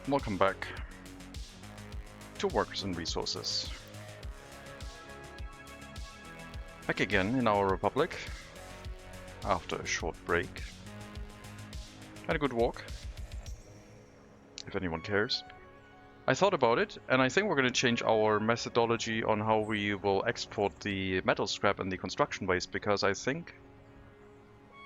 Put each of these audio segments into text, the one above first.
Welcome back to Workers and Resources. Back again in our Republic after a short break. Had a good walk, if anyone cares. I thought about it, and I think we're going to change our methodology on how we will export the metal scrap and the construction waste, because I think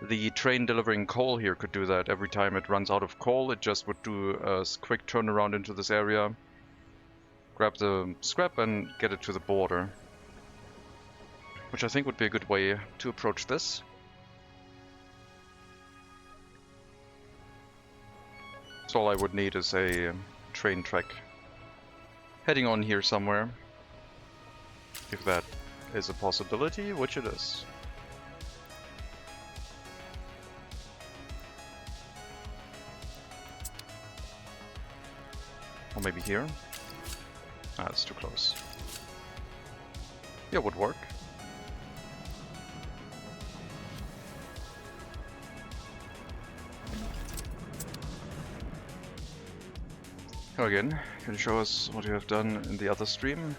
the train delivering coal here could do that. Every time it runs out of coal, it just would do a quick turnaround into this area, grab the scrap and get it to the border. Which I think would be a good way to approach this. So all I would need is a train track heading on here somewhere. If that is a possibility, which it is. Or maybe here. Ah, it's too close. Yeah, would work. Hello again, can you show us what you have done in the other stream?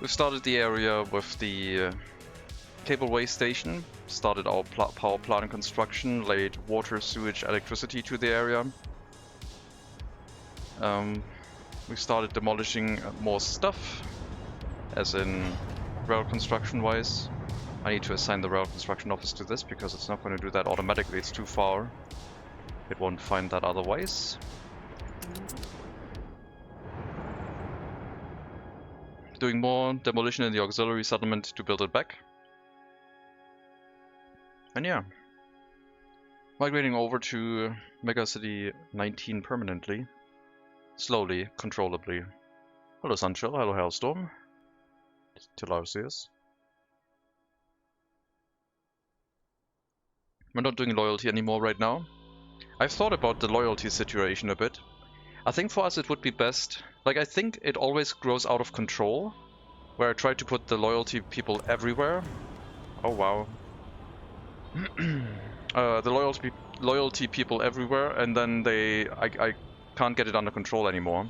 We've started the area with the cableway station, started our power plant construction, laid water, sewage, electricity to the area. We started demolishing more stuff, as in rail construction wise. I need to assign the rail construction office to this because it's not going to do that automatically, it's too far. It won't find that otherwise. Doing more demolition in the auxiliary settlement to build it back. And yeah, migrating over to MegaCity 19 permanently. Slowly, controllably. Hello Sunchill, hello Hailstorm. Tilausius. We're not doing loyalty anymore right now. I've thought about the loyalty situation a bit. I think for us it would be best, like I think it always grows out of control, where I try to put the loyalty people everywhere. Oh wow. The loyalty people everywhere, and then I can't get it under control anymore.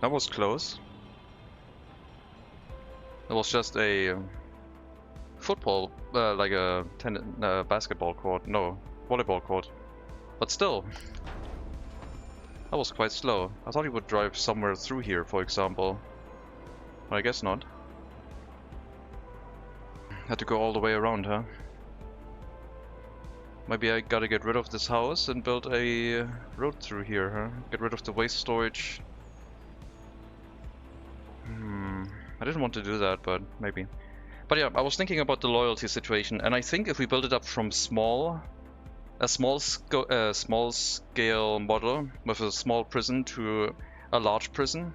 That was close. It was just a football, like a basketball court, no, volleyball court. But still, that was quite slow. I thought he would drive somewhere through here, for example. But I guess not. Had to go all the way around, huh? Maybe I gotta get rid of this house and build a road through here, huh? Get rid of the waste storage. I didn't want to do that, but maybe. But yeah, I was thinking about the loyalty situation, and I think if we build it up from a small scale model with a small prison to a large prison,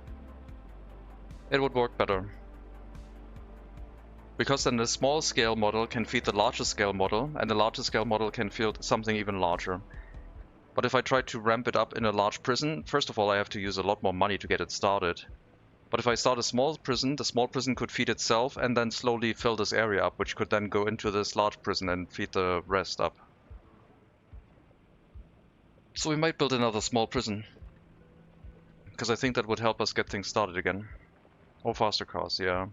it would work better. Because then the small scale model can feed the larger scale model, and the larger scale model can feed something even larger. But if I try to ramp it up in a large prison, first of all I have to use a lot more money to get it started. But if I start a small prison, the small prison could feed itself and then slowly fill this area up, which could then go into this large prison and feed the rest up. So we might build another small prison, because I think that would help us get things started again. Or faster cars, yeah.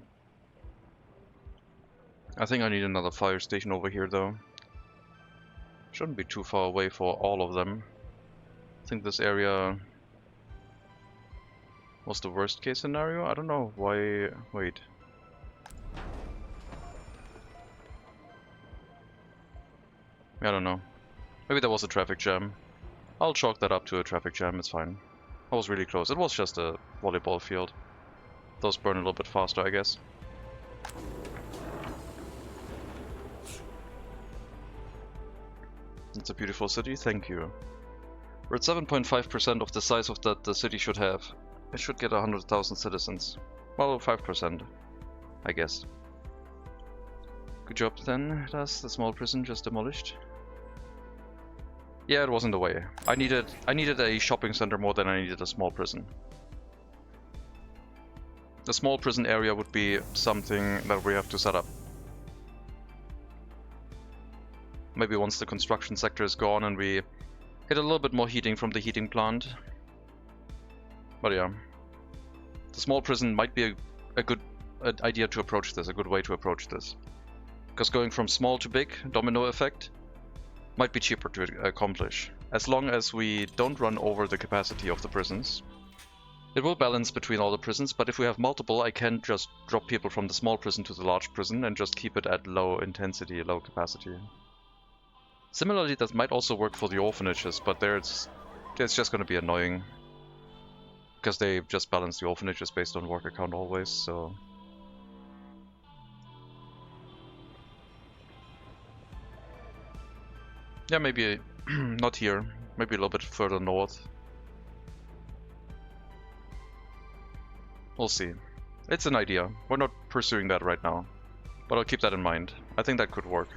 I think I need another fire station over here though. Shouldn't be too far away for all of them. I think this area was the worst case scenario. I don't know why. Wait. I don't know. Maybe there was a traffic jam. I'll chalk that up to a traffic jam, it's fine. I was really close. It was just a volleyball field. Those burn a little bit faster, I guess. It's a beautiful city, thank you. We're at 7.5% of the size of that the city should have. It should get 100,000 citizens. Well, 5%, I guess. Good job then, that's the small prison just demolished. Yeah, it was in the way. I needed a shopping center more than I needed a small prison. The small prison area would be something that we have to set up. Maybe once the construction sector is gone and we Get a little bit more heating from the heating plant. But yeah. The small prison might be a good idea to approach this, a good way to approach this. Because going from small to big, domino effect, might be cheaper to accomplish. As long as we don't run over the capacity of the prisons. It will balance between all the prisons, but if we have multiple, I can just drop people from the small prison to the large prison and just keep it at low intensity, low capacity. Similarly, that might also work for the orphanages, but there it's just going to be annoying. Because they just balance the orphanages based on worker count always, so... Yeah, maybe not here, maybe a little bit further north. We'll see. It's an idea. We're not pursuing that right now, but I'll keep that in mind. I think that could work.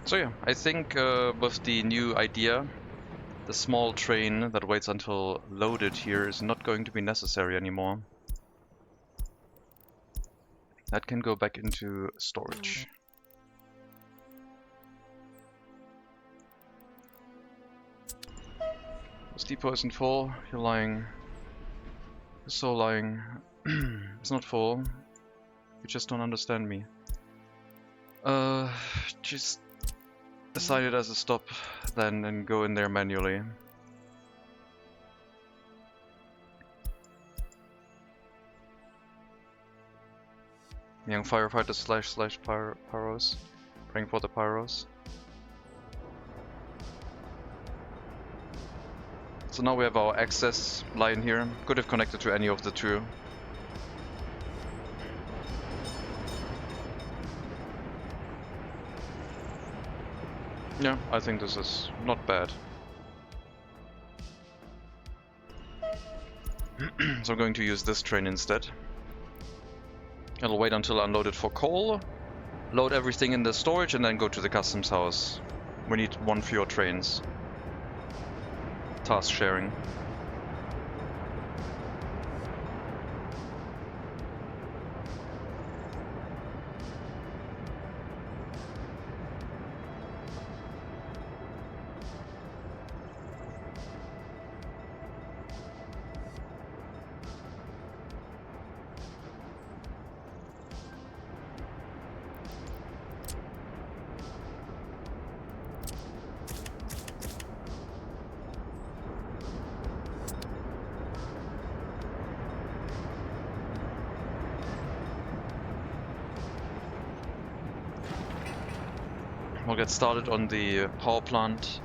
So yeah, I think with the new idea, the small train that waits until loaded here is not going to be necessary anymore. That can go back into storage. This depot isn't full, you're lying. You're so lying. It's not full. You just don't understand me. Just decide it as a stop then and go in there manually. Young firefighters slash pyros. Praying for the pyros. So now we have our access line here. Could have connected to any of the two. Yeah, I think this is not bad. So I'm going to use this train instead. I'll wait until unloaded for coal, load everything in the storage and then go to the customs house. We need one fewer trains. Task sharing. We'll get started on the power plant.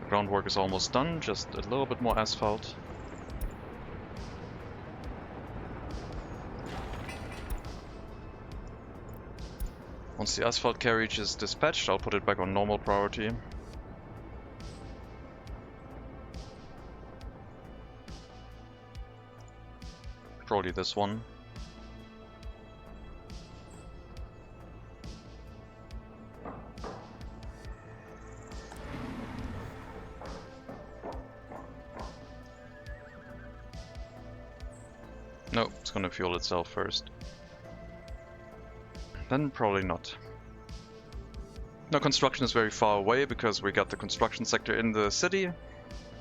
The groundwork is almost done, just a little bit more asphalt. Once the asphalt carriage is dispatched, I'll put it back on normal priority. Probably this one. No, it's gonna fuel itself first. Then probably not. No, construction is very far away because we got the construction sector in the city,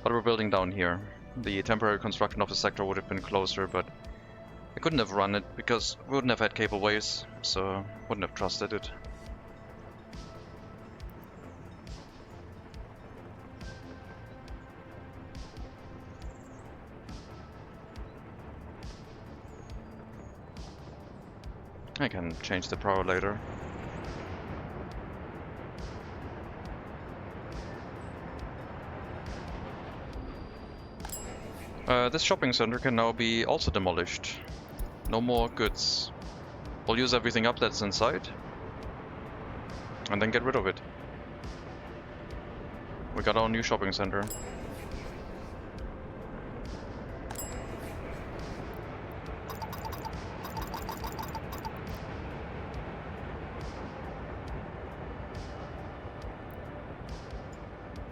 but we're building down here. The temporary construction office sector would have been closer, but I couldn't have run it because we wouldn't have had cableways, so wouldn't have trusted it. I can change the power later. This shopping center can now be also demolished. No more goods. We'll use everything up that's inside and then get rid of it. We got our new shopping center.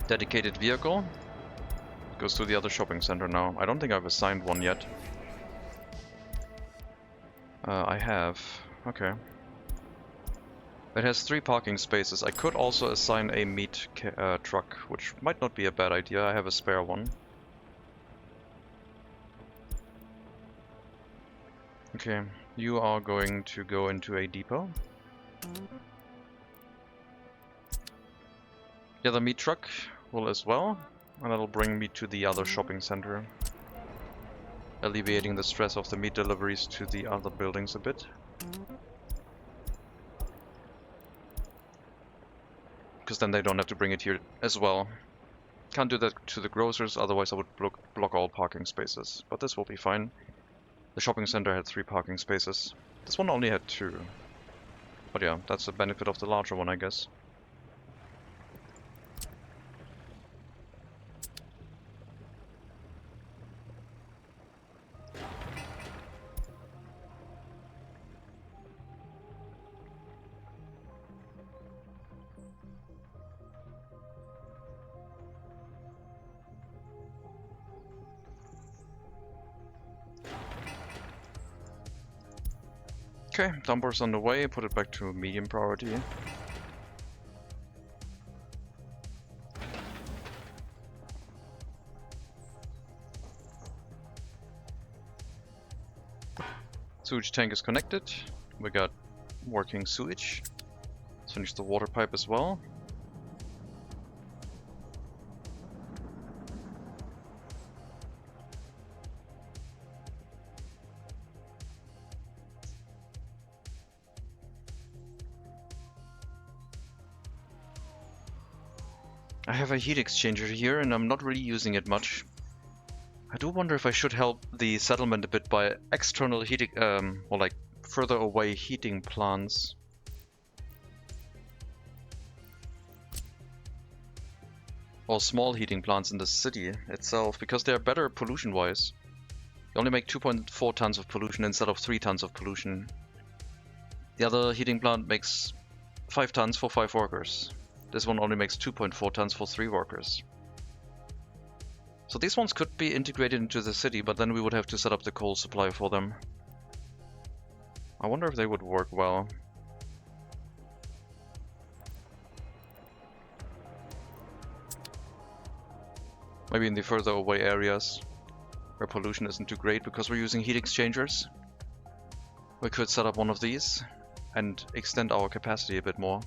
Dedicated vehicle. Goes to the other shopping center now. I don't think I've assigned one yet. I have. Okay. It has 3 parking spaces. I could also assign a meat truck, which might not be a bad idea. I have a spare one. Okay, you are going to go into a depot. The other meat truck will as well, and that'll bring me to the other shopping center, alleviating the stress of the meat deliveries to the other buildings a bit. Because then they don't have to bring it here as well. Can't do that to the grocers, otherwise I would block all parking spaces. But this will be fine. The shopping center had 3 parking spaces. This one only had 2. But yeah, that's the benefit of the larger one, I guess. Okay, dumper's on the way, put it back to medium priority. Sewage tank is connected. We got working sewage. Let's finish the water pipe as well. I have a heat exchanger here and I'm not really using it much. I do wonder if I should help the settlement a bit by external heating, or like further away heating plants. Or small heating plants in the city itself, because they're better pollution-wise. They only make 2.4 tons of pollution instead of 3 tons of pollution. The other heating plant makes 5 tons for 5 workers. This one only makes 2.4 tons for 3 workers. So these ones could be integrated into the city, but then we would have to set up the coal supply for them. I wonder if they would work well. Maybe in the further away areas where pollution isn't too great, because we're using heat exchangers. We could set up one of these and extend our capacity a bit more.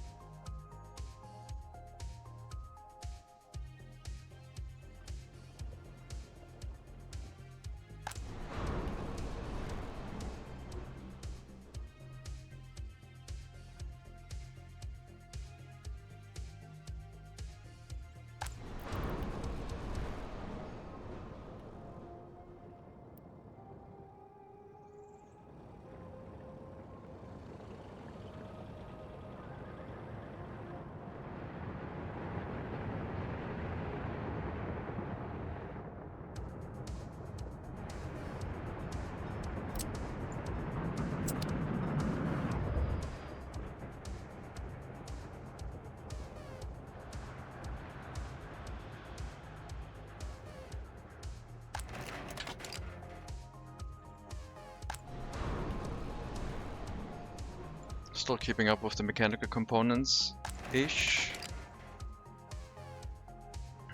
Still keeping up with the mechanical components-ish.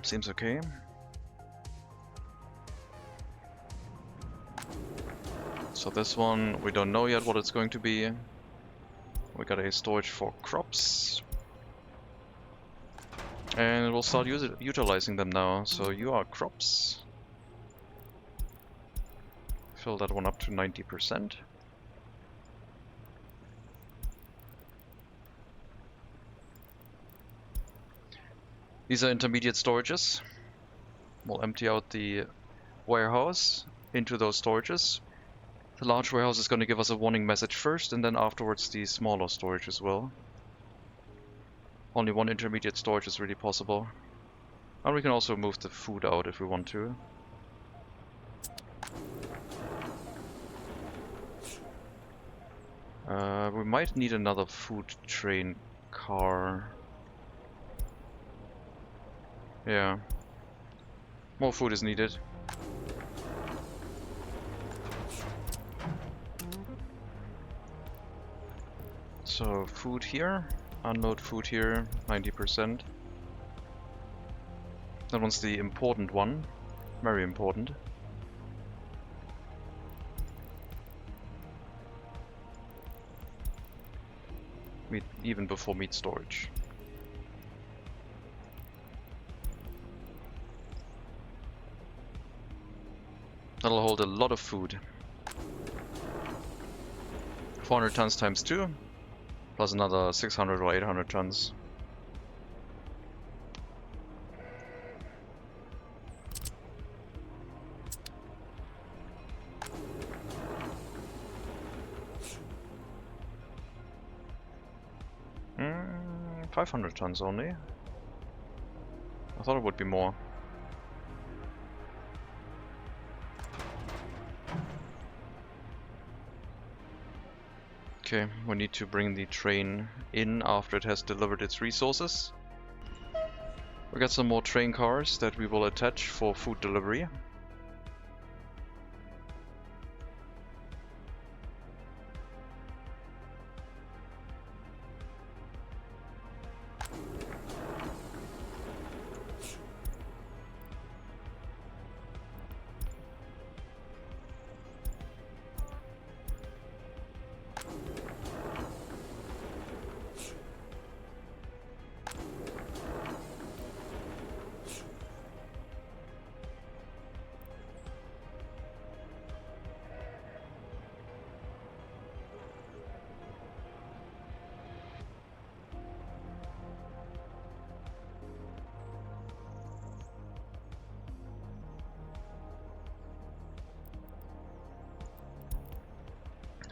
Seems okay. So this one, we don't know yet what it's going to be. We got a storage for crops. And we'll start utilizing them now. So you are crops. Fill that one up to 90%. These are intermediate storages. We'll empty out the warehouse into those storages. The large warehouse is going to give us a warning message first, and then afterwards the smaller storage as well. Only one intermediate storage is really possible. And we can also move the food out if we want to. We might need another food train car. Yeah. More food is needed. So food here, unload food here, 90%. That one's the important one, very important. Meat, even before meat storage. That'll hold a lot of food. 400 tons times 2, plus another 600 or 800 tons. Mm, 500 tons only. I thought it would be more. Okay, we need to bring the train in after it has delivered its resources. We got some more train cars that we will attach for food delivery.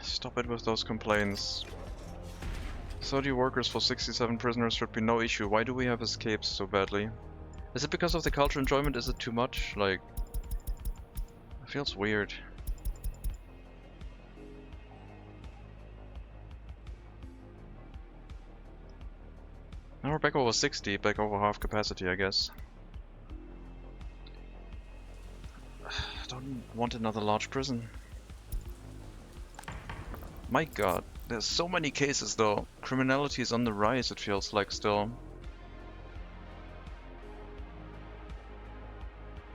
Stop it with those complaints. 30 workers for 67 prisoners should be no issue. Why do we have escapes so badly? Is it because of the cultural enjoyment? Is it too much? Like, it feels weird. Now we're back over 60, back over half capacity, I guess. I don't want another large prison. My god, there's so many cases though. Criminality is on the rise, it feels like still.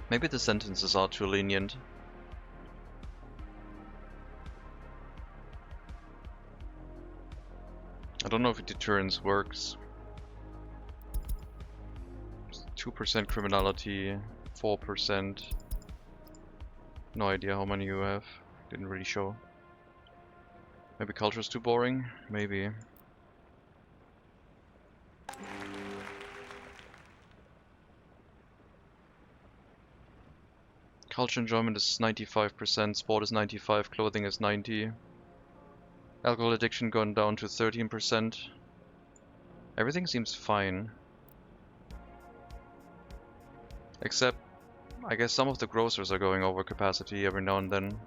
Maybe the sentences are too lenient. I don't know if deterrence works. 2% criminality, 4%. No idea how many you have. Didn't really show. Maybe culture's too boring? Maybe. Culture enjoyment is 95%, sport is 95%, clothing is 90%. Alcohol addiction gone down to 13%. Everything seems fine. Except, I guess some of the grocers are going over capacity every now and then.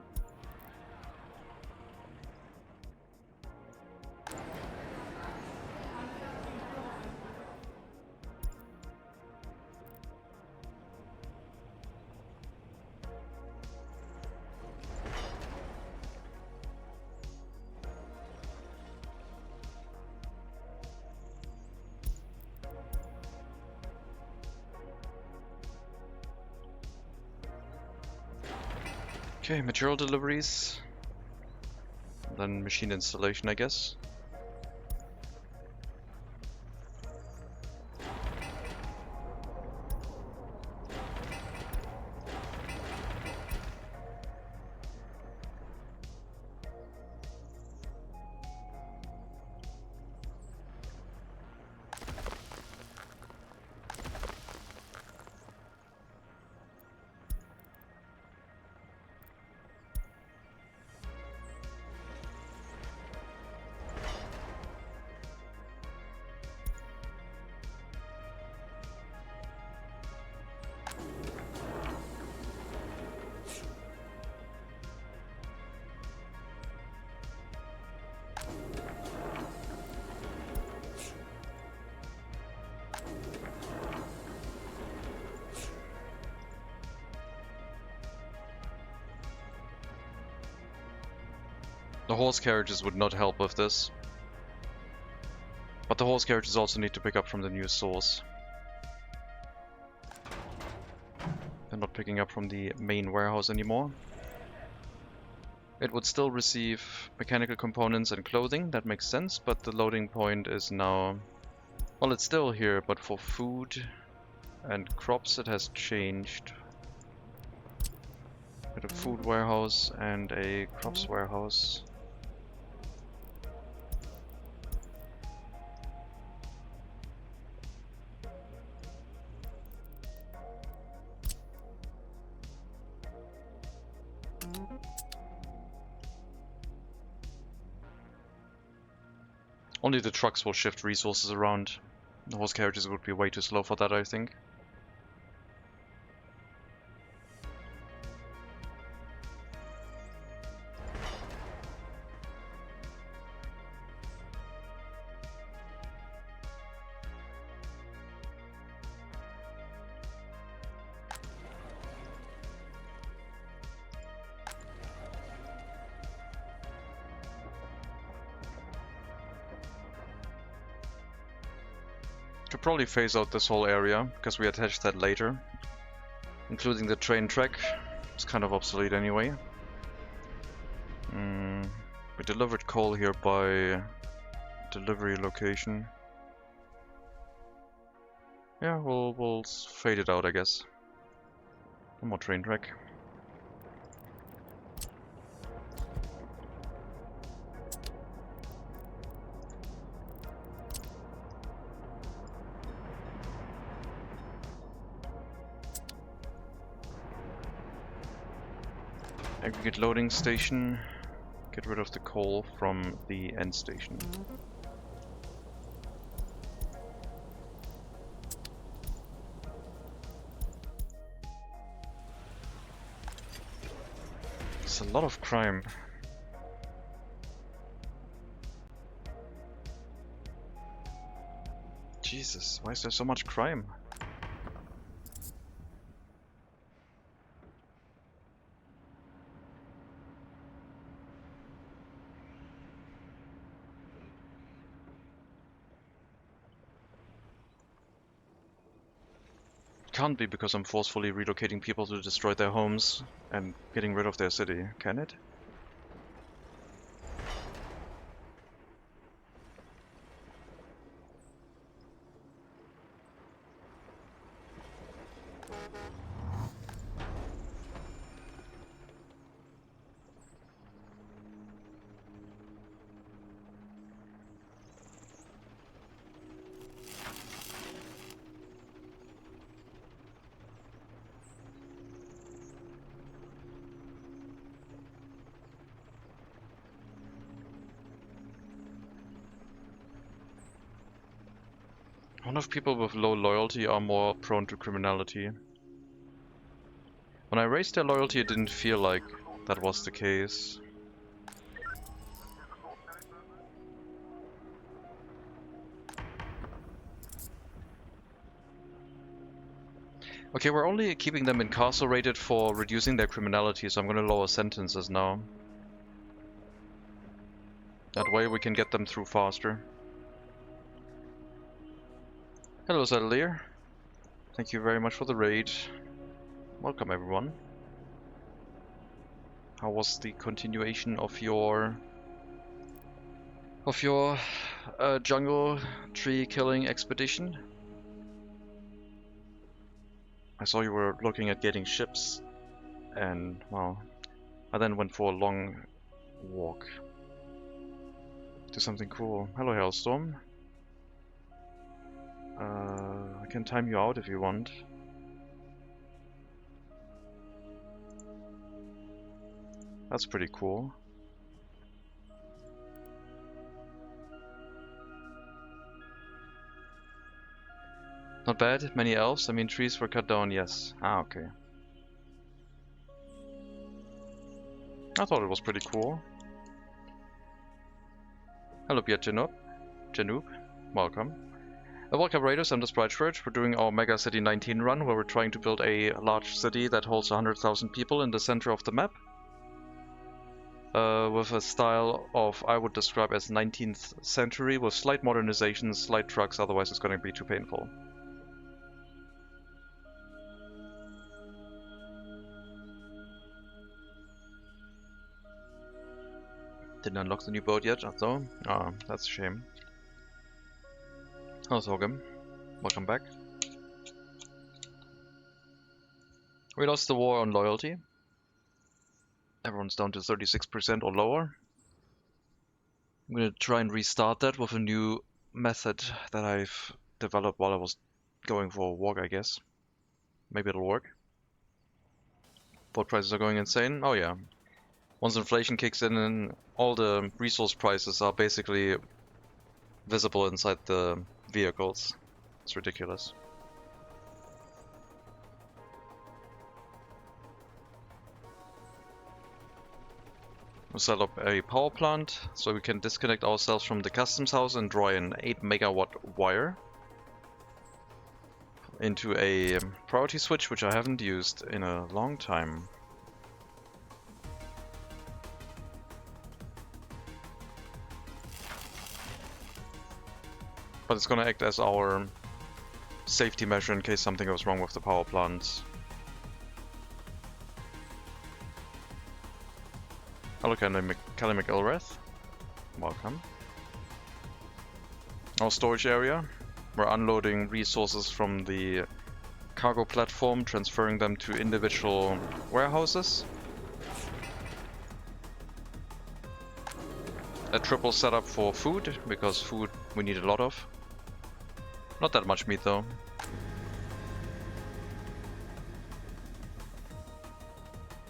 Okay, material deliveries. Then machine installation, I guess. The horse carriages would not help with this. But the horse carriages also need to pick up from the new source. They're not picking up from the main warehouse anymore. It would still receive mechanical components and clothing, that makes sense, but the loading point is now... Well, it's still here, but for food and crops it has changed. Got a food warehouse and a crops warehouse. Only the trucks will shift resources around. The horse carriages would be way too slow for that, I think. Could probably phase out this whole area, because we attached that later. Including the train track. It's kind of obsolete anyway. We delivered coal here by delivery location. Yeah, we'll fade it out, I guess. One more train track. Aggregate loading station. Get rid of the coal from the end station. It's a lot of crime. Jesus, why is there so much crime? Can't be because I'm forcefully relocating people to destroy their homes and getting rid of their city, can it? I wonder if people with low loyalty are more prone to criminality. When I raised their loyalty, it didn't feel like that was the case. Okay, we're only keeping them incarcerated for reducing their criminality, so I'm gonna lower sentences now. That way we can get them through faster. Hello, Zettelier. Thank you very much for the raid. Welcome, everyone. How was the continuation of your jungle tree killing expedition? I saw you were looking at getting ships, and well, I then went for a long walk. Do something cool. Hello, Hailstorm. I can time you out if you want. That's pretty cool. Not bad. Many elves. I mean, trees were cut down, yes. Ah, okay. I thought it was pretty cool. Hello, Piet Janub. Welcome. Welcome, Raiders. I'm the Sprite Church. We're doing our MegaCity 19 run, where we're trying to build a large city that holds 100,000 people in the center of the map. with a style of, I would describe as 19th century, with slight modernizations, slight trucks, otherwise it's going to be too painful. Didn't unlock the new boat yet, though. Ah, that's a shame. How's Hogem? Welcome back. We lost the war on loyalty. Everyone's down to 36% or lower. I'm gonna try and restart that with a new method that I've developed while I was going for a walk, I guess. Maybe it'll work. Boat prices are going insane. Oh yeah. Once inflation kicks in, and all the resource prices are basically visible inside the vehicles. It's ridiculous. We'll set up a power plant so we can disconnect ourselves from the customs house and draw an 8 megawatt wire into a priority switch, which I haven't used in a long time. But it's gonna act as our safety measure in case something goes wrong with the power plant. Hello, Calimic Elreth. Welcome. Our storage area. We're unloading resources from the cargo platform, transferring them to individual warehouses. A triple setup for food, because food we need a lot of. Not that much meat though.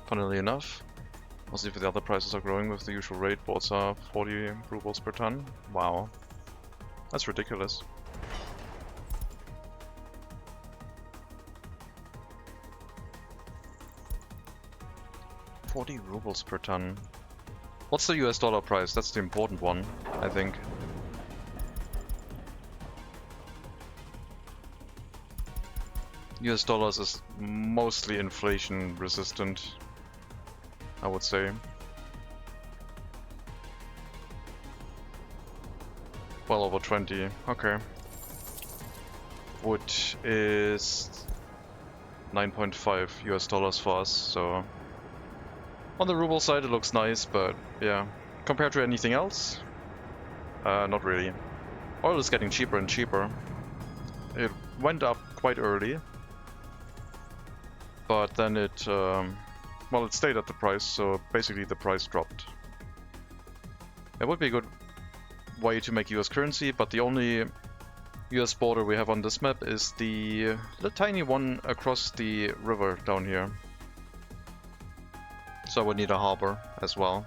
Funnily enough. We'll see if the other prices are growing with the usual rate. Boats are 40 rubles per ton. Wow. That's ridiculous. $40 rubles per ton. What's the US dollar price? That's the important one, I think. US dollars is mostly inflation resistant, I would say. Well over 20, okay. Wood is 9.5 US dollars for us, so on the ruble side it looks nice, but yeah, compared to anything else, not really. Oil is getting cheaper and cheaper. It went up quite early, but then it, well, it stayed at the price, so basically the price dropped. It would be a good way to make US currency, but the only US border we have on this map is the tiny one across the river down here. So I would need a harbor as well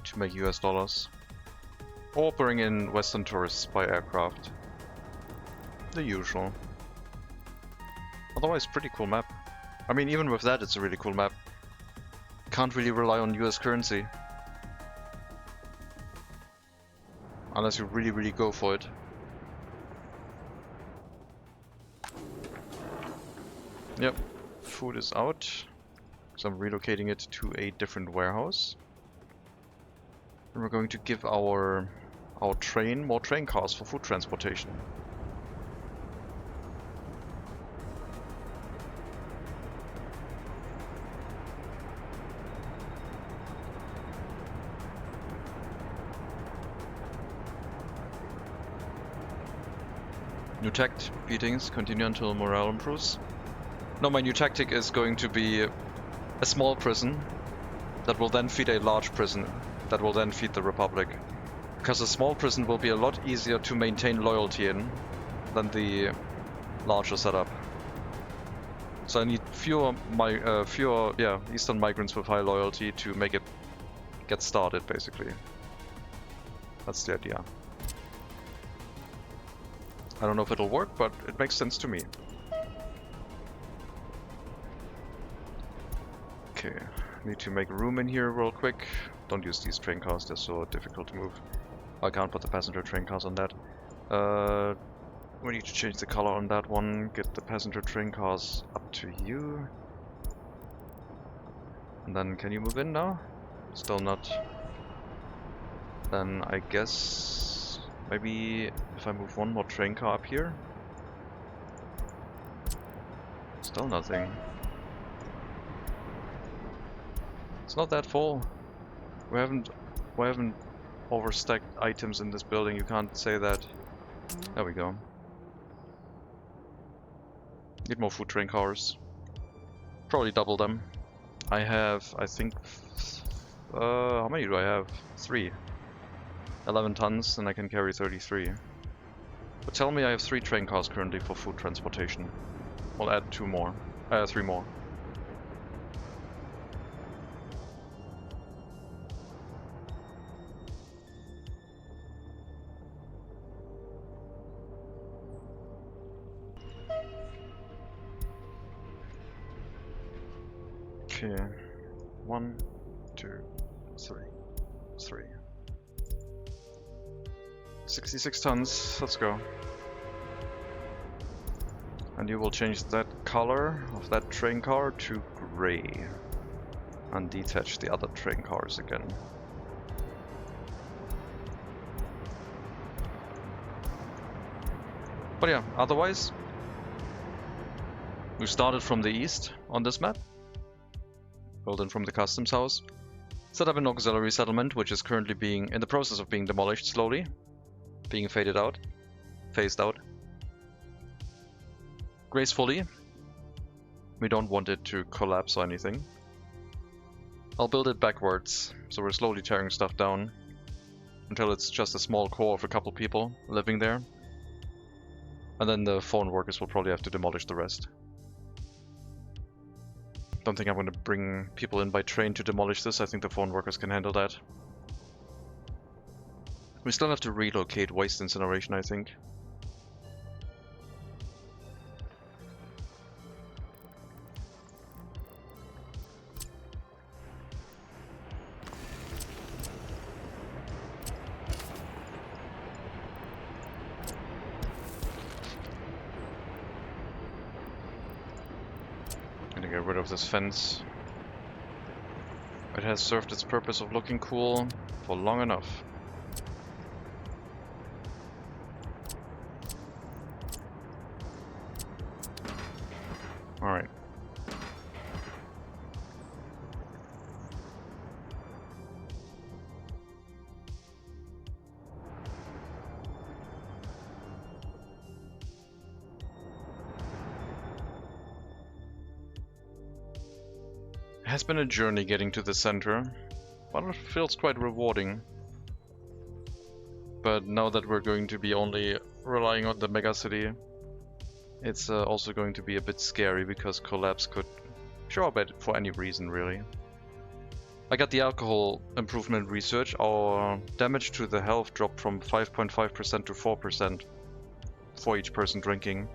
to make US dollars. Or bring in Western tourists by aircraft. The usual. Otherwise, pretty cool map. I mean, even with that, it's a really cool map. Can't really rely on US currency. Unless you really, really go for it. Yep, food is out. So I'm relocating it to a different warehouse. And we're going to give our train more train cars for food transportation. New tactic beatings continue until morale improves. No, my new tactic is going to be a small prison that will then feed a large prison that will then feed the Republic. Because a small prison will be a lot easier to maintain loyalty in than the larger setup. So I need fewer Eastern migrants with high loyalty to make it get started, basically. That's the idea. I don't know if it'll work, but it makes sense to me. Okay, need to make room in here real quick. Don't use these train cars, they're so difficult to move. I can't put the passenger train cars on that. We need to change the color on that one, get the passenger train cars up to you. And then can you move in now? Still not. Then I guess maybe if I move one more train car up here. Still nothing. It's not that full. We haven't overstacked items in this building. You can't say that. There we go. Need more food train cars. Probably double them. I have, I think, how many do I have? 3. 11 tons, and I can carry 33. But tell me I have 3 train cars currently for food transportation. We'll add 3 more. Okay, 1, 2, 3, 3. 66 tons, let's go. And you will change that color of that train car to gray. And detach the other train cars again. But yeah, otherwise, we started from the east on this map. Built in from the customs house. Set up an auxiliary settlement, which is currently being in the process of being demolished slowly. Being phased out. Gracefully. We don't want it to collapse or anything. I'll build it backwards, so we're slowly tearing stuff down until it's just a small core of a couple people living there. And then the phone workers will probably have to demolish the rest. Don't think I'm going to bring people in by train to demolish this. I think the phone workers can handle that. We still have to relocate waste incineration, I think. Gonna get rid of this fence. It has served its purpose of looking cool for long enough. Alright. It has been a journey getting to the center, but it feels quite rewarding. But now that we're going to be only relying on the MegaCity, it's also going to be a bit scary because collapse could show up for any reason, really. I got the alcohol improvement research. Our damage to the health dropped from 5.5% to 4% for each person drinking,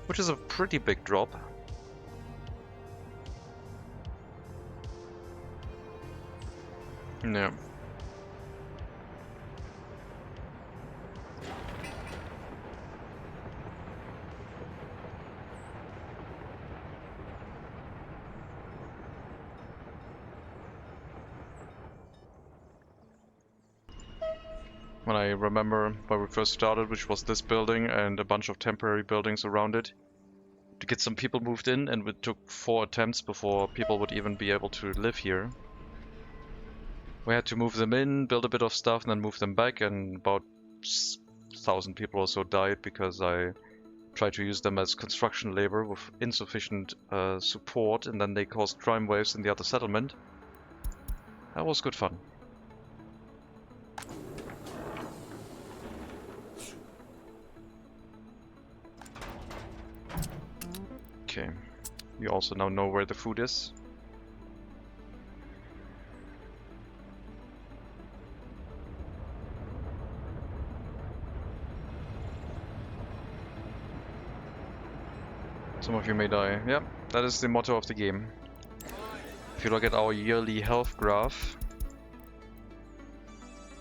which is a pretty big drop. Yeah. When I remember where we first started, which was this building and a bunch of temporary buildings around it, to get some people moved in, and it took 4 attempts before people would even be able to live here. We had to move them in, build a bit of stuff, and then move them back, and about 1,000 people or so died because I tried to use them as construction labor with insufficient support, and then they caused crime waves in the other settlement. That was good fun. Okay, we also now know where the food is. Some of you may die. Yep, that is the motto of the game. If you look at our yearly health graph,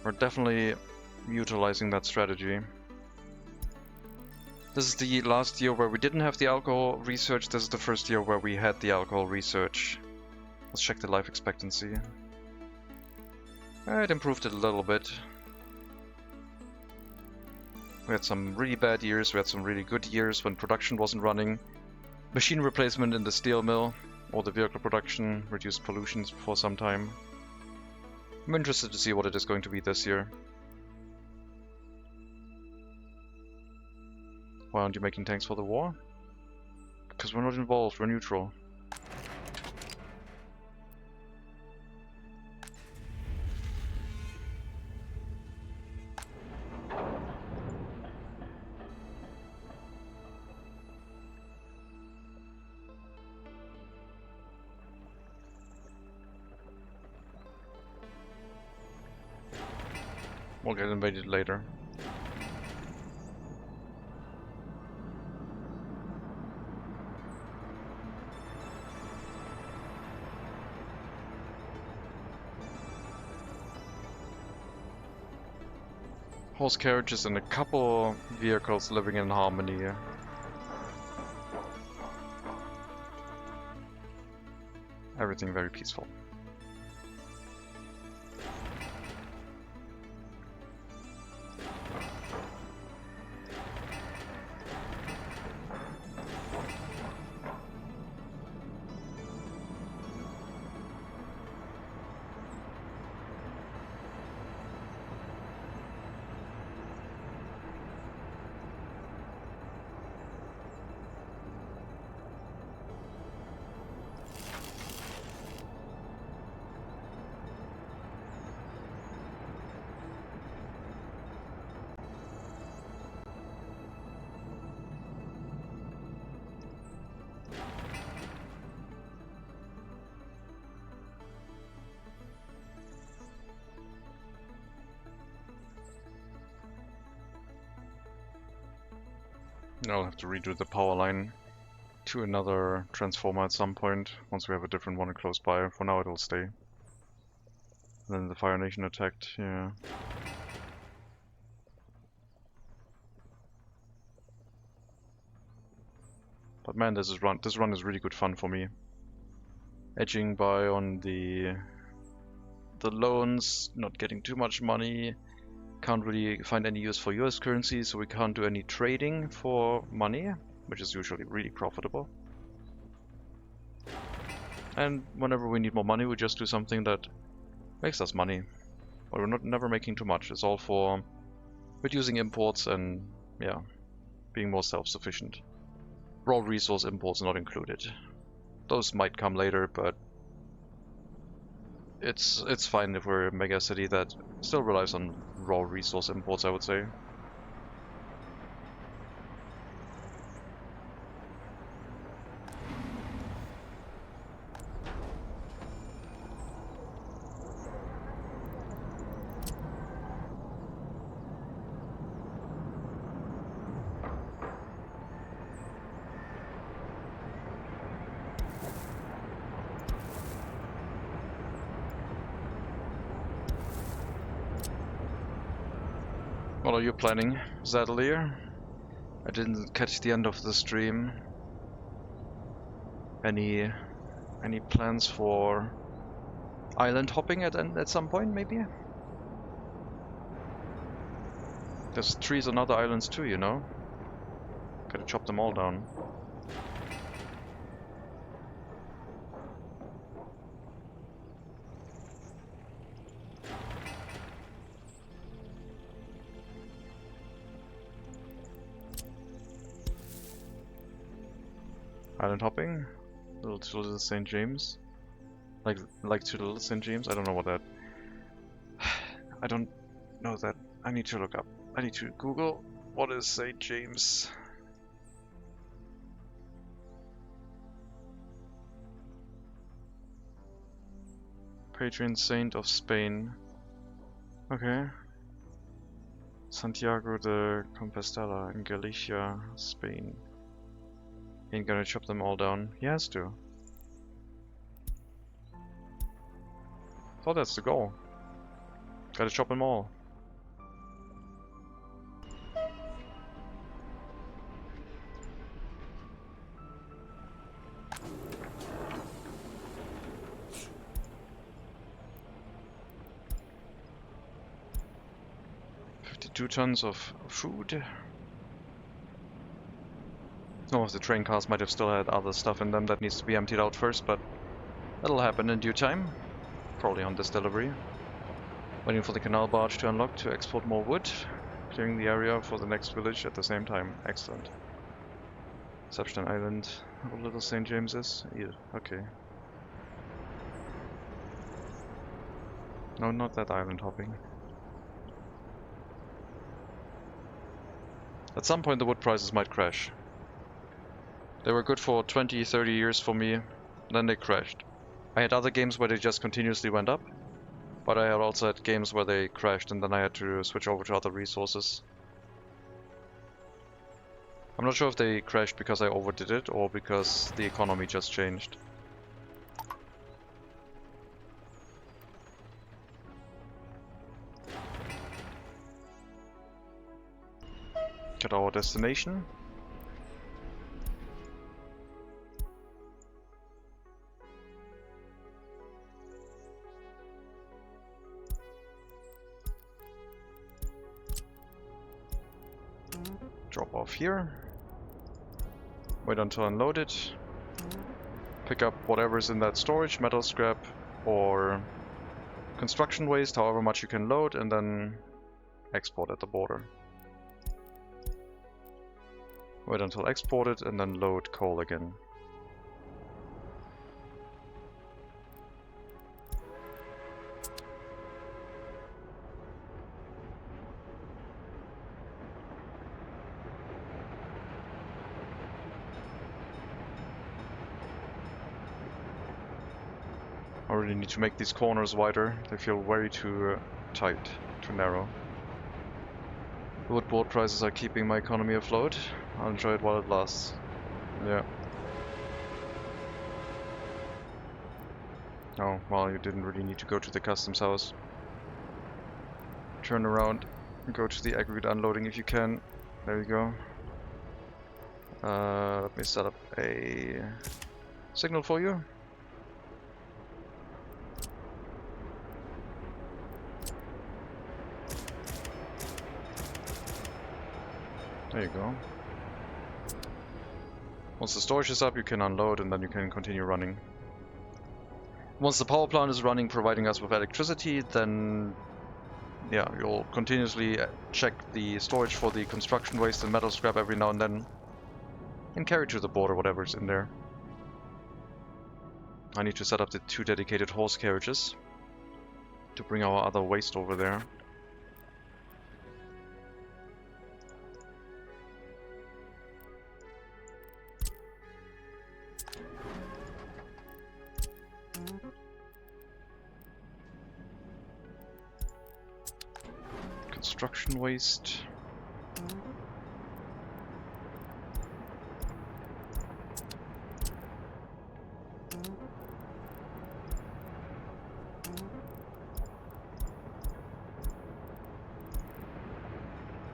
we're definitely utilizing that strategy. This is the last year where we didn't have the alcohol research. This is the first year where we had the alcohol research. Let's check the life expectancy. It improved it a little bit. We had some really bad years, we had some really good years when production wasn't running. Machine replacement in the steel mill, or the vehicle production, reduced pollutions for some time. I'm interested to see what it is going to be this year. Why aren't you making tanks for the war? Because we're not involved, we're neutral. We'll get invaded later. Horse carriages and a couple vehicles living in harmony here. Everything very peaceful. I'll have to redo the power line to another transformer at some point, once we have a different one close by. For now it'll stay. And then the Fire Nation attacked, yeah. But man, this run is really good fun for me. Edging by on the loans, not getting too much money. Can't really find any use for US currency, so we can't do any trading for money, which is usually really profitable. And whenever we need more money, we just do something that makes us money. But we're never making too much. It's all for reducing imports and, yeah, being more self-sufficient. Raw resource imports not included. Those might come later, but it's fine if we're a mega city that still relies on raw resource imports, I would say. What are you planning, Zadalier? I didn't catch the end of the stream. Any plans for island hopping at some point, maybe? There's trees on other islands too, you know? Gotta chop them all down. Island hopping? Little to Little St. James? Like to Little St. James? I don't know what that... I don't know that. I need to look up. I need to Google what is St. James. Patron saint of Spain. Okay. Santiago de Compostela in Galicia, Spain. Ain't gonna chop them all down. He has to. Thought that's the goal. Gotta chop them all. 2 tons of food. Some of the train cars might have still had other stuff in them that needs to be emptied out first, but that'll happen in due time. Probably on this delivery. Waiting for the canal barge to unlock to export more wood. Clearing the area for the next village at the same time. Excellent. Substone Island. How little St. James is? Yeah, okay. No, not that island hopping. At some point the wood prices might crash. They were good for 20-30 years for me, then they crashed. I had other games where they just continuously went up, but I had also had games where they crashed and then I had to switch over to other resources. I'm not sure if they crashed because I overdid it or because the economy just changed. At our destination. Drop off here. Wait until unloaded. Pick up whatever's in that storage, metal scrap or construction waste, however much you can load, and then export at the border. Wait until exported and then load coal again. I really need to make these corners wider. They feel way too tight, too narrow. The wood board prices are keeping my economy afloat. I'll enjoy it while it lasts. Yeah. Oh, well, you didn't really need to go to the customs house. Turn around and go to the aggregate unloading if you can. There you go. Let me set up a signal for you. There you go. Once the storage is up, you can unload and then you can continue running. Once the power plant is running, providing us with electricity, then yeah, you'll continuously check the storage for the construction waste and metal scrap every now and then and carry to the border whatever's in there. I need to set up the 2 dedicated horse carriages to bring our other waste over there. Construction waste.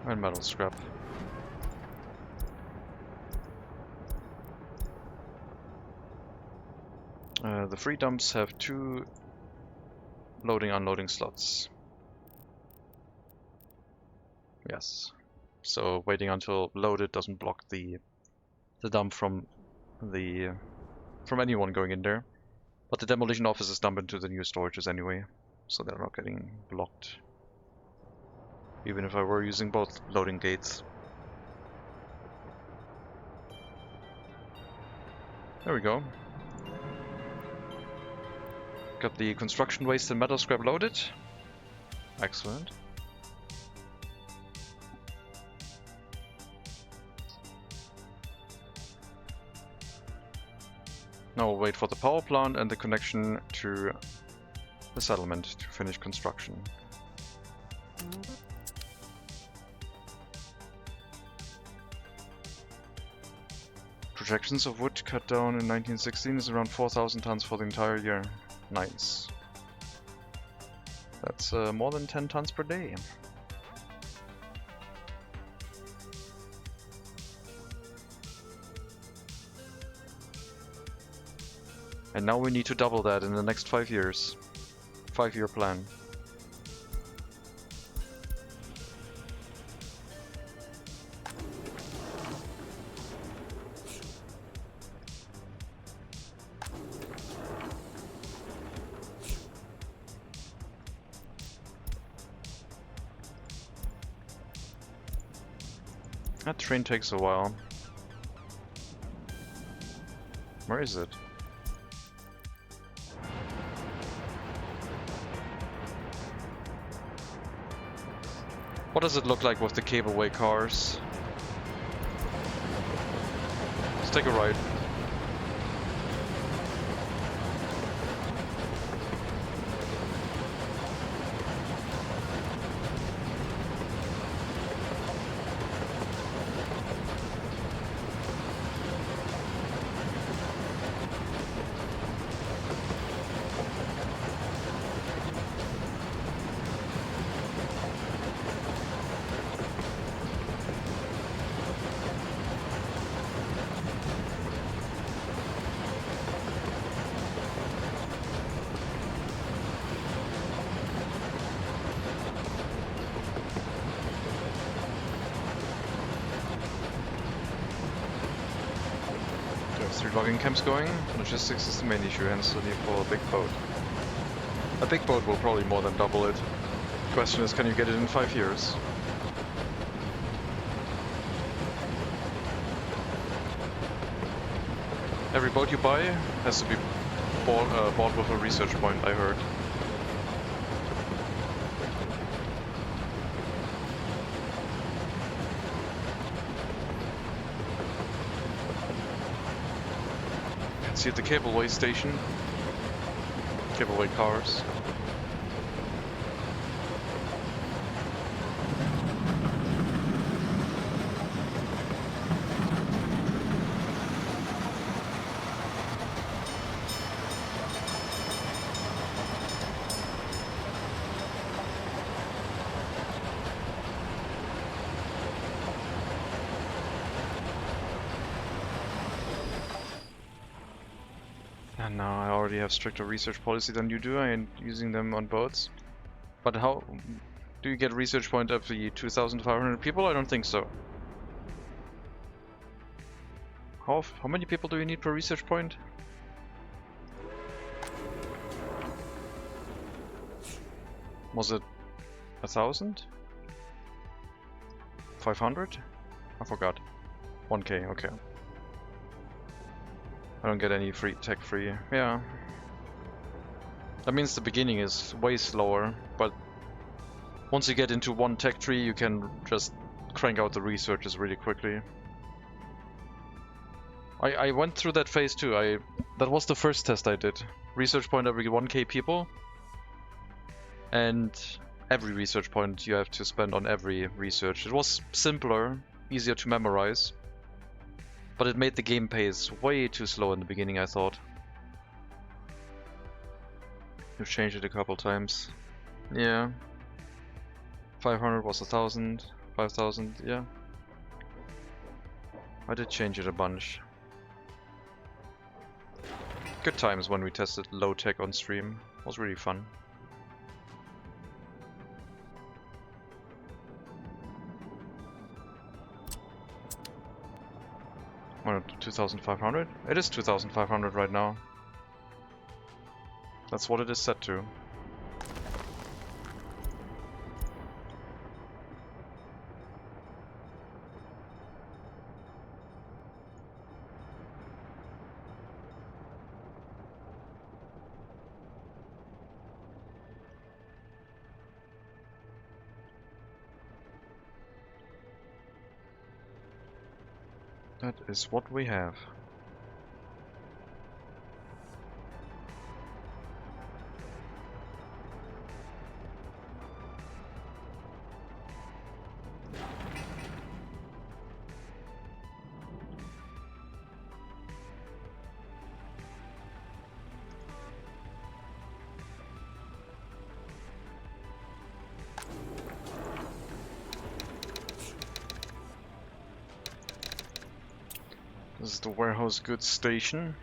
And metal scrap. The free dumps have 2 loading-unloading slots. Yes. So waiting until loaded doesn't block the dump from anyone going in there. But the demolition offices dump into the new storages anyway, so they're not getting blocked. Even if I were using both loading gates. There we go. Got the construction waste and metal scrap loaded. Excellent. Now we'll wait for the power plant and the connection to the settlement to finish construction. Projections of wood cut down in 1916 is around 4,000 tons for the entire year. Nice. That's more than 10 tons per day. And now we need to double that in the next 5 years. 5-year plan. That train takes a while. Where is it? What does it look like with the cableway cars? Let's take a ride. There's 3 logging camps going. Logistics is the main issue, hence the need for a big boat. A big boat will probably more than double it. Question is, can you get it in 5 years? Every boat you buy has to be bought with a research point, I heard. See at the cableway station. Cableway cars. And now I already have stricter research policy than you do. I ain't using them on boats. But how do you get research point every 2,500 people? I don't think so. How many people do you need per research point? Was it 1,000? 500? I forgot. 1K, okay. I don't get any tech free. Yeah. That means the beginning is way slower, but once you get into one tech tree, you can just crank out the researches really quickly. I went through that phase too. That was the first test I did. Research point every 1K people. And every research point you have to spend on every research. It was simpler, easier to memorize. But it made the game pace way too slow in the beginning, I thought. You've changed it a couple times. Yeah. 500 was 1,000, 5,000, yeah. I did change it a bunch. Good times when we tested low tech on stream. It was really fun. Well, 2,500? It is 2,500 right now. That's what it is set to. That is what we have. This is the warehouse goods station.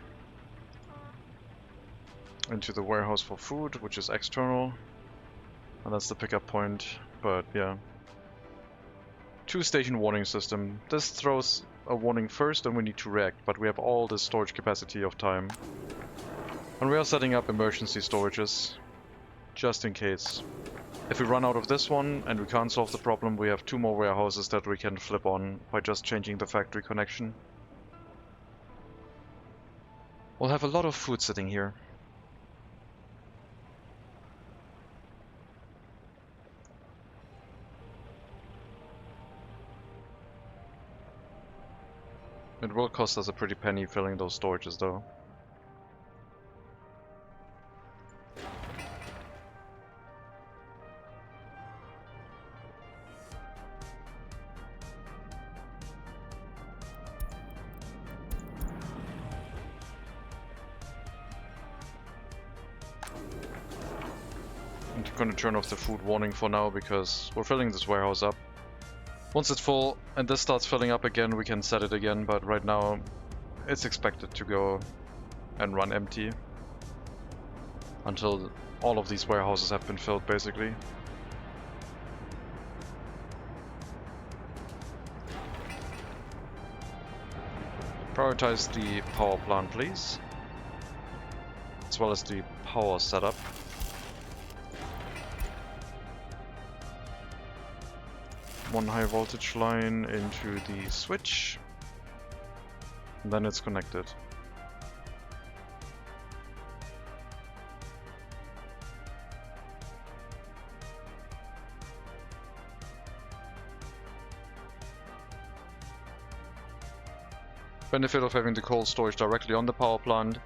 Into the warehouse for food, which is external. And that's the pickup point, but yeah. 2-station warning system. This throws a warning first and we need to react, but we have all the storage capacity of time. And we are setting up emergency storages just in case. If we run out of this one and we can't solve the problem, we have 2 more warehouses that we can flip on by just changing the factory connection. We'll have a lot of food sitting here. It will cost us a pretty penny filling those storages though. I'm gonna turn off the food warning for now because we're filling this warehouse up. Once it's full and this starts filling up again, we can set it again, but right now it's expected to go and run empty until all of these warehouses have been filled, basically. Prioritize the power plant, please, as well as the power setup. One high voltage line into the switch, and then it's connected. Benefit of having the cold storage directly on the power plant: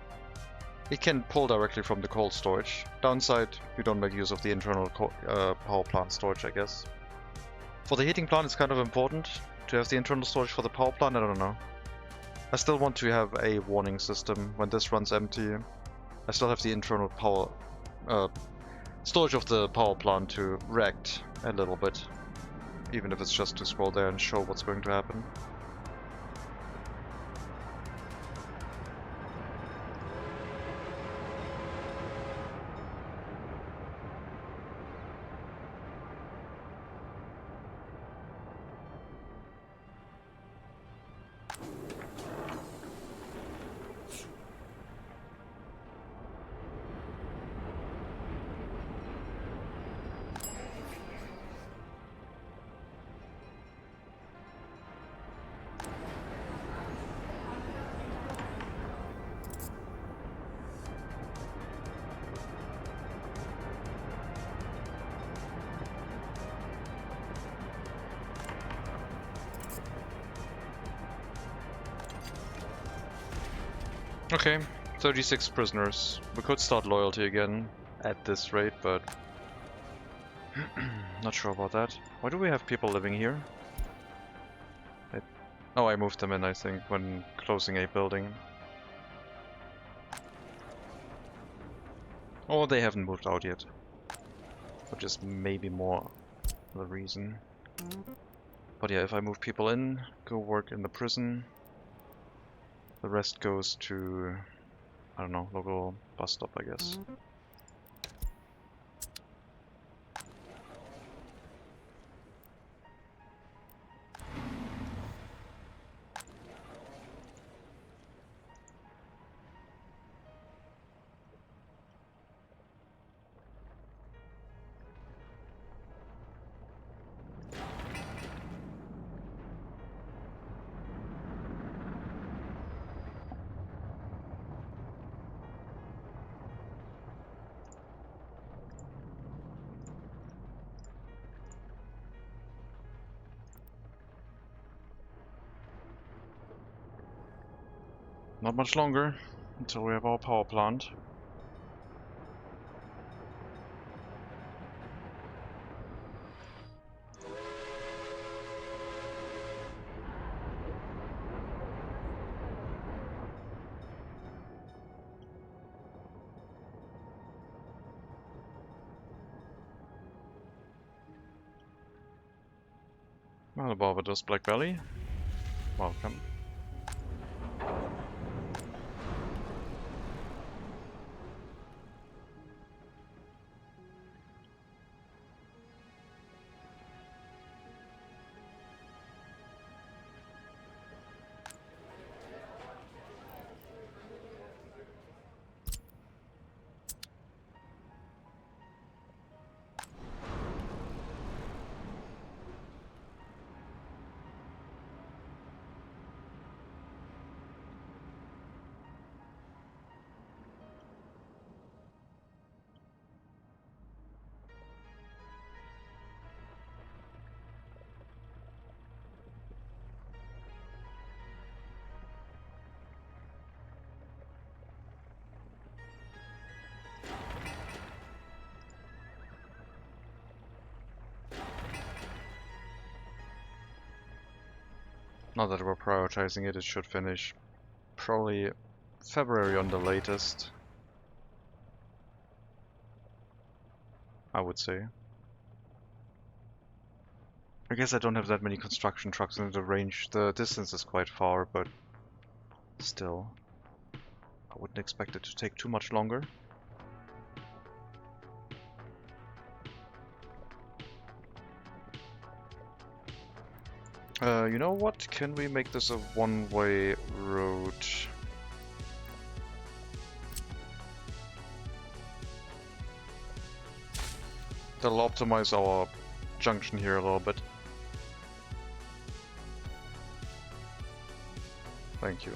it can pull directly from the cold storage. Downside, you don't make use of the internal power plant storage, I guess. For the heating plant, it's kind of important to have the internal storage. For the power plant, I don't know. I still want to have a warning system when this runs empty. I still have the internal power storage of the power plant to react a little bit, even if it's just to scroll there and show what's going to happen. Okay, 36 prisoners. We could start loyalty again at this rate, but not sure about that. Why do we have people living here? Oh, I moved them in, I think, when closing a building. Or they haven't moved out yet. Which is maybe more the reason. But yeah, if I move people in, go work in the prison. The rest goes to, I don't know, local bus stop, I guess. Not much longer until we have our power plant. Well, Barbados Black Belly, welcome. Now that we're prioritizing it, it should finish probably February on the latest, I would say. I guess I don't have that many construction trucks in the range. The distance is quite far, but still, I wouldn't expect it to take too much longer. You know what? Can we make this a one-way road? That'll optimize our junction here a little bit. Thank you.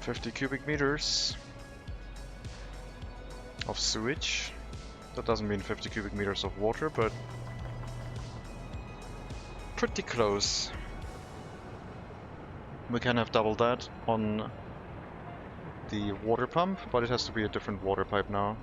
$50 cubic meters of sewage. That doesn't mean 50 cubic meters of water, but pretty close. We can have double that on the water pump, but it has to be a different water pipe now.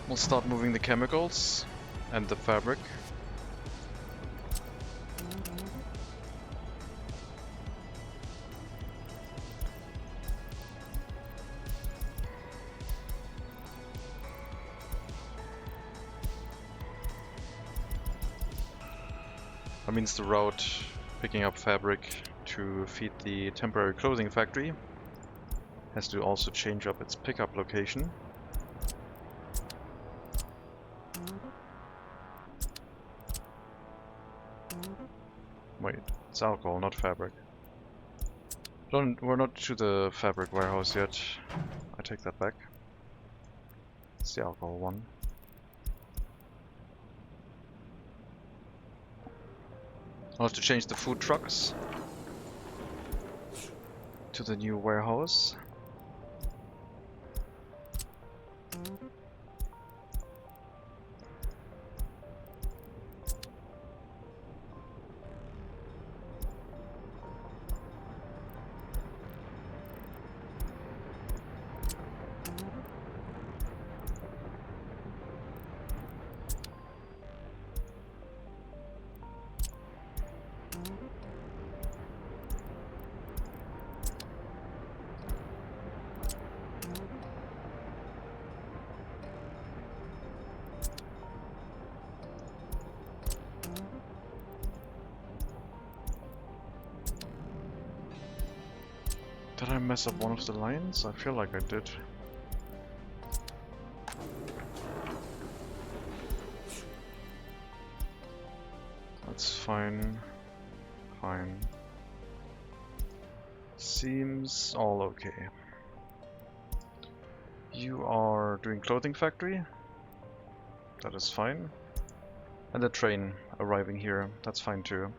We'll start moving the chemicals and the fabric. That means the route picking up fabric to feed the temporary clothing factory has to also change up its pickup location. Wait, it's alcohol, not fabric. We're not to the fabric warehouse yet. I take that back. It's the alcohol one. I'll have to change the food trucks to the new warehouse. Did I mess up one of the lines? I feel like I did. that's fine. Fine. Seems all okay. You are doing clothing factory. That is fine. And the train arriving here, that's fine too.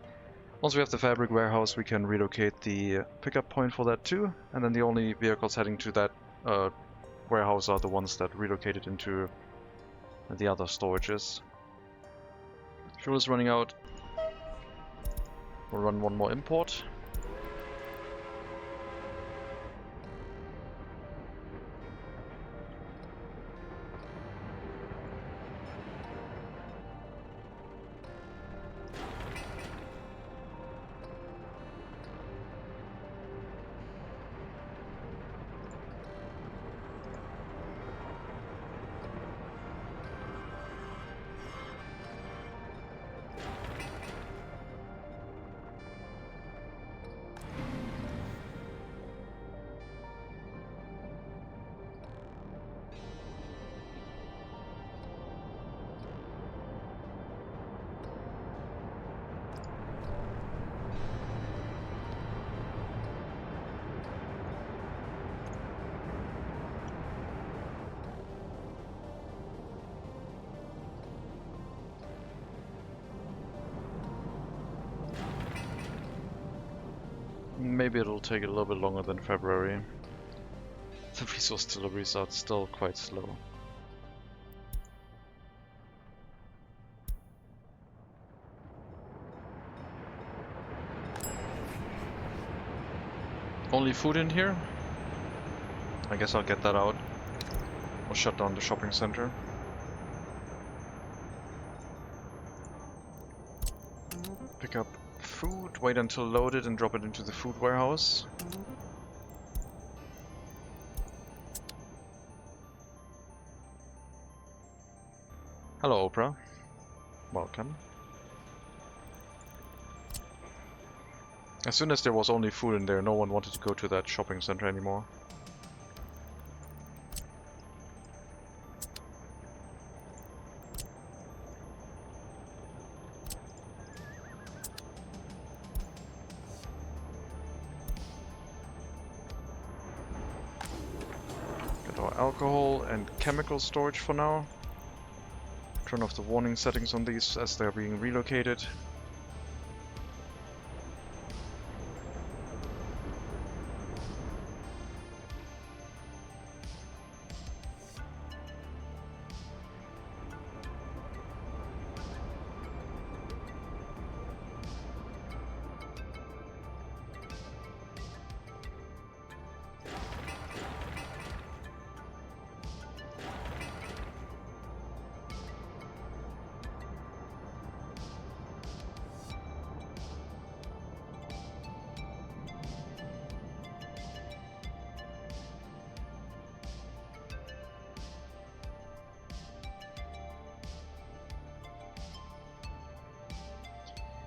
Once we have the fabric warehouse, we can relocate the pickup point for that too. And then the only vehicles heading to that warehouse are the ones that relocated into the other storages. Fuel is running out. We'll run one more import. Maybe it'll take a little bit longer than February. The resource deliveries are still quite slow. Only food in here? I guess I'll get that out. Or shut down the shopping center. Pick up food, wait until loaded and drop it into the food warehouse. Hello, Oprah. Welcome. As soon as there was only food in there, no one wanted to go to that shopping center anymore. Get our alcohol and chemical storage for now. Turn off the warning settings on these as they're being relocated.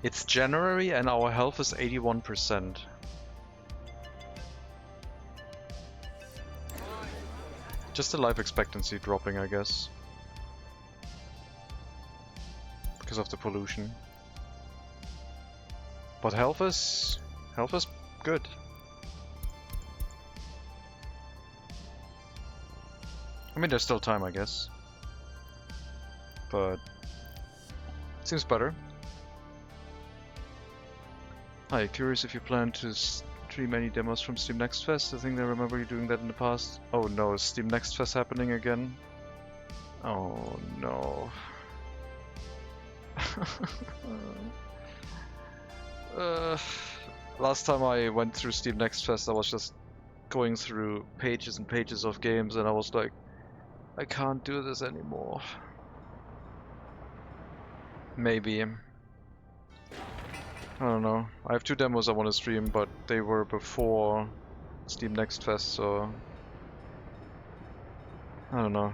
It's January and our health is 81%. Just the life expectancy dropping, I guess. Because of the pollution. But health is good. I mean, there's still time, I guess. But it seems better. Hi, curious if you plan to stream any demos from Steam Next Fest? I think I remember you doing that in the past. Oh no, is Steam Next Fest happening again? Oh no. Last time I went through Steam Next Fest, I was just going through pages and pages of games and I was like, I can't do this anymore. Maybe. I don't know. I have 2 demos I want to stream, but they were before Steam Next Fest, so I don't know.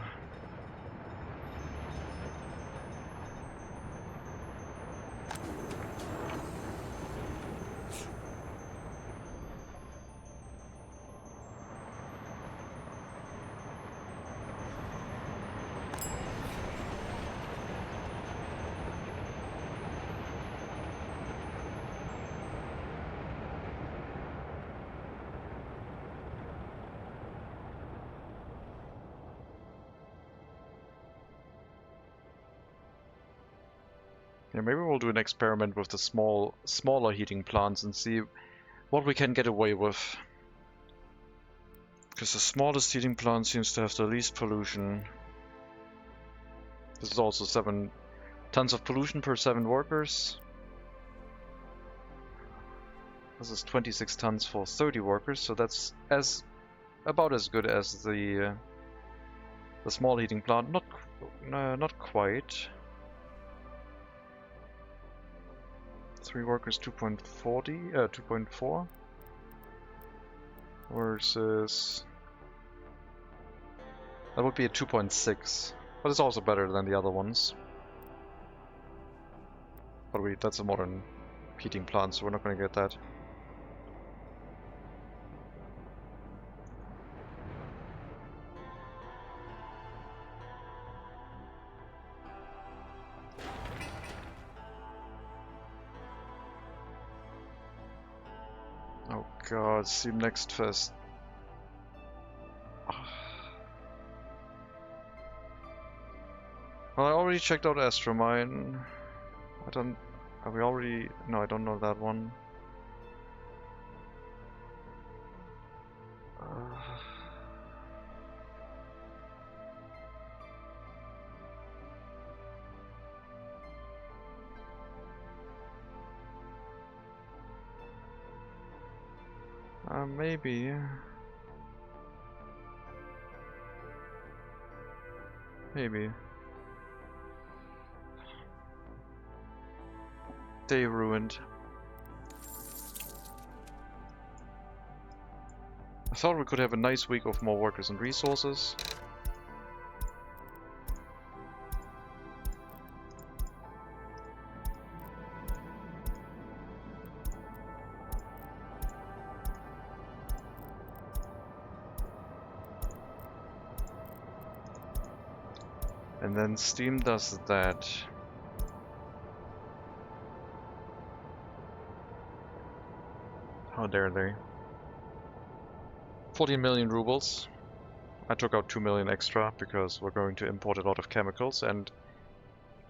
Yeah, maybe we'll do an experiment with the smaller heating plants and see what we can get away with. Because the smallest heating plant seems to have the least pollution. This is also 7 tons of pollution per 7 workers. This is 26 tons for 30 workers, so that's about as good as the small heating plant. Not quite. 3 workers, 2.4 versus that would be a 2.6, but it's also better than the other ones. But that's a modern heating plant, so we're not going to get that. Oh god, Steam Next Fest. Well, I already checked out Astromine. Have we already? No, I don't know that one. Maybe. Maybe. Day ruined. I thought we could have a nice week of more workers and resources. And then Steam does that. How dare they? 14 million rubles. I took out 2 million extra because we're going to import a lot of chemicals, and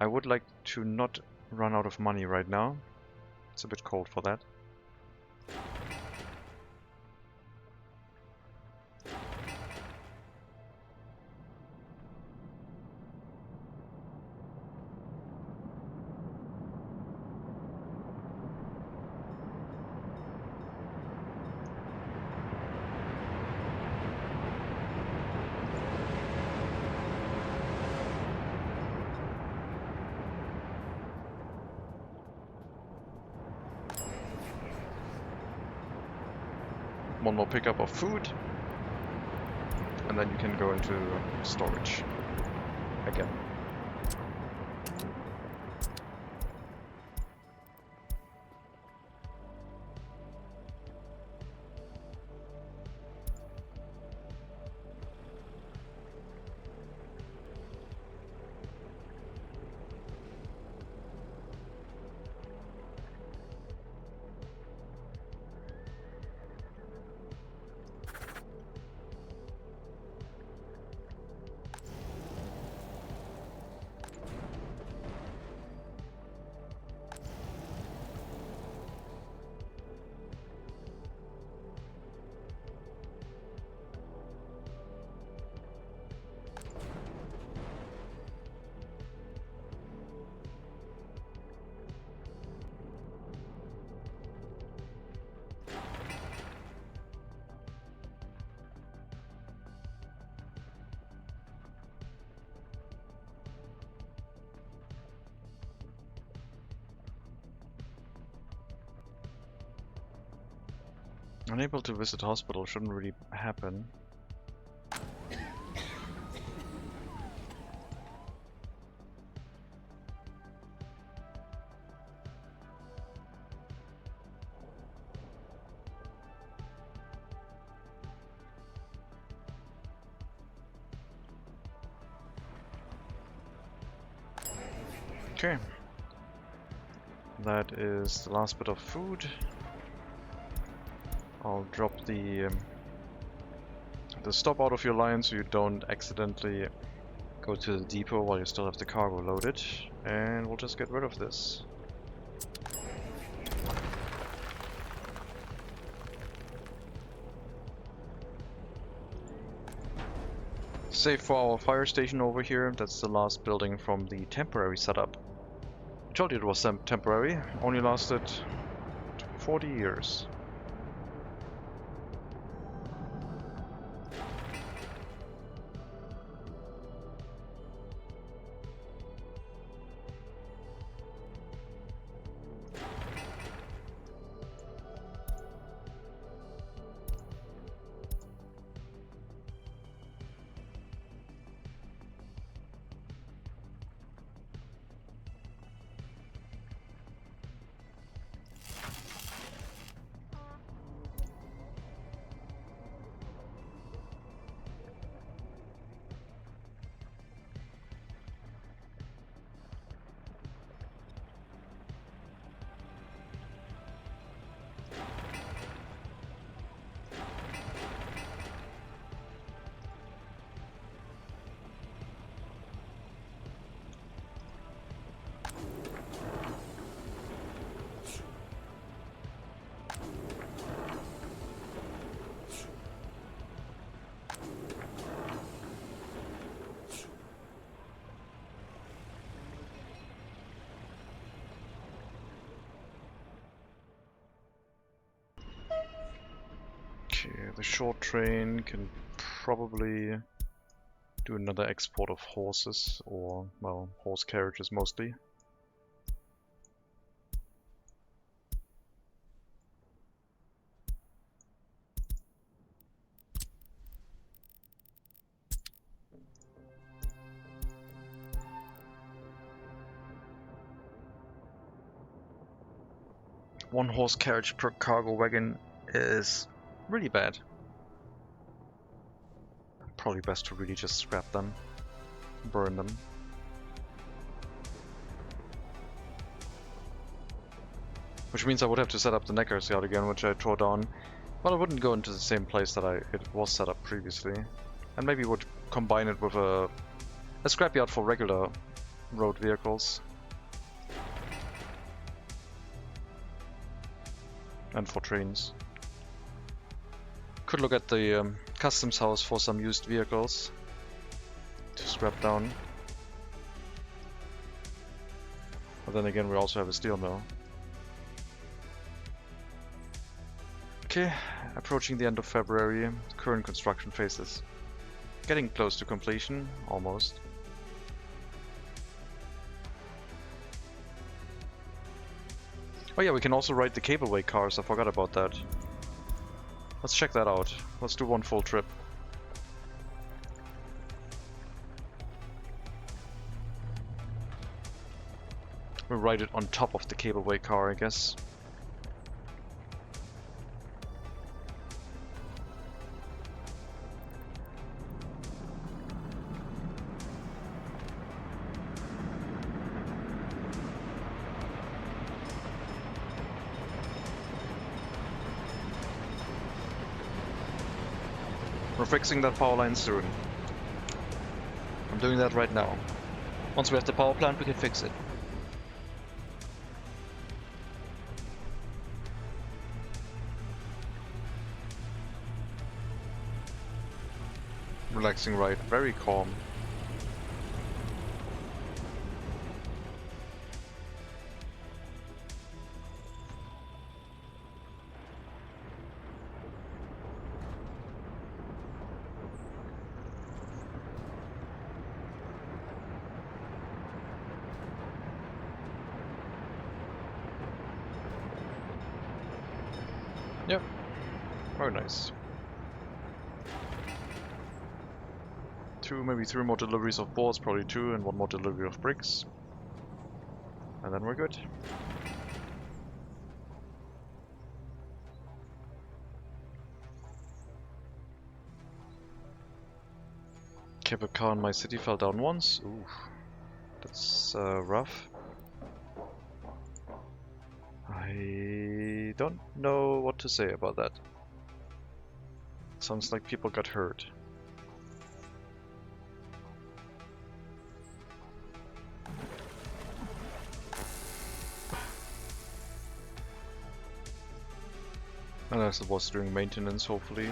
I would like to not run out of money right now. It's a bit cold for that. One more pickup of food, and then you can go into storage again. Unable to visit hospital shouldn't really happen. Okay. That is the last bit of food. I'll drop the stop out of your line so you don't accidentally Go to the depot while you still have the cargo loaded, and we'll just get rid of this. Save for our fire station over here. That's the last building from the temporary setup. I told you it was temporary, only lasted 40 years. Okay, the short train can probably do another export of horses, or, well, horse carriages mostly. One horse carriage per cargo wagon is really bad. Probably best to really just scrap them, burn them. Which means I would have to set up the Neckars yard again, which I tore down. Well, I wouldn't go into the same place that it was set up previously. And maybe would combine it with a scrapyard for regular road vehicles. And for trains. Could look at the customs house for some used vehicles to scrap down. But then again, we also have a steel mill. Okay, approaching the end of February. Current construction phases getting close to completion, almost. Oh yeah, we can also ride the cableway cars, I forgot about that. Let's check that out. Let's do one full trip. We'll ride it on top of the cableway car, I guess. We're fixing that power line soon. I'm doing that right now. Once we have the power plant, we can fix it. Relaxing ride, very calm. Yep, very nice. Maybe three more deliveries of boards, probably two, and one more delivery of bricks. And then we're good. Cable car in my city fell down once. Ooh, that's rough. I don't know what to say about that. Sounds like people got hurt. Unless it was during maintenance, hopefully.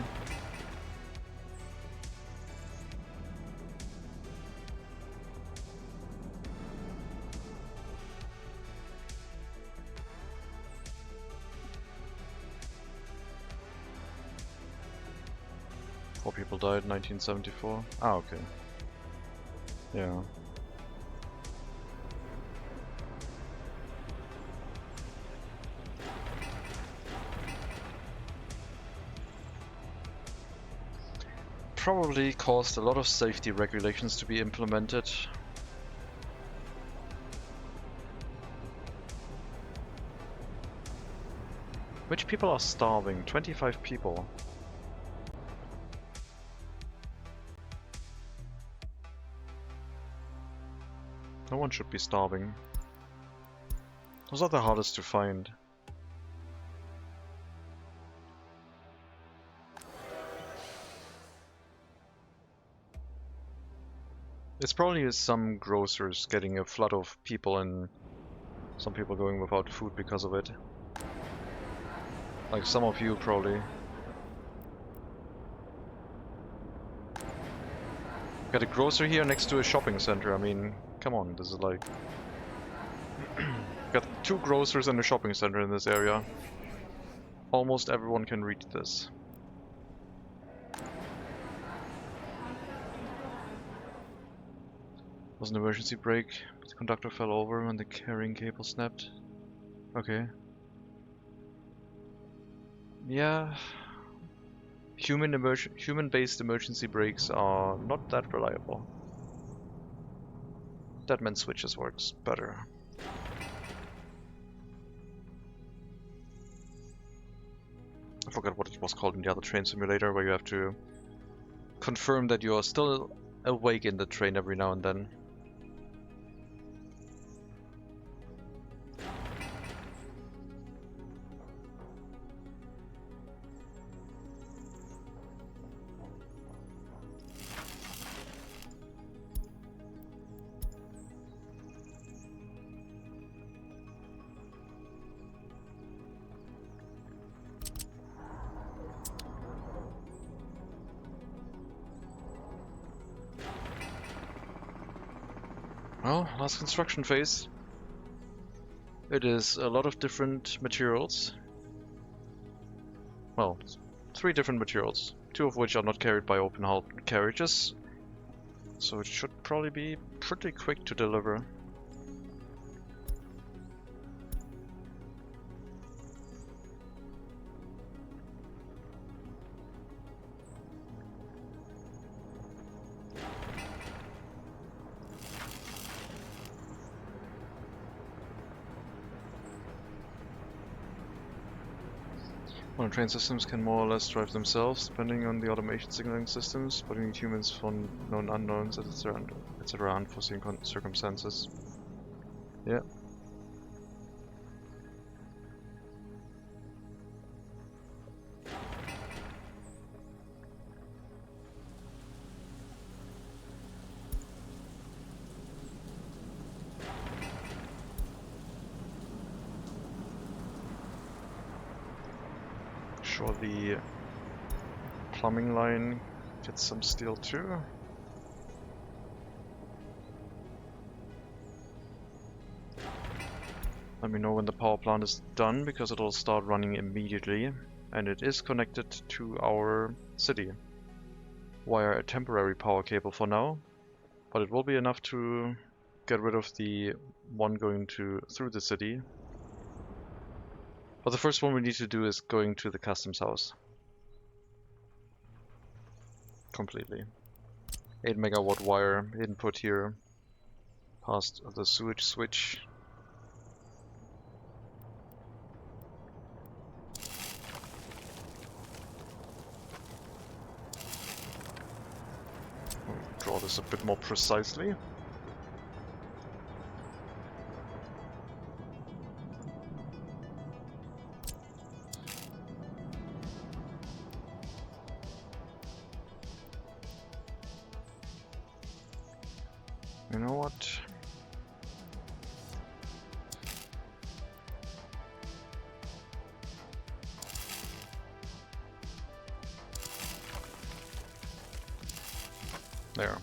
Four people died in 1974. Ah, okay. Yeah. Probably caused a lot of safety regulations to be implemented. Which people are starving? 25 people. No one should be starving. Those are the hardest to find. It's probably some grocers getting a flood of people and some people going without food because of it. Like some of you probably. Got a grocery here next to a shopping center. I mean, come on, this is like... Got 2 grocers and a shopping center in this area. Almost everyone can read this. Was an emergency brake. The conductor fell over and the carrying cable snapped. Okay. Yeah. Human-based emergency brakes are not that reliable. Deadman switches works better. I forgot what it was called in the other train simulator, where you have to confirm that you are still awake in the train every now and then. Well, last construction phase. It is a lot of different materials. Well, 3 different materials, 2 of which are not carried by open hull carriages, so it should probably be pretty quick to deliver. Modern train systems can more or less drive themselves, depending on the automation signaling systems, but you need humans for known unknowns, etc. Unforeseen circumstances. Yeah. Sure, the plumbing line gets some steel too. Let me know when the power plant is done, because it'll start running immediately, and it is connected to our city via a temporary power cable for now, but it will be enough to get rid of the one going through the city. But the first one we need to do is going to the customs house. Completely. 8 megawatt wire input here, past the sewage switch. I'll draw this a bit more precisely. You know what? There.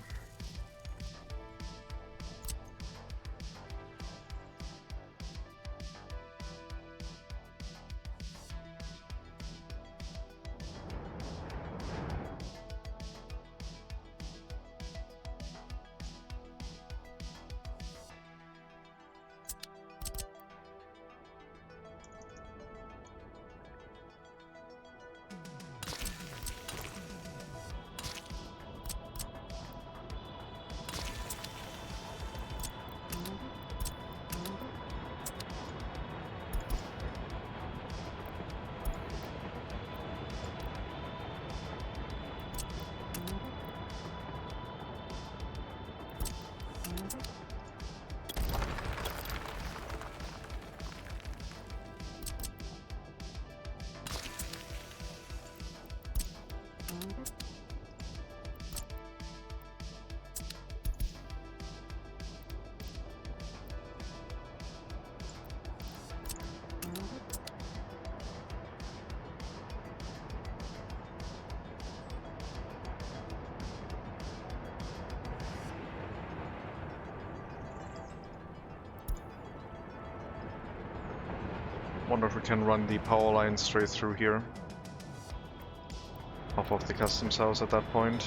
Wonder if we can run the power line straight through here. Off of the customs house at that point.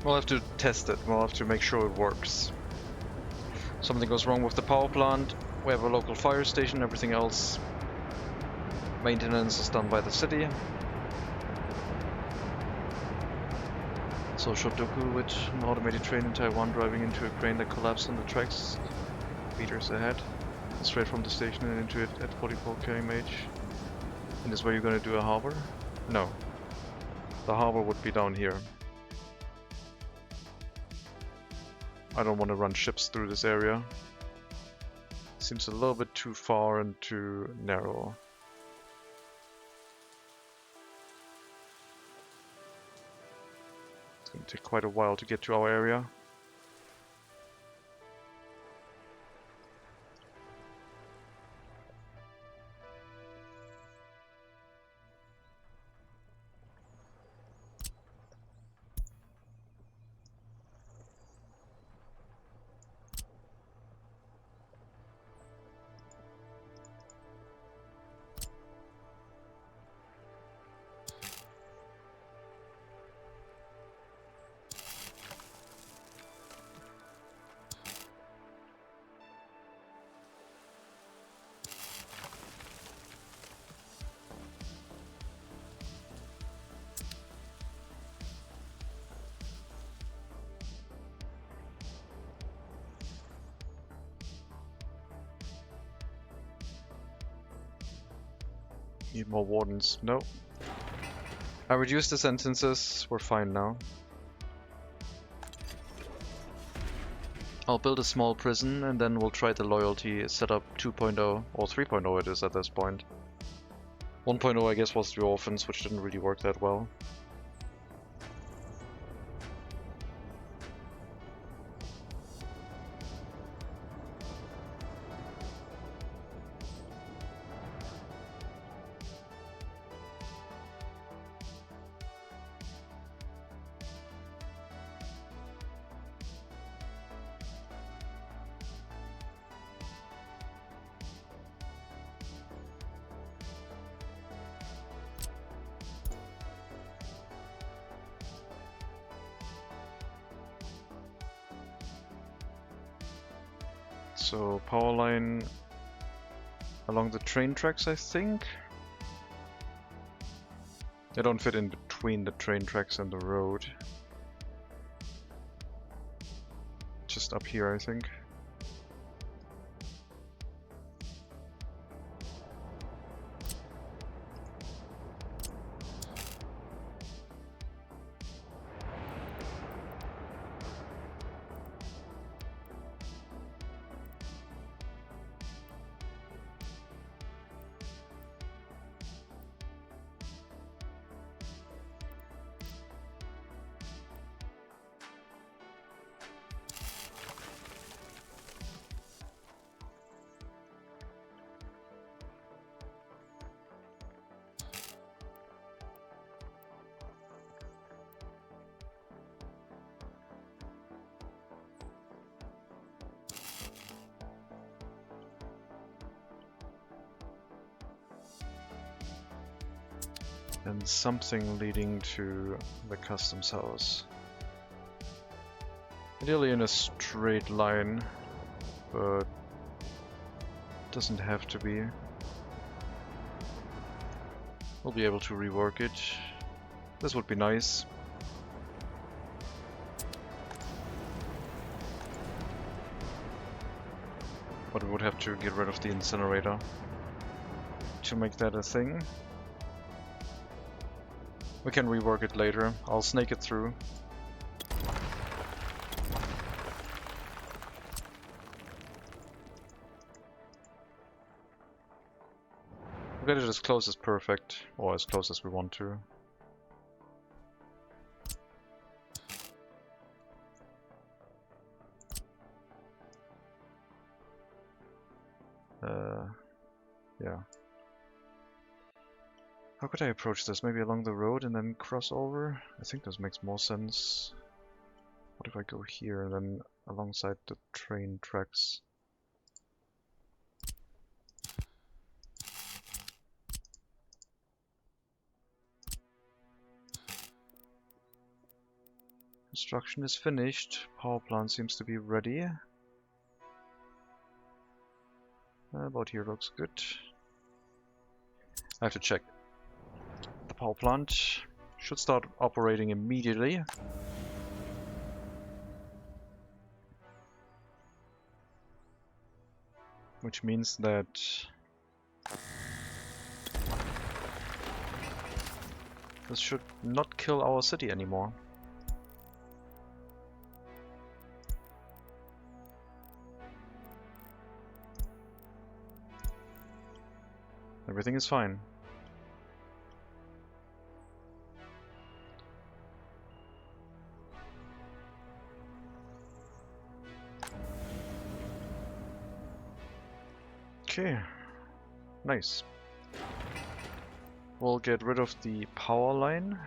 We'll have to test it, we'll have to make sure it works. Something goes wrong with the power plant, we have a local fire station, everything else maintenance is done by the city. So Shotoku with an automated train in Taiwan driving into a crane that collapsed on the tracks meters ahead. Straight from the station and into it at 44 km/h. And is where you're gonna do a harbor? No. The harbor would be down here. I don't want to run ships through this area. Seems a little bit too far and too narrow. It's going to take quite a while to get to our area. Need more wardens. No. I reduced the sentences. We're fine now. I'll build a small prison and then we'll try the loyalty setup 2.0 or 3.0 it is at this point. 1.0 I guess was the orphans, which didn't really work that well. So power line along the train tracks, I think. They don't fit in between the train tracks and the road. Just up here, I think. and something leading to the customs house. Ideally in a straight line, but doesn't have to be. We'll be able to rework it. This would be nice. But we would have to get rid of the incinerator to make that a thing. We can rework it later. I'll snake it through. We'll get it as close as perfect, or as close as we want to. Yeah. How could I approach this? Maybe along the road and then cross over? I think this makes more sense. What if I go here and then alongside the train tracks? Construction is finished. Power plant seems to be ready. About here looks good. I have to check. The power plant should start operating immediately. Which means that this should not kill our city anymore. Everything is fine. Okay, nice. We'll get rid of the power line.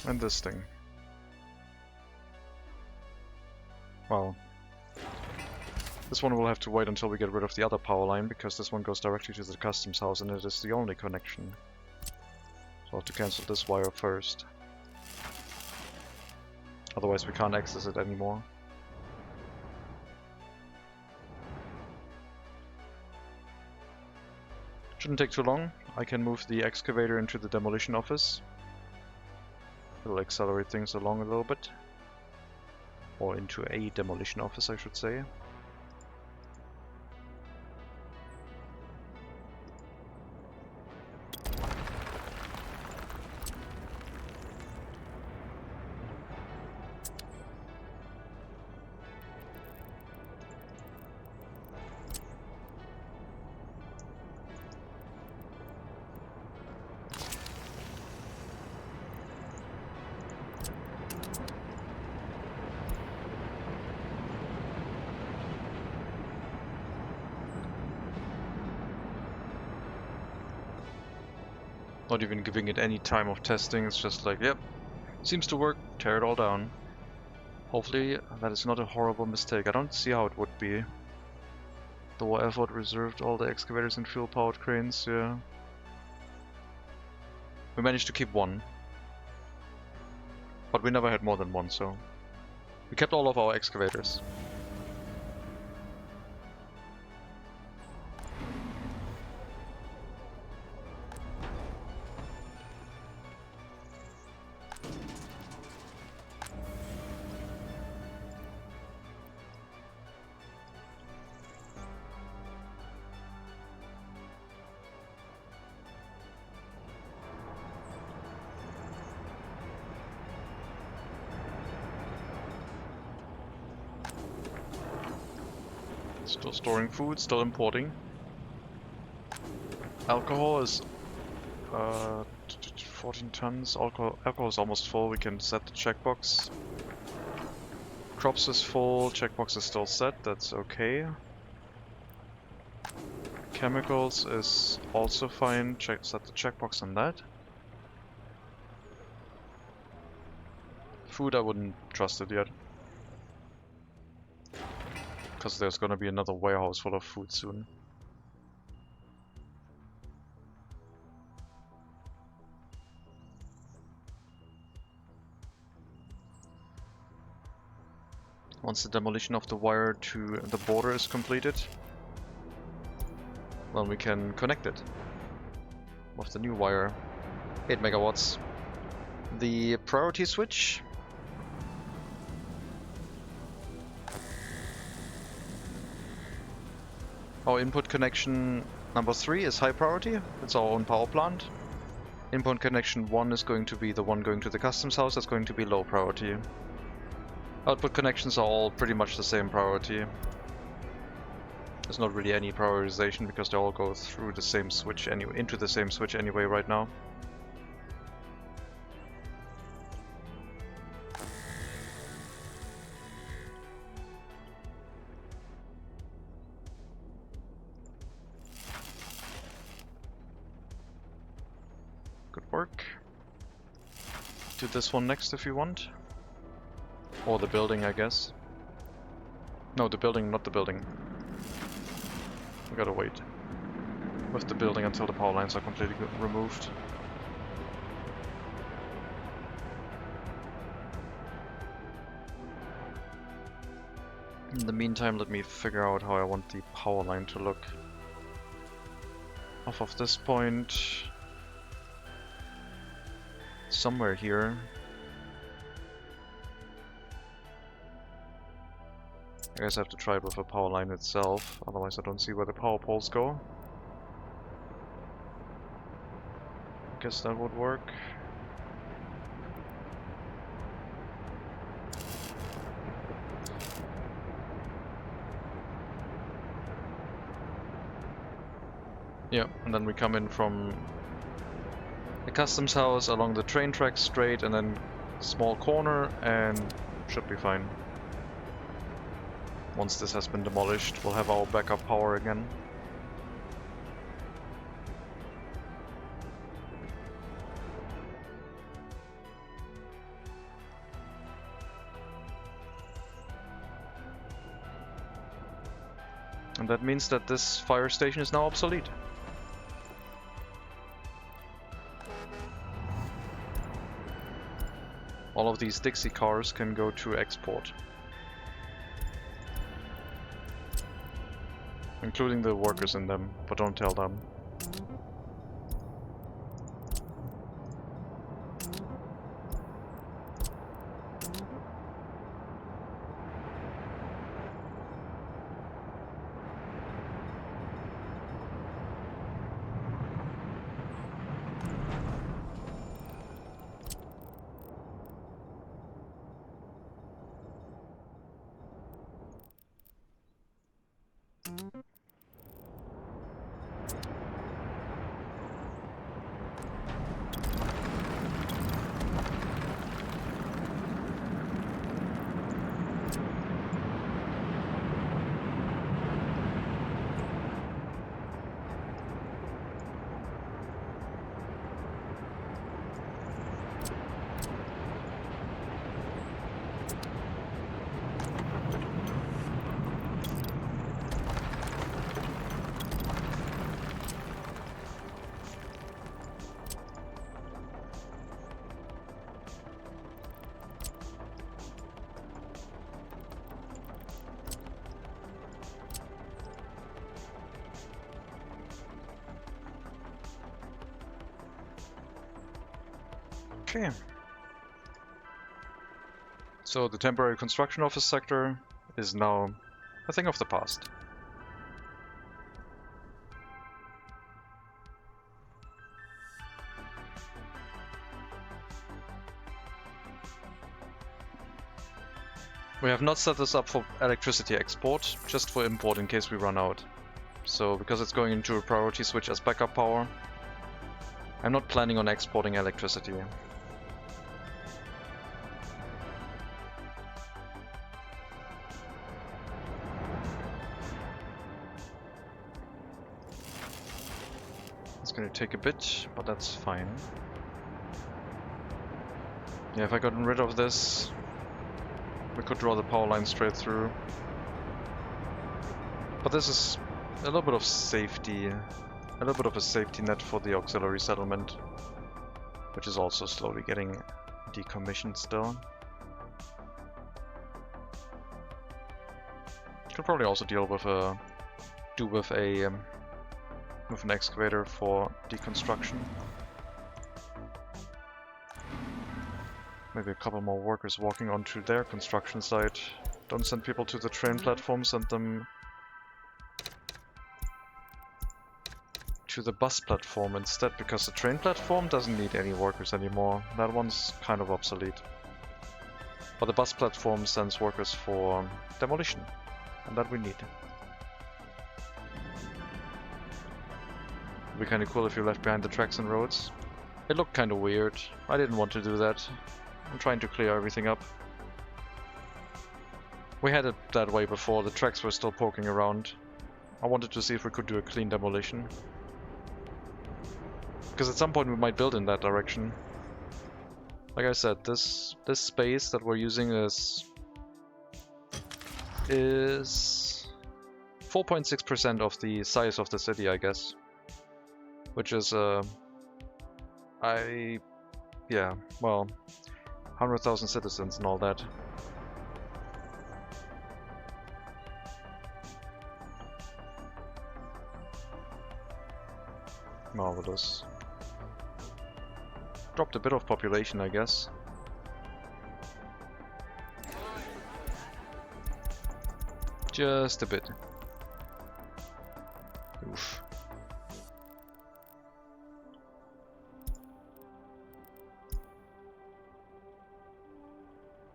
And this thing. Well, this one will have to wait until we get rid of the other power line, because this one goes directly to the customs house and it is the only connection. So I'll have to cancel this wire first. Otherwise we can't access it anymore. Shouldn't take too long. I can move the excavator into the demolition office. It'll accelerate things along a little bit. Or into a demolition office, I should say. Not even giving it any time of testing, it's just like, yep, seems to work, tear it all down. Hopefully that is not a horrible mistake. I don't see how it would be. The war effort reserved all the excavators and fuel-powered cranes, yeah. We managed to keep one. But we never had more than one, so... we kept all of our excavators. Still storing food, still importing. Alcohol is 14 tons. Alcohol is almost full. We can set the checkbox. Crops is full. Checkbox is still set. That's okay. chemicals is also fine. Set the checkbox on that. Food, I wouldn't trust it yet. Because there's gonna be another warehouse full of food soon. Once the demolition of the wire to the border is completed, then we can connect it with the new wire. 8 megawatts. The priority switch. Our input connection number 3 is high priority. It's our own power plant. Input connection 1 is going to be the one going to the customs house. That's going to be low priority. Output connections are all pretty much the same priority. There's not really any prioritization because they all go through the same switch anyway, into the same switch anyway right now. Good work. Do this one next if you want. Or the building, I guess. No, the building, not the building. We gotta wait with the building until the power lines are completely removed. In the meantime, let me figure out how I want the power line to look. Off of this point, somewhere here. I guess I have to try it with a power line itself, otherwise I don't see where the power poles go. I guess that would work. Yeah, and then we come in from the customs house along the train tracks straight and then small corner and should be fine. Once this has been demolished, we'll have our backup power again. And that means that this fire station is now obsolete. All of these Dixie cars can go to export. Including the workers in them, but don't tell them. Okay. So the temporary construction office sector is now a thing of the past. We have not set this up for electricity export, just for import in case we run out. So because it's going into a priority switch as backup power, I'm not planning on exporting electricity. It's gonna take a bit, but that's fine. Yeah, if I gotten rid of this, we could draw the power line straight through. But this is a little bit of safety, a little bit of a safety net for the auxiliary settlement, which is also slowly getting decommissioned still. Could probably also deal with with an excavator for deconstruction. Maybe a couple more workers walking onto their construction site. Don't send people to the train platform, send them to the bus platform instead, because the train platform doesn't need any workers anymore. That one's kind of obsolete. But the bus platform sends workers for demolition, and that we need. It'd be kind of cool if you left behind the tracks and roads. It looked kind of weird. I didn't want to do that. I'm trying to clear everything up. We had it that way before, the tracks were still poking around. I wanted to see if we could do a clean demolition. Because at some point we might build in that direction. Like I said, this space that we're using is 4.6% of the size of the city, I guess. Which is, yeah, well, 100,000 citizens and all that. Marvelous. Dropped a bit of population, I guess. Just a bit. Oof.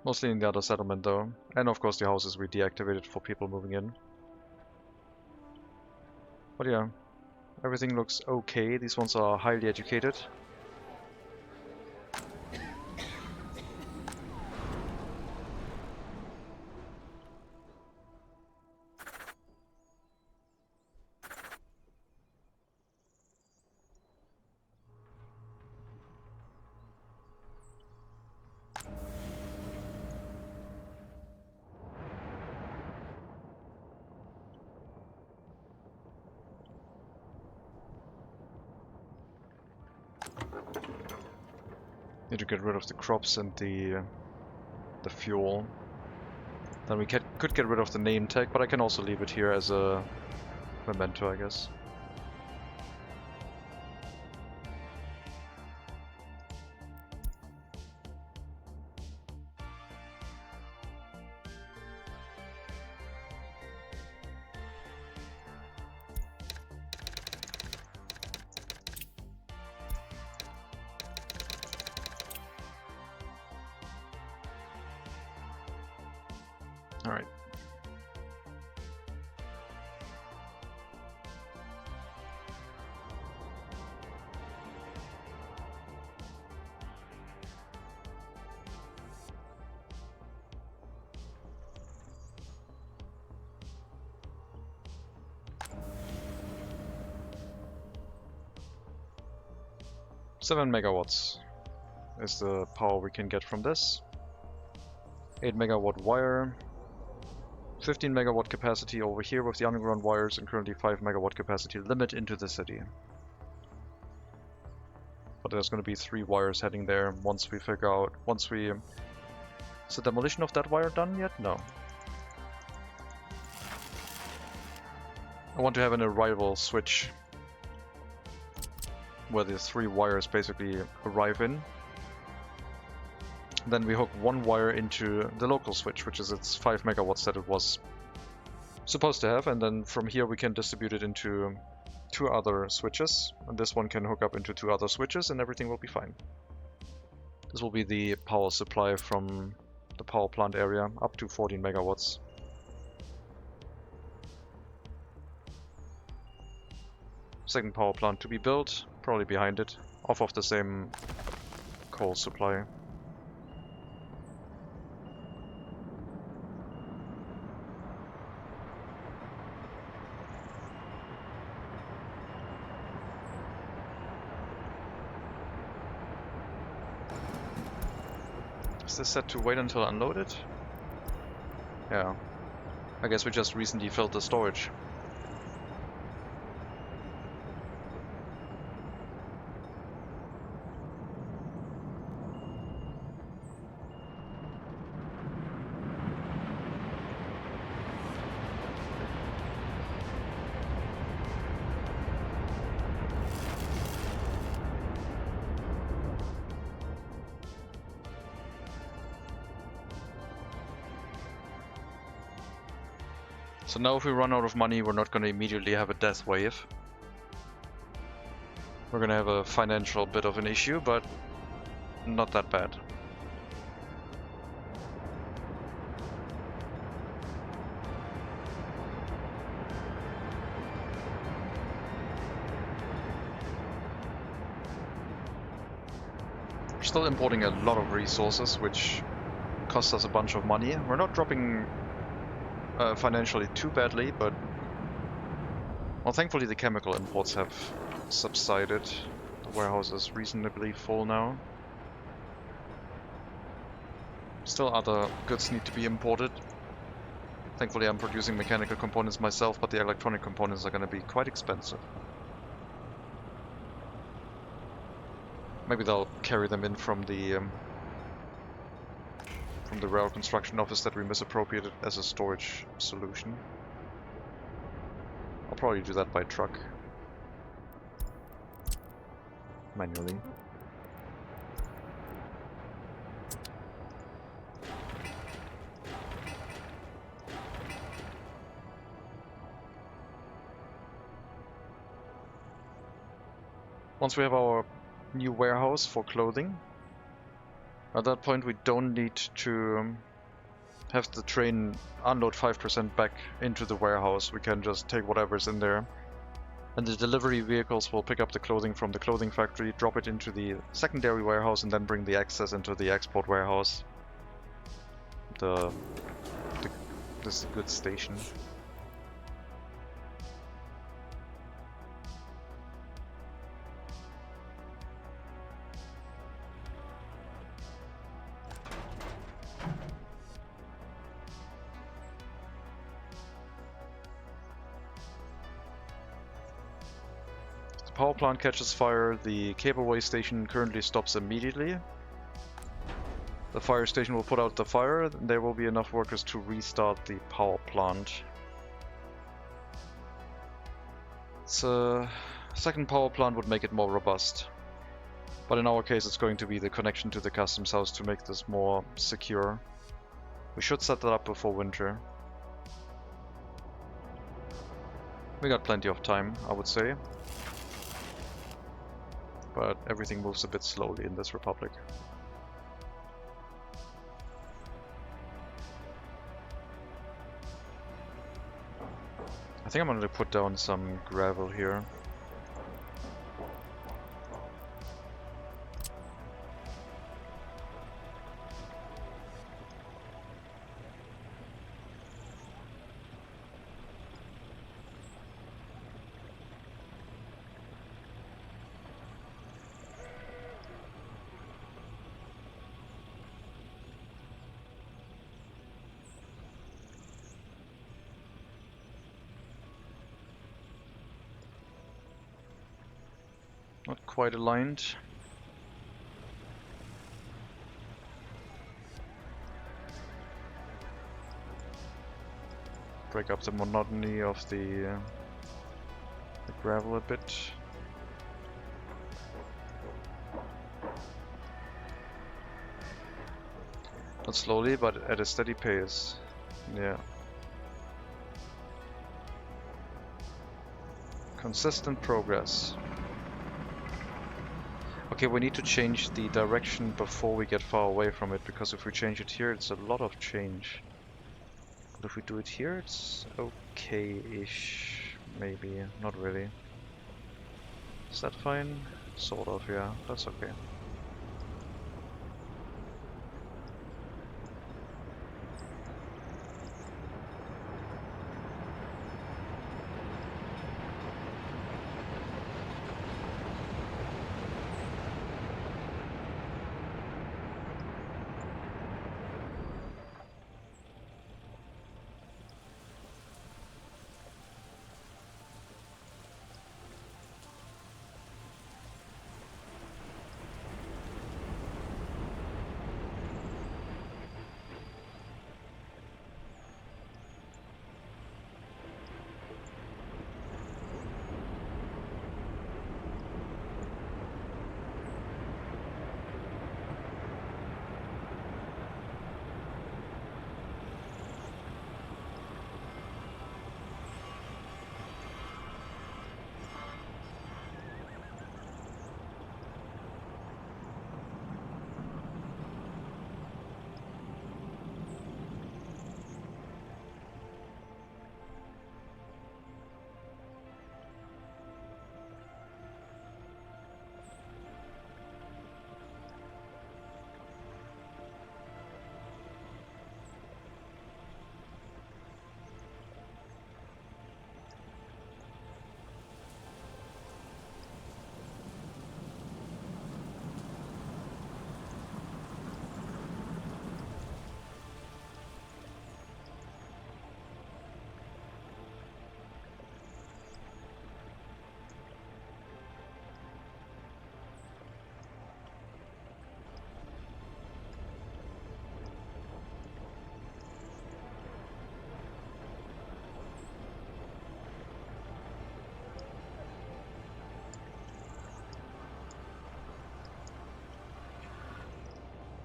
Mostly in the other settlement though. And of course the houses we deactivated for people moving in. But yeah, everything looks okay. These ones are highly educated. Need to get rid of the crops and the fuel. Then we could get rid of the name tag, but I can also leave it here as a memento, I guess. Alright. Seven megawatts is the power we can get from this. 8 megawatt wire. 15 megawatt capacity over here with the underground wires, and currently 5 megawatt capacity limit into the city. But there's going to be 3 wires heading there once we figure out, is the demolition of that wire done yet? No. I want to have an arrival switch where the 3 wires basically arrive in. Then we hook 1 wire into the local switch, which is its 5 megawatts that it was supposed to have, and then from here we can distribute it into 2 other switches, and this one can hook up into 2 other switches and everything will be fine. This will be the power supply from the power plant area, up to 14 megawatts. Second power plant to be built, probably behind it, off of the same coal supply. Is this set to wait until unloaded? Yeah. I guess we just recently filled the storage. So now if we run out of money, we're not going to immediately have a death wave. We're going to have a financial bit of an issue, but not that bad. We're still importing a lot of resources, which costs us a bunch of money. We're not dropping financially too badly, but well, thankfully the chemical imports have subsided. The warehouse is reasonably full now. Still other goods need to be imported. Thankfully I'm producing mechanical components myself, but the electronic components are going to be quite expensive. Maybe they'll carry them in from the rail construction office that we misappropriated as a storage solution. I'll probably do that by truck. Manually. Once we have our new warehouse for clothing, at that point we don't need to have the train unload 5% back into the warehouse. We can just take whatever's in there, and the delivery vehicles will pick up the clothing from the clothing factory, drop it into the secondary warehouse, and then bring the excess into the export warehouse. This is a good station. Power plant catches fire, the cableway station currently stops immediately. The fire station will put out the fire, and there will be enough workers to restart the power plant. So, second power plant would make it more robust. But in our case it's going to be the connection to the customs house to make this more secure. We should set that up before winter. We got plenty of time, I would say. But everything moves a bit slowly in this republic. I think I'm going to put down some gravel here. Not quite aligned. Break up the monotony of the gravel a bit. Not slowly, but at a steady pace. Yeah. Consistent progress. Okay, we need to change the direction before we get far away from it, because if we change it here, it's a lot of change. But if we do it here, it's okay-ish, maybe. Not really. Is that fine? Sort of, yeah. That's okay.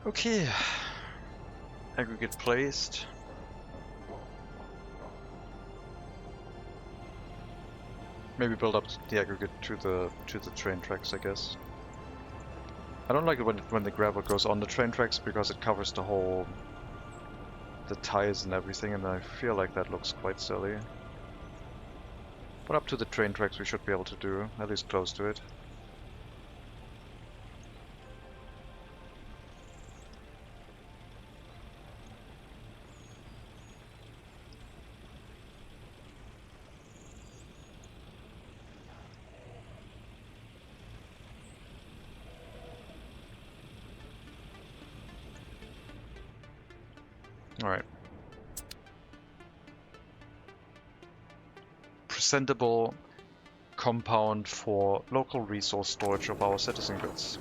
Okay. Aggregate placed. Maybe build up the aggregate to the train tracks, I guess. I don't like it when the gravel goes on the train tracks because it covers the ties and everything, and I feel like that looks quite silly. But up to the train tracks we should be able to do, at least close to it. Alright. Presentable compound for local resource storage of our citizen goods.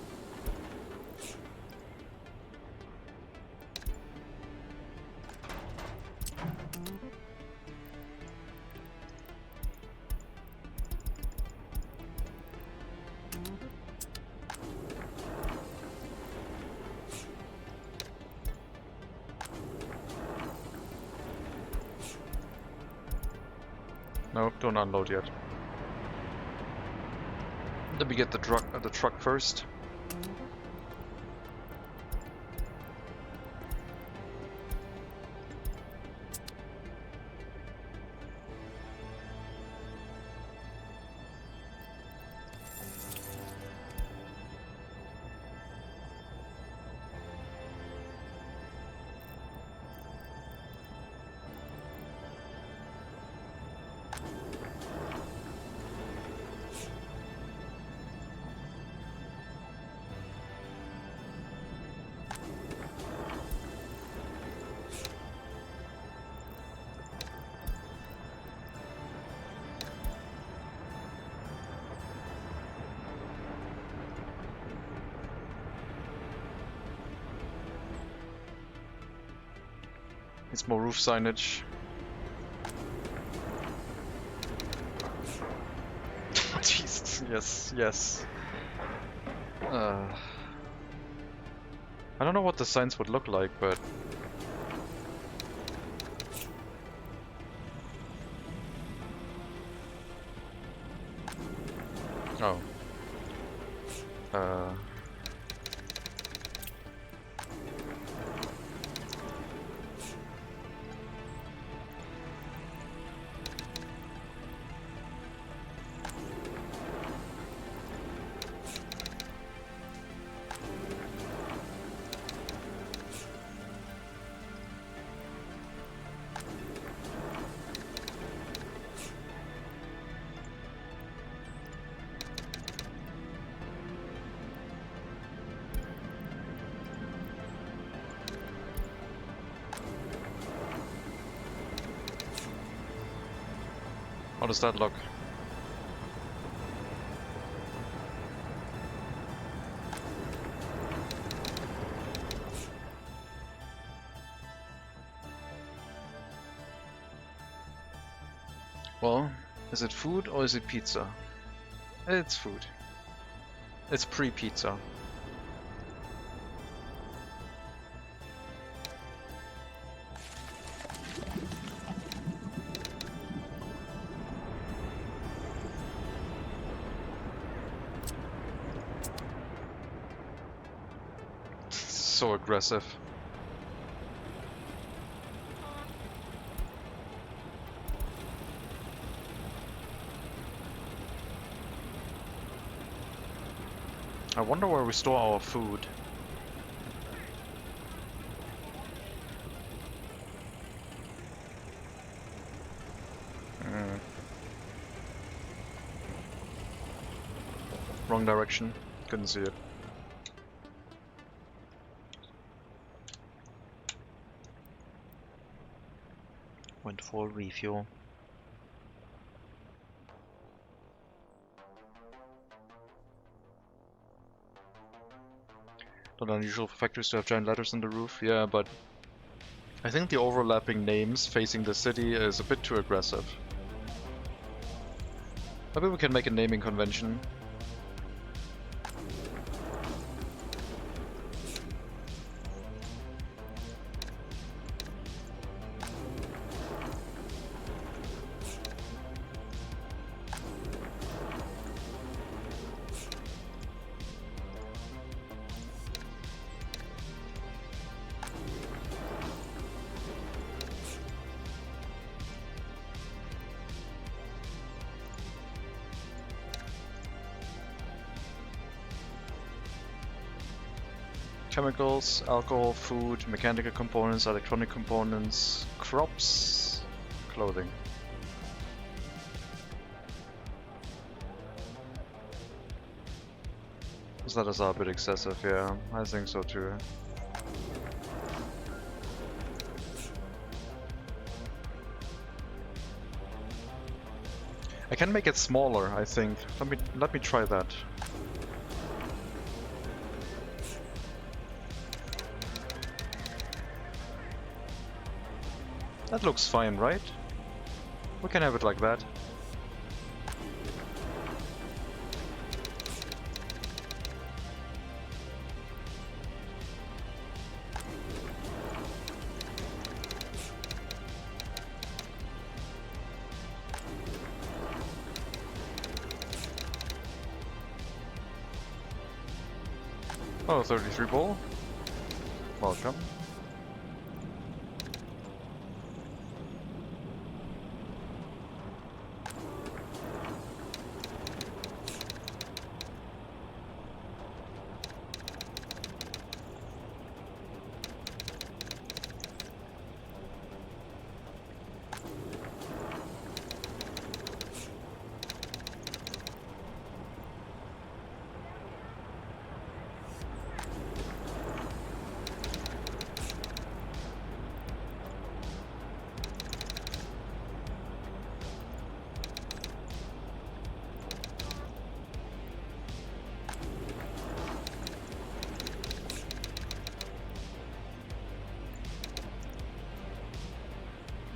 No, don't unload yet. Let me get the truck first. It's more roof signage. Jesus, yes, yes. I don't know what the signs would look like, but... Oh. How does that look? Well, is it food or is it pizza? It's food. It's pre-pizza. So aggressive. I wonder where we store our food. Wrong direction. Couldn't see it. Went for refuel. Not unusual for factories to have giant letters on the roof, yeah, but I think the overlapping names facing the city is a bit too aggressive. Maybe we can make a naming convention. chemicals, alcohol, food, mechanical components, electronic components, crops, clothing. Those letters are a bit excessive, yeah, I think so too. I can make it smaller, I think. Let me try that. That looks fine, right? We can have it like that. Oh, 33 ball. Welcome.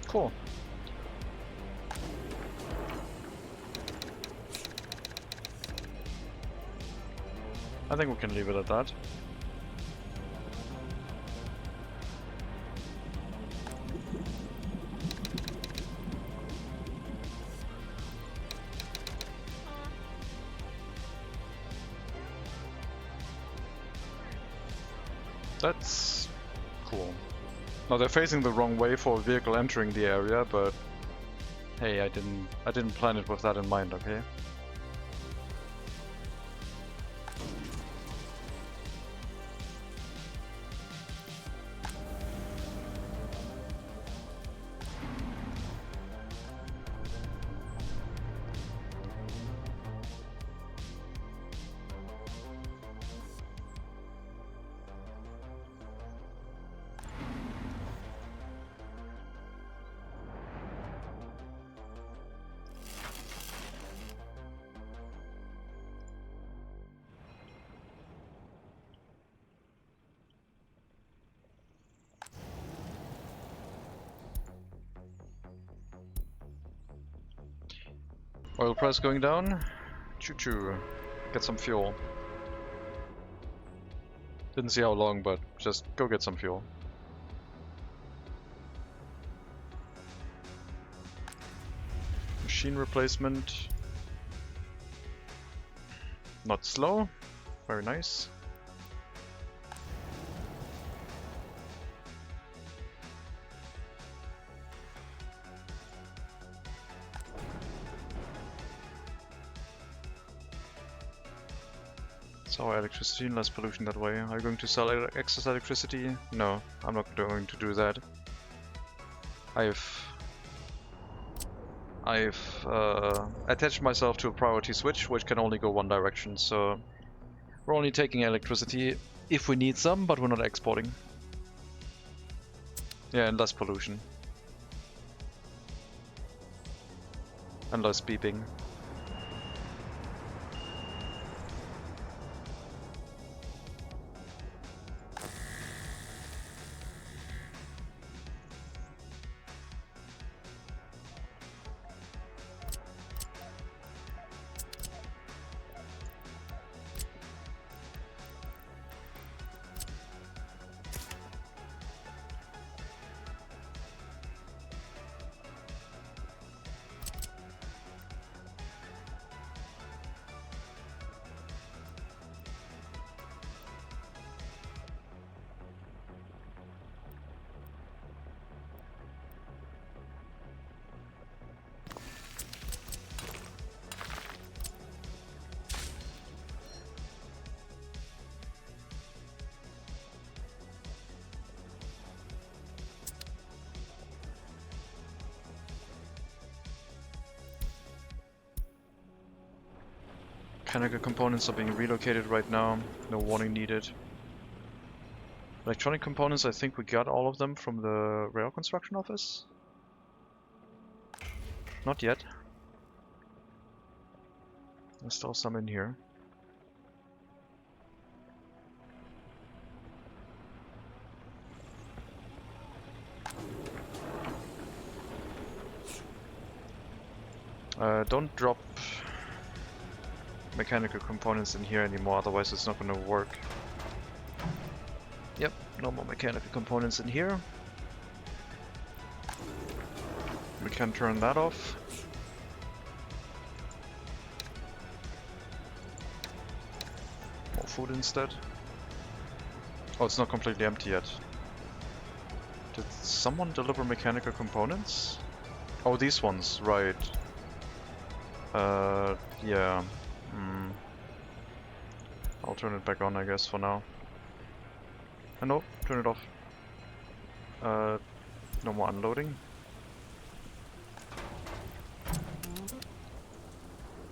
Cool. I think we can leave it at that. That's cool. Now they're facing the wrong way for a vehicle entering the area, but hey, I didn't plan it with that in mind, okay? Oil price going down. Choo-choo. Get some fuel. Didn't see how long, but just go get some fuel. Machine replacement. Not slow. Very nice. So electricity and less pollution that way. Are you going to sell excess electricity? No, I'm not going to do that. I've attached myself to a priority switch, which can only go one direction, so we're only taking electricity if we need some, but we're not exporting. Yeah, and less pollution. And less beeping. Mechanical components are being relocated right now. No warning needed. Electronic components, I think we got all of them from the rail construction office. Not yet. There's still some in here. Don't drop mechanical components in here anymore, otherwise it's not going to work. Yep, no more mechanical components in here. We can turn that off. More food instead. Oh, it's not completely empty yet. Did someone deliver mechanical components? Oh, these ones, right. Yeah. I'll turn it back on, I guess, for now. No, turn it off. No more unloading.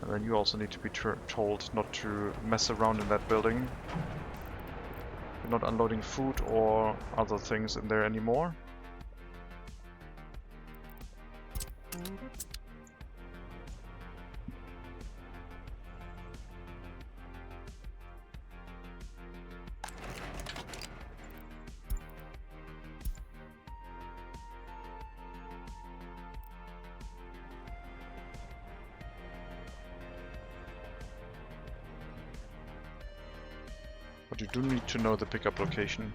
And then you also need to be told not to mess around in that building. You're not unloading food or other things in there anymore. But you do need to know the pickup location.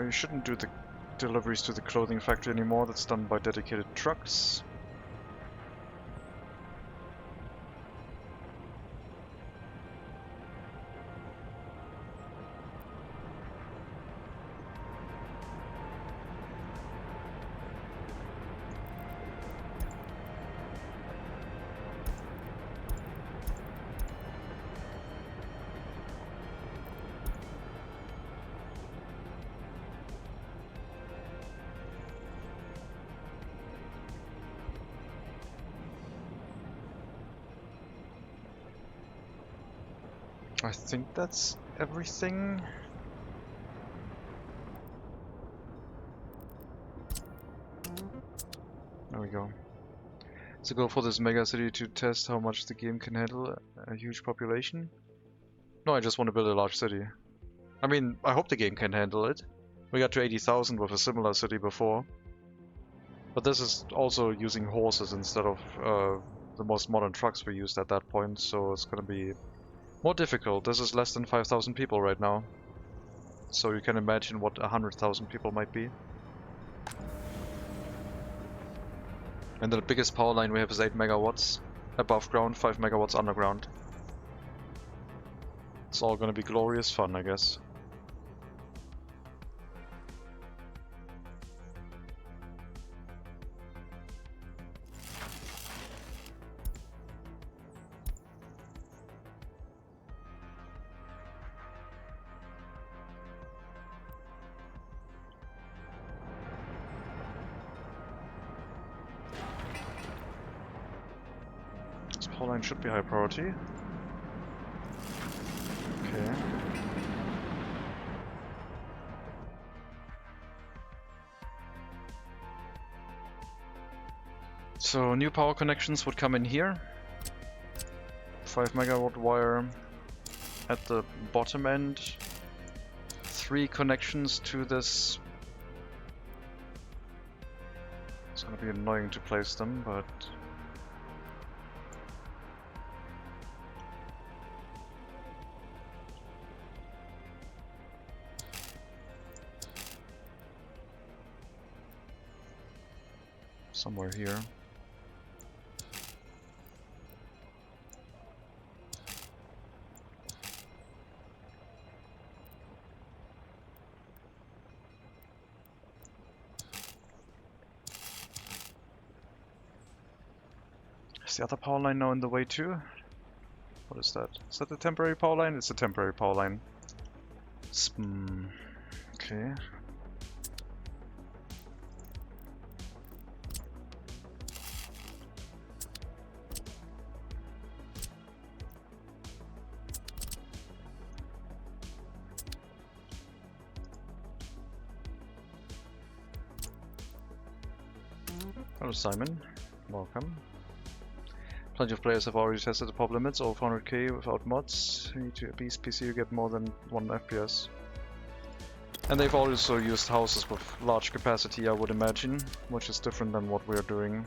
You shouldn't do the deliveries to the clothing factory anymore, that's done by dedicated trucks. I think that's everything. There we go. It's a goal for this MegaCity to test how much the game can handle a huge population. No, I just want to build a large city. I mean, I hope the game can handle it. We got to 80,000 with a similar city before. But this is also using horses instead of the most modern trucks we used at that point, so it's gonna be more difficult. This is less than 5,000 people right now. So you can imagine what 100,000 people might be. And the biggest power line we have is 8 megawatts above ground, 5 megawatts underground. It's all gonna be glorious fun, I guess. Power line should be high priority. Okay. So new power connections would come in here. 5 megawatt wire at the bottom end. 3 connections to this. It's gonna be annoying to place them, but somewhere here. Is the other power line now in the way too? What is that? Is that a temporary power line? It's a temporary power line. Okay. Hello Simon, welcome. Plenty of players have already tested the pop limits over 400k without mods. You need to at least PC to get more than 1 FPS. And they've also used houses with large capacity, I would imagine, which is different than what we're doing.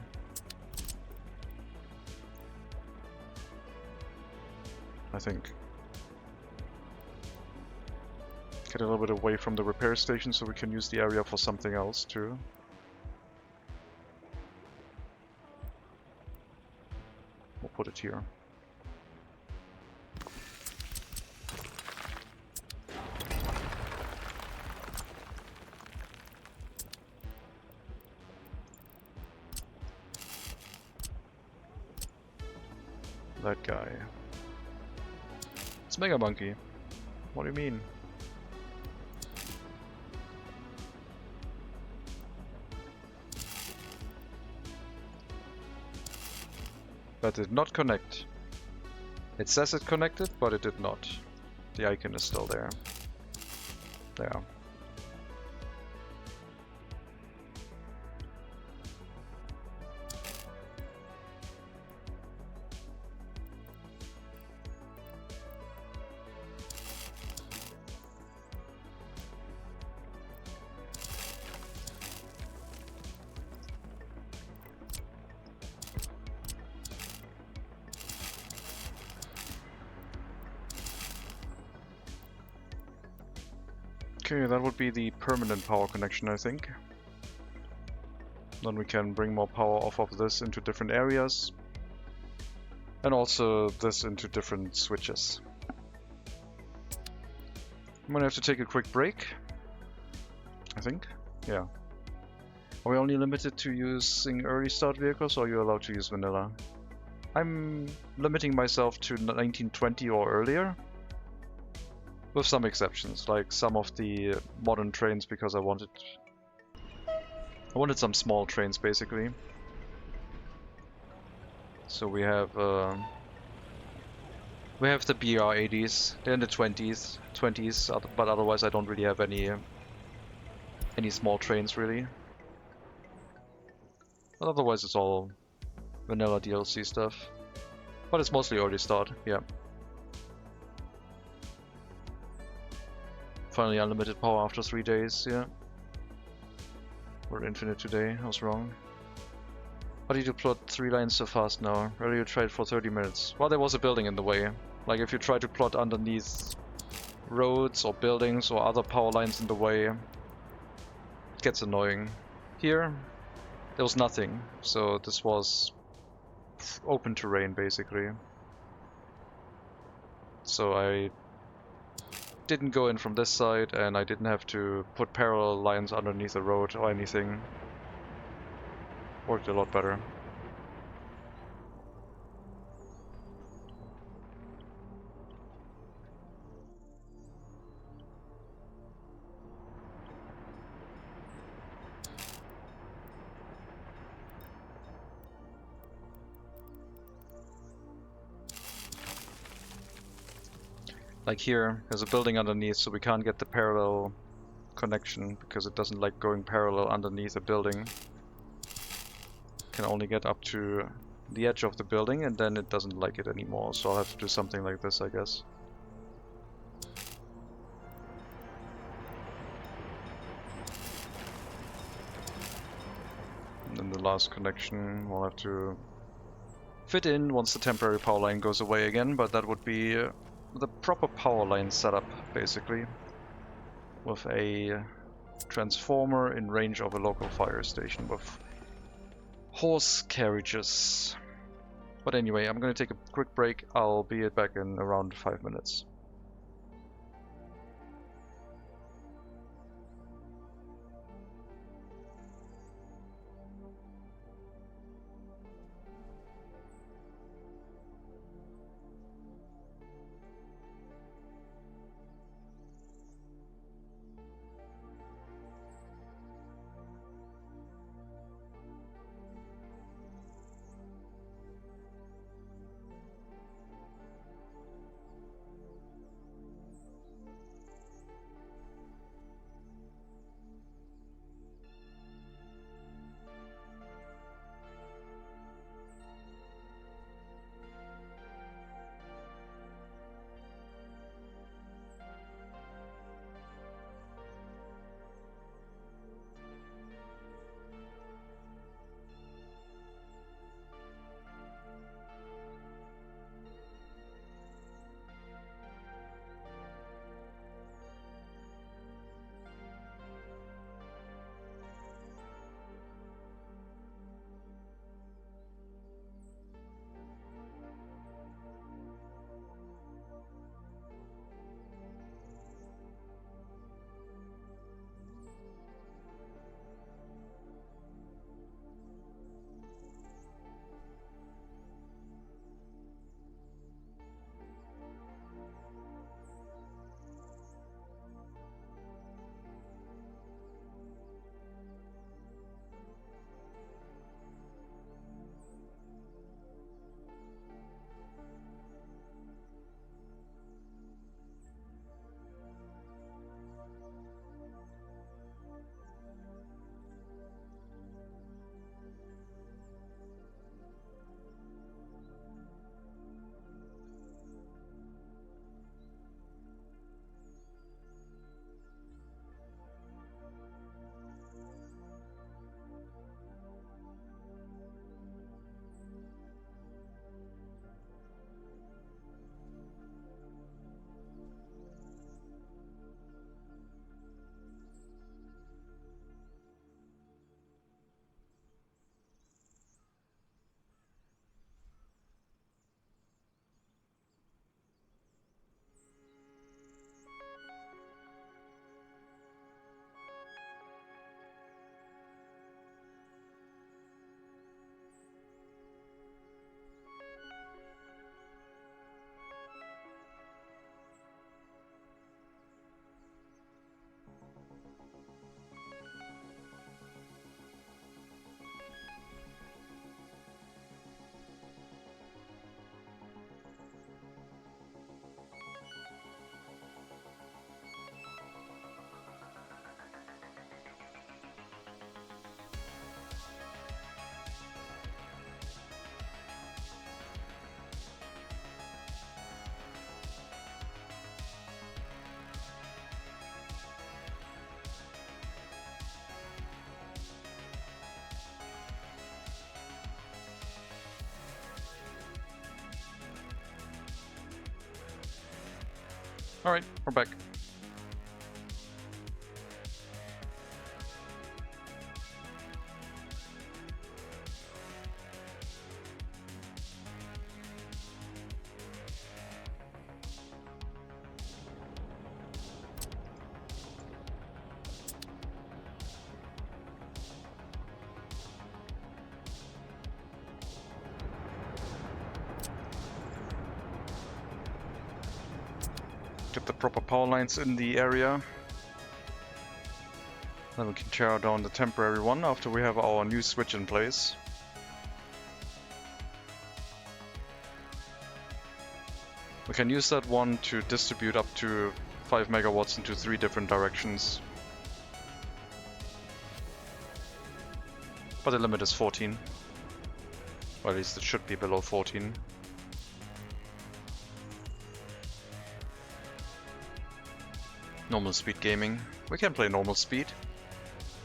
I think. Get a little bit away from the repair station so we can use the area for something else too. We'll put it here. That guy. It's Mega Monkey. What do you mean? That did not connect. It says it connected, but it did not. The icon is still there. There. Okay, that would be the permanent power connection, I think. Then we can bring more power off of this into different areas. And also this into different switches. I'm gonna have to take a quick break, I think. Yeah. Are we only limited to using early start vehicles, or are you allowed to use vanilla? I'm limiting myself to 1920 or earlier. With some exceptions, like some of the modern trains, because I wanted some small trains basically. So we have the BR80s. They're in the 20s, but otherwise I don't really have any small trains really. But otherwise it's all vanilla DLC stuff. But it's mostly early start, yeah. Finally unlimited power after 3 days, yeah. We're infinite today, I was wrong. How did you plot 3 lines so fast now? Earlier you tried for 30 minutes. Well, there was a building in the way. Like if you try to plot underneath roads or buildings or other power lines in the way, it gets annoying. Here, there was nothing, so this was open terrain basically. So I didn't go in from this side, and I didn't have to put parallel lines underneath the road or anything. Worked a lot better. Like here, there's a building underneath, so we can't get the parallel connection because it doesn't like going parallel underneath a building. Can only get up to the edge of the building, and then it doesn't like it anymore, so I'll have to do something like this, I guess. And then the last connection we'll have to fit in once the temporary power line goes away again, but that would be the proper power line setup, basically, with a transformer in range of a local fire station with horse carriages. But anyway, I'm gonna take a quick break. I'll be back in around 5 minutes. Alright, we're back. Get the proper power lines in the area. Then we can tear down the temporary one after we have our new switch in place. We can use that one to distribute up to 5 megawatts into 3 different directions. But the limit is 14. Or at least it should be below 14. Normal speed gaming. We can play normal speed.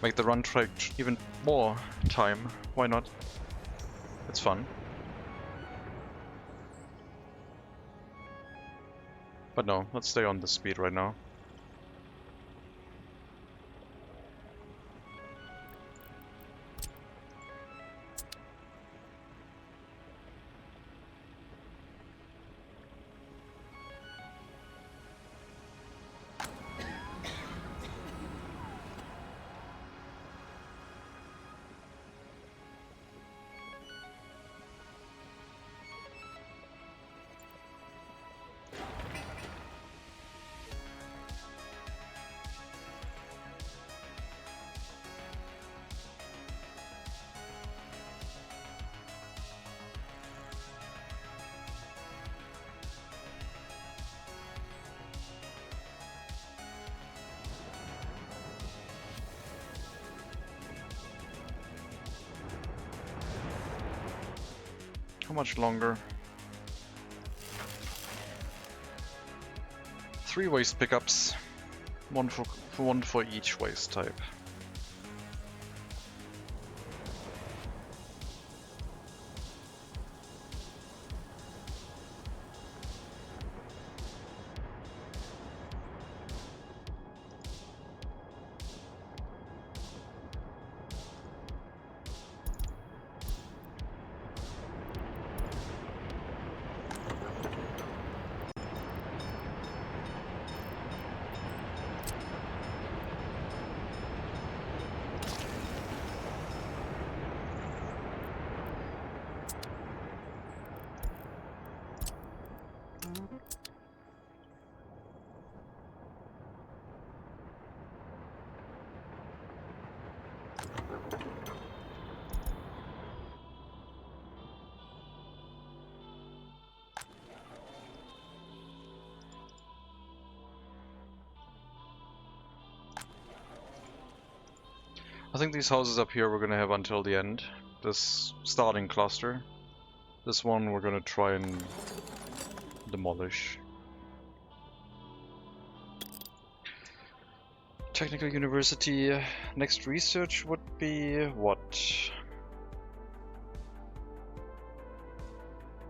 Make the run track even more time. Why not? It's fun. But no, let's stay on the speed right now. much longer. 3 waste pickups, one for each waste type. I think these houses up here we're gonna have until the end. This starting cluster. This one we're gonna try and demolish. Technical University. Next research would be what?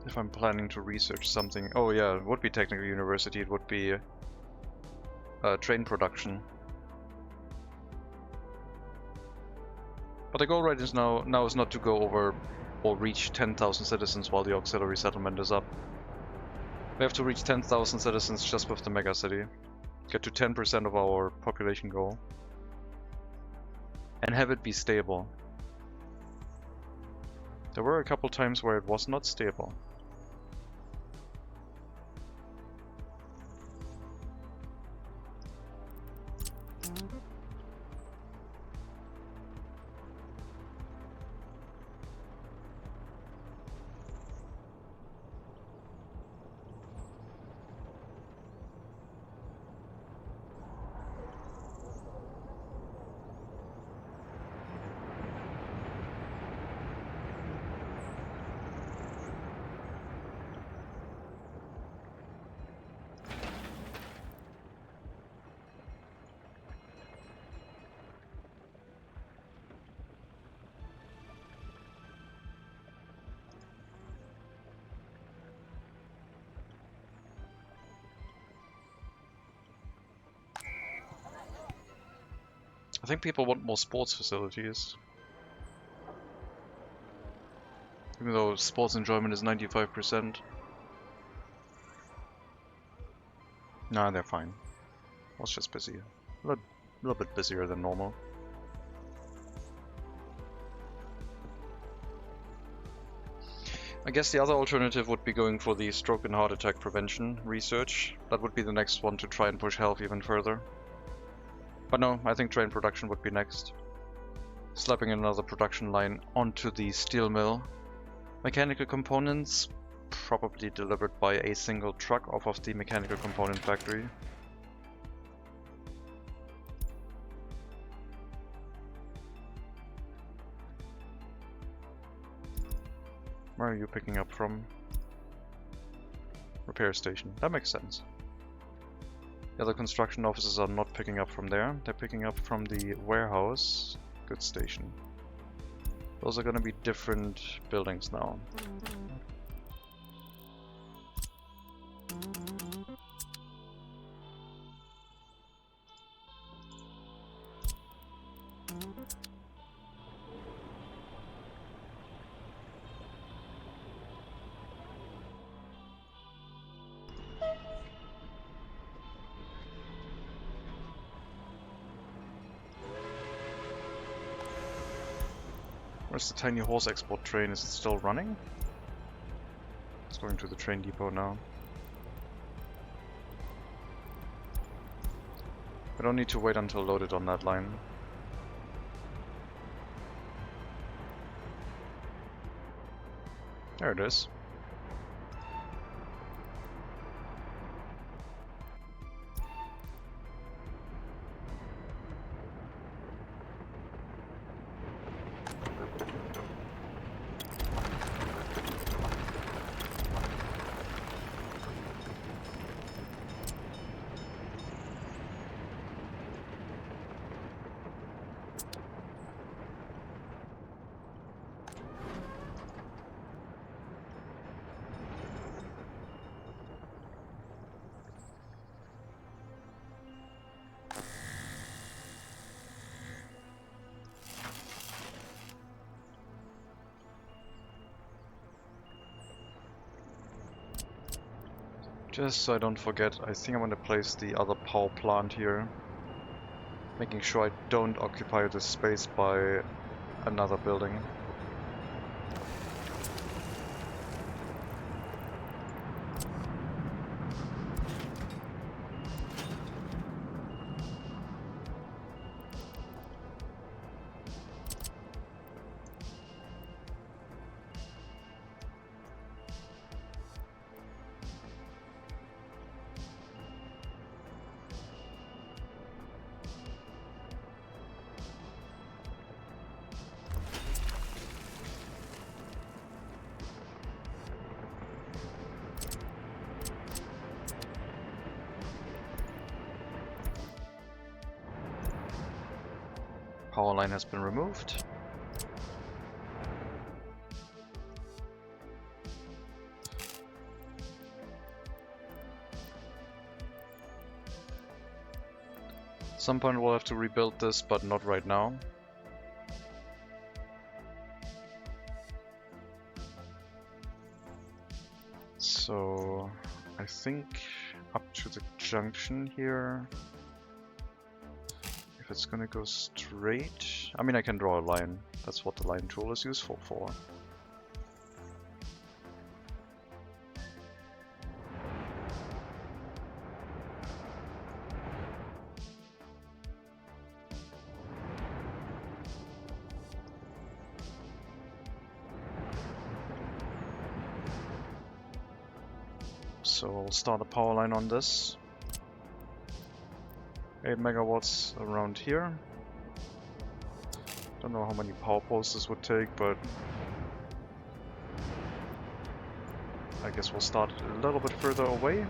If I'm planning to research something. Oh yeah, it would be Technical University. It would be train production. But the goal right is now is not to go over or reach 10,000 citizens while the auxiliary settlement is up. We have to reach 10,000 citizens just with the megacity. Get to 10% of our population goal. And have it be stable. There were a couple times where it was not stable. I think people want more sports facilities. Even though sports enjoyment is 95%. Nah, they're fine. I was just busy. A little bit busier than normal. I guess the other alternative would be going for the stroke and heart attack prevention research. That would be the next one to try and push health even further. But no, I think train production would be next. Slapping another production line onto the steel mill. Mechanical components, probably delivered by a single truck off of the mechanical component factory. Where are you picking up from? Repair station. That makes sense. The other construction offices are not picking up from there. They're picking up from the warehouse goods station. Those are going to be different buildings now. Where's the tiny horse export train? Is it still running? It's going to the train depot now. I don't need to wait until loaded on that line. There it is. Just so I don't forget, I think I'm gonna place the other power plant here, making sure I don't occupy this space by another building. Power line has been removed. At some point we'll have to rebuild this, but not right now. So I think up to the junction here, if it's gonna go straight, I mean I can draw a line, that's what the line tool is useful for. So we'll start a power line on this. 8 megawatts around here. Don't know how many power poles this would take, but I guess we'll start a little bit further away.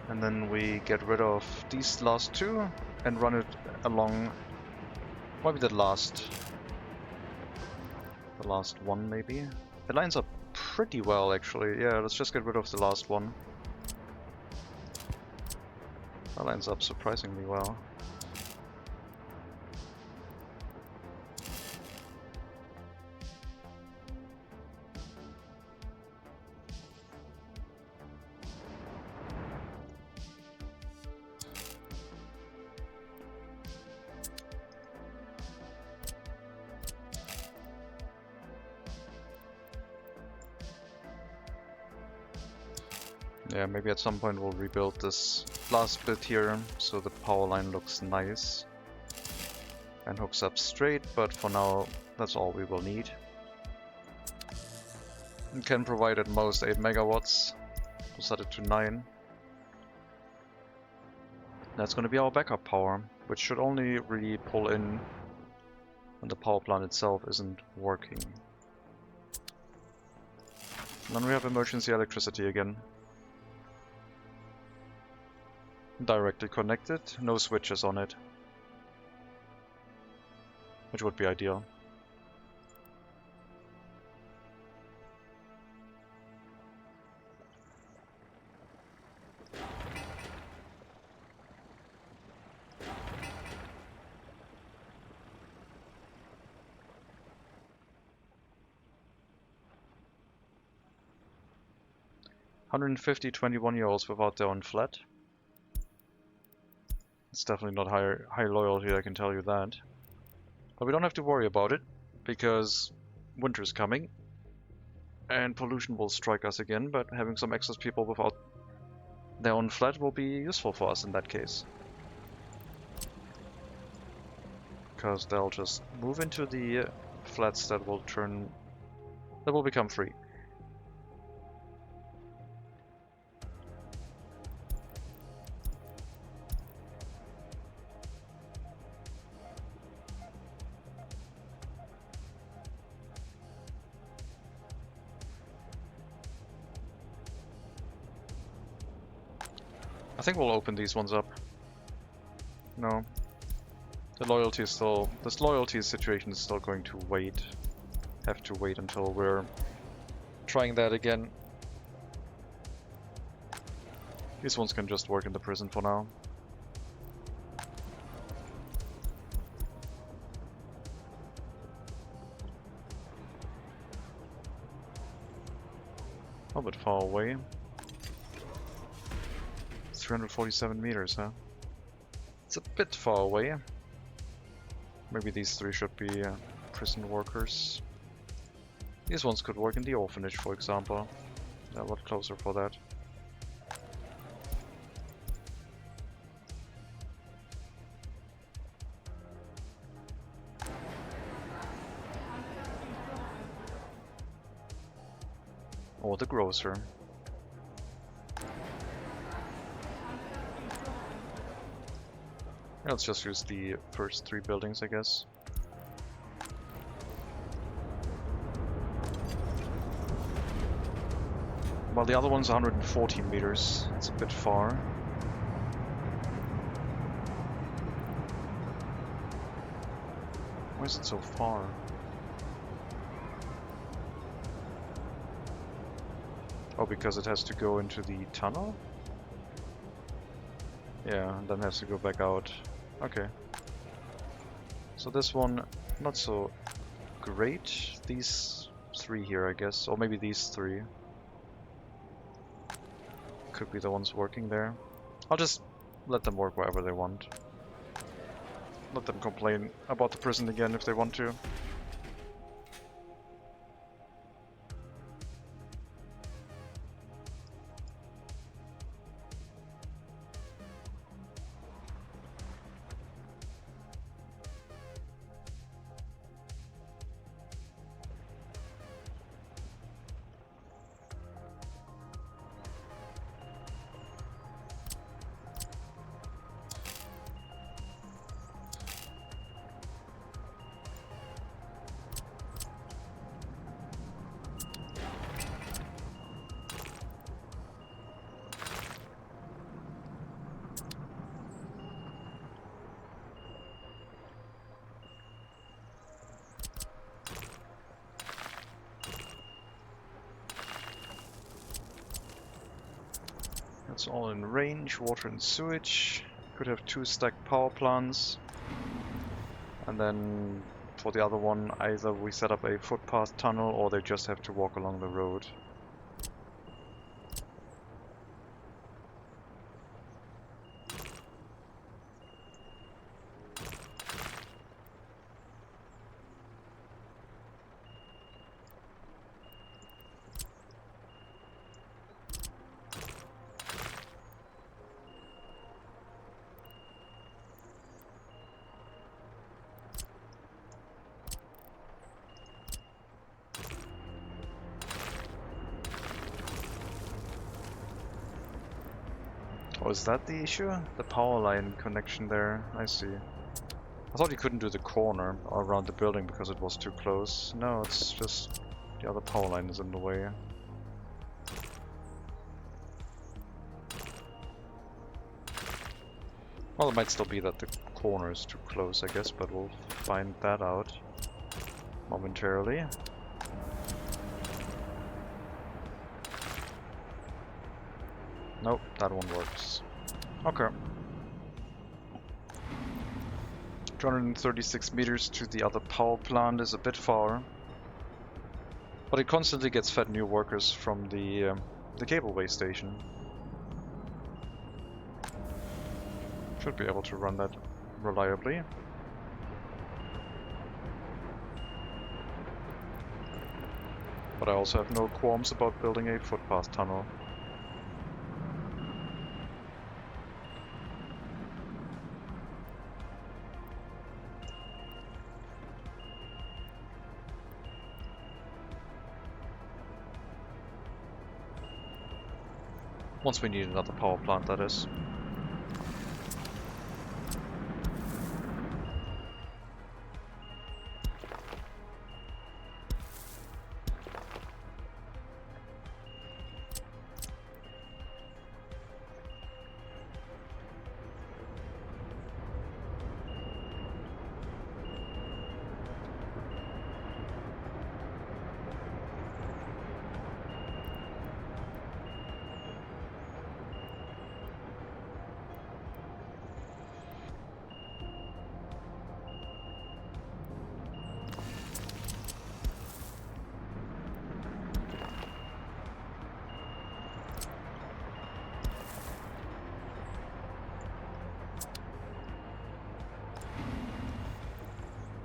And then we get rid of these last two and run it along, maybe the last one maybe. It lines up pretty well actually. Yeah, let's just get rid of the last one. That lines up surprisingly well. Yeah, maybe at some point we'll rebuild this last bit here so the power line looks nice and hooks up straight, but for now that's all we will need. It can provide at most 8 megawatts. We'll set it to 9. That's going to be our backup power, which should only really pull in when the power plant itself isn't working. And then we have emergency electricity again. Directly connected, no switches on it, which would be ideal. $150 21-year-olds without their own flat. It's definitely not high loyalty, I can tell you that. But we don't have to worry about it, because winter's coming, and pollution will strike us again, but having some excess people without their own flat will be useful for us in that case. Because they'll just move into the flats that will become free. I think we'll open these ones up. No. The loyalty is still... This loyalty situation is still going to wait. Have to wait until we're trying that again. These ones can just work in the prison for now. A bit far away. 347 meters, huh? It's a bit far away. Maybe these three should be prison workers. These ones could work in the orphanage, for example. They're a lot closer for that. Or the grocer. Let's just use the first three buildings, I guess. Well, the other one's 114 meters. It's a bit far. Why is it so far? Oh, because it has to go into the tunnel? Yeah, and then has to go back out. Okay. So this one, not so great. These three here, I guess. Or maybe these three. Could be the ones working there. I'll just let them work wherever they want. Let them complain about the prison again if they want to. That's all in range, water and sewage. Could have 2 stacked power plants. And then for the other one, either we set up a footpath tunnel or they just have to walk along the road. Oh, is that the issue? The power line connection there, I see. I thought you couldn't do the corner around the building because it was too close. No, it's just the other power line is in the way. Well, it might still be that the corner is too close, I guess, but we'll find that out momentarily. Nope, that one works. Okay. 236 meters to the other power plant is a bit far. But it constantly gets fed new workers from the cableway station. Should be able to run that reliably. But I also have no qualms about building a footpath tunnel. Once we need another power plant, that is.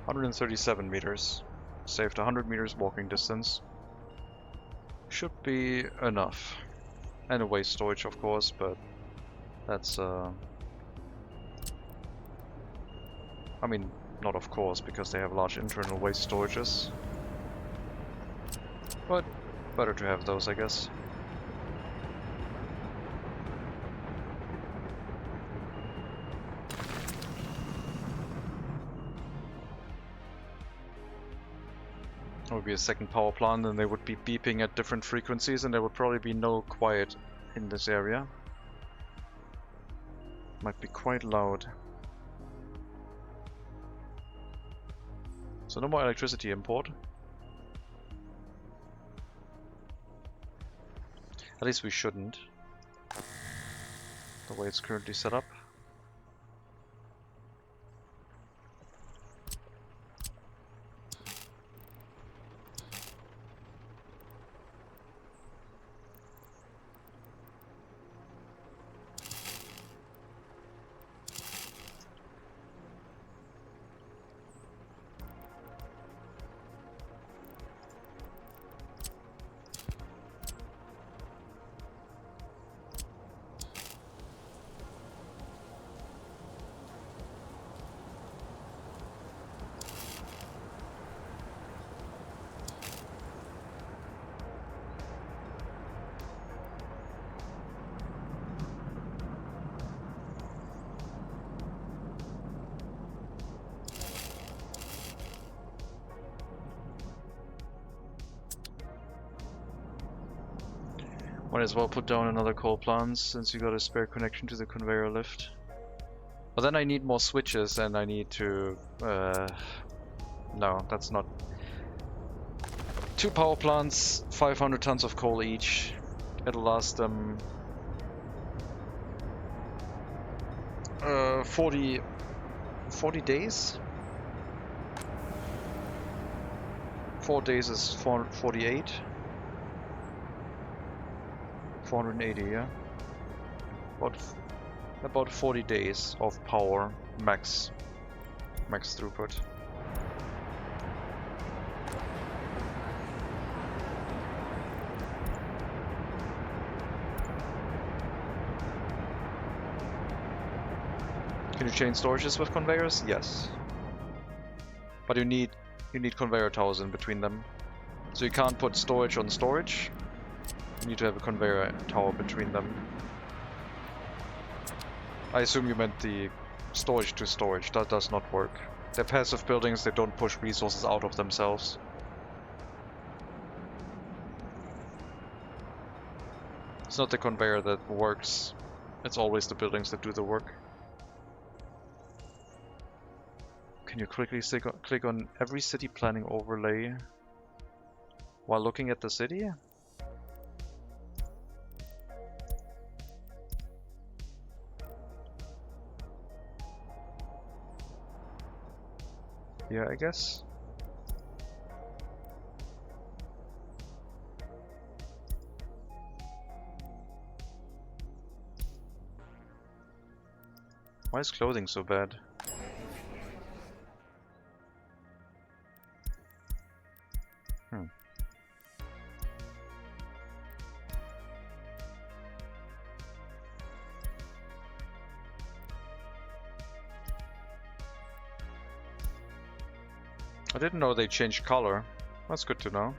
137 meters. Saved 100 meters walking distance. Should be enough. And a waste storage, of course, but that's I mean, not of course, because they have large internal waste storages. But better to have those, I guess. There would be a second power plant, and they would be beeping at different frequencies, and there would probably be no quiet in this area. Might be quite loud. So no more electricity import. At least we shouldn't, the way it's currently set up. Might as well put down another coal plant since you got a spare connection to the conveyor lift. But then I need more switches and I need to... no, that's not... 2 power plants, 500 tons of coal each. It'll last them... 40 days? 4 days is 448. 480, yeah. About 40 days of power, max throughput. Can you chain storages with conveyors? Yes. But you need conveyor towers in between them. So you can't put storage on storage. You need to have a conveyor tower between them. I assume you meant the storage to storage. That does not work. They're passive buildings, they don't push resources out of themselves. It's not the conveyor that works. It's always the buildings that do the work. Can you quickly click on every city planning overlay while looking at the city? Yeah, I guess. Why is clothing so bad? I didn't know they changed color. That's good to know.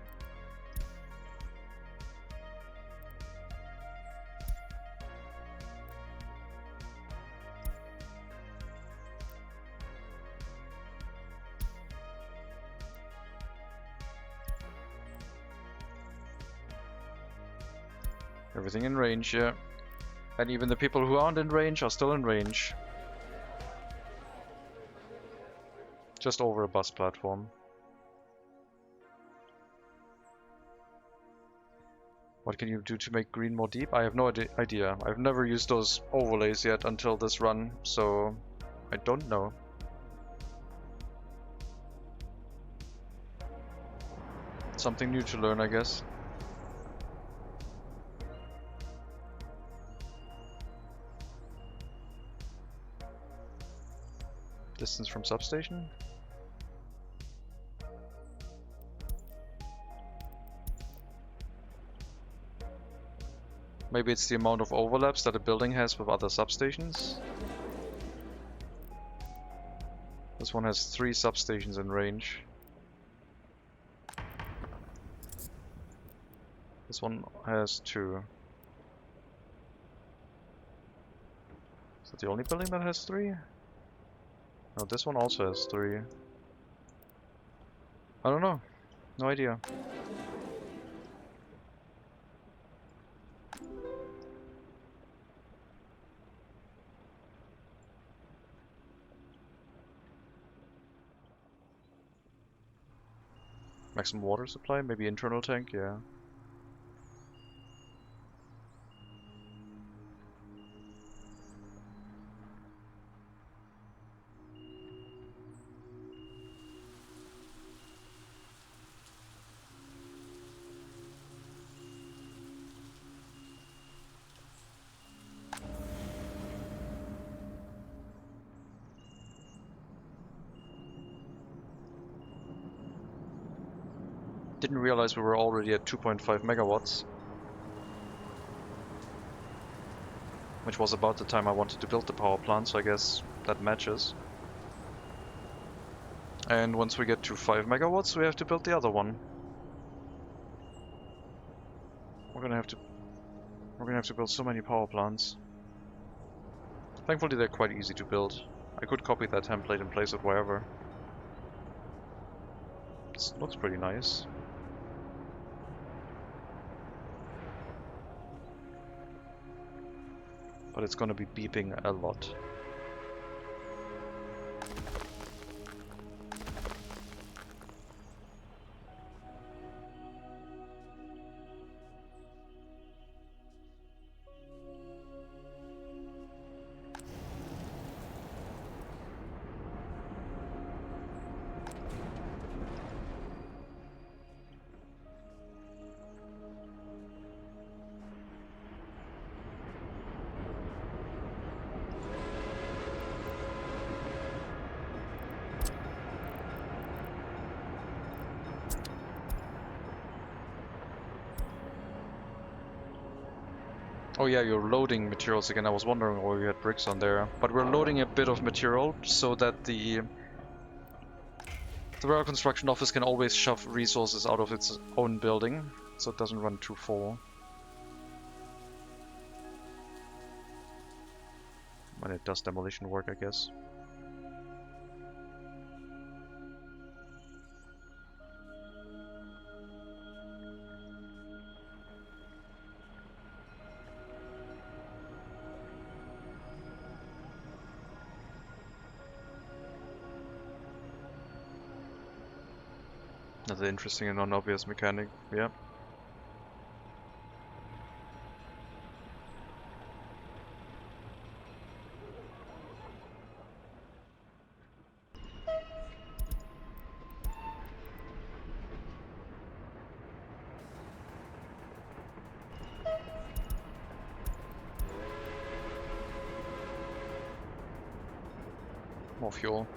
Everything in range, yeah. And even the people who aren't in range are still in range. Just over a bus platform. What can you do to make green more deep? I have no idea. I've never used those overlays yet until this run, so I don't know. Something new to learn, I guess. Distance from substation? Maybe it's the amount of overlaps that a building has with other substations. This one has 3 substations in range. This one has 2. Is that the only building that has 3? No, this one also has 3. I don't know. No idea. Maximum water supply, maybe internal tank, yeah. Didn't realize we were already at 2.5 megawatts. Which was about the time I wanted to build the power plant, so I guess that matches. And once we get to 5 megawatts, we have to build the other one. We're gonna have to build so many power plants. Thankfully they're quite easy to build. I could copy that template and place it wherever. This looks pretty nice. But it's gonna be beeping a lot. Oh yeah, you're loading materials again. I was wondering why we had bricks on there. But we're loading a bit of material so that the rail construction office can always shove resources out of its own building, so it doesn't run too full. When it does demolition work, I guess. Another interesting and non-obvious mechanic, yeah. More fuel.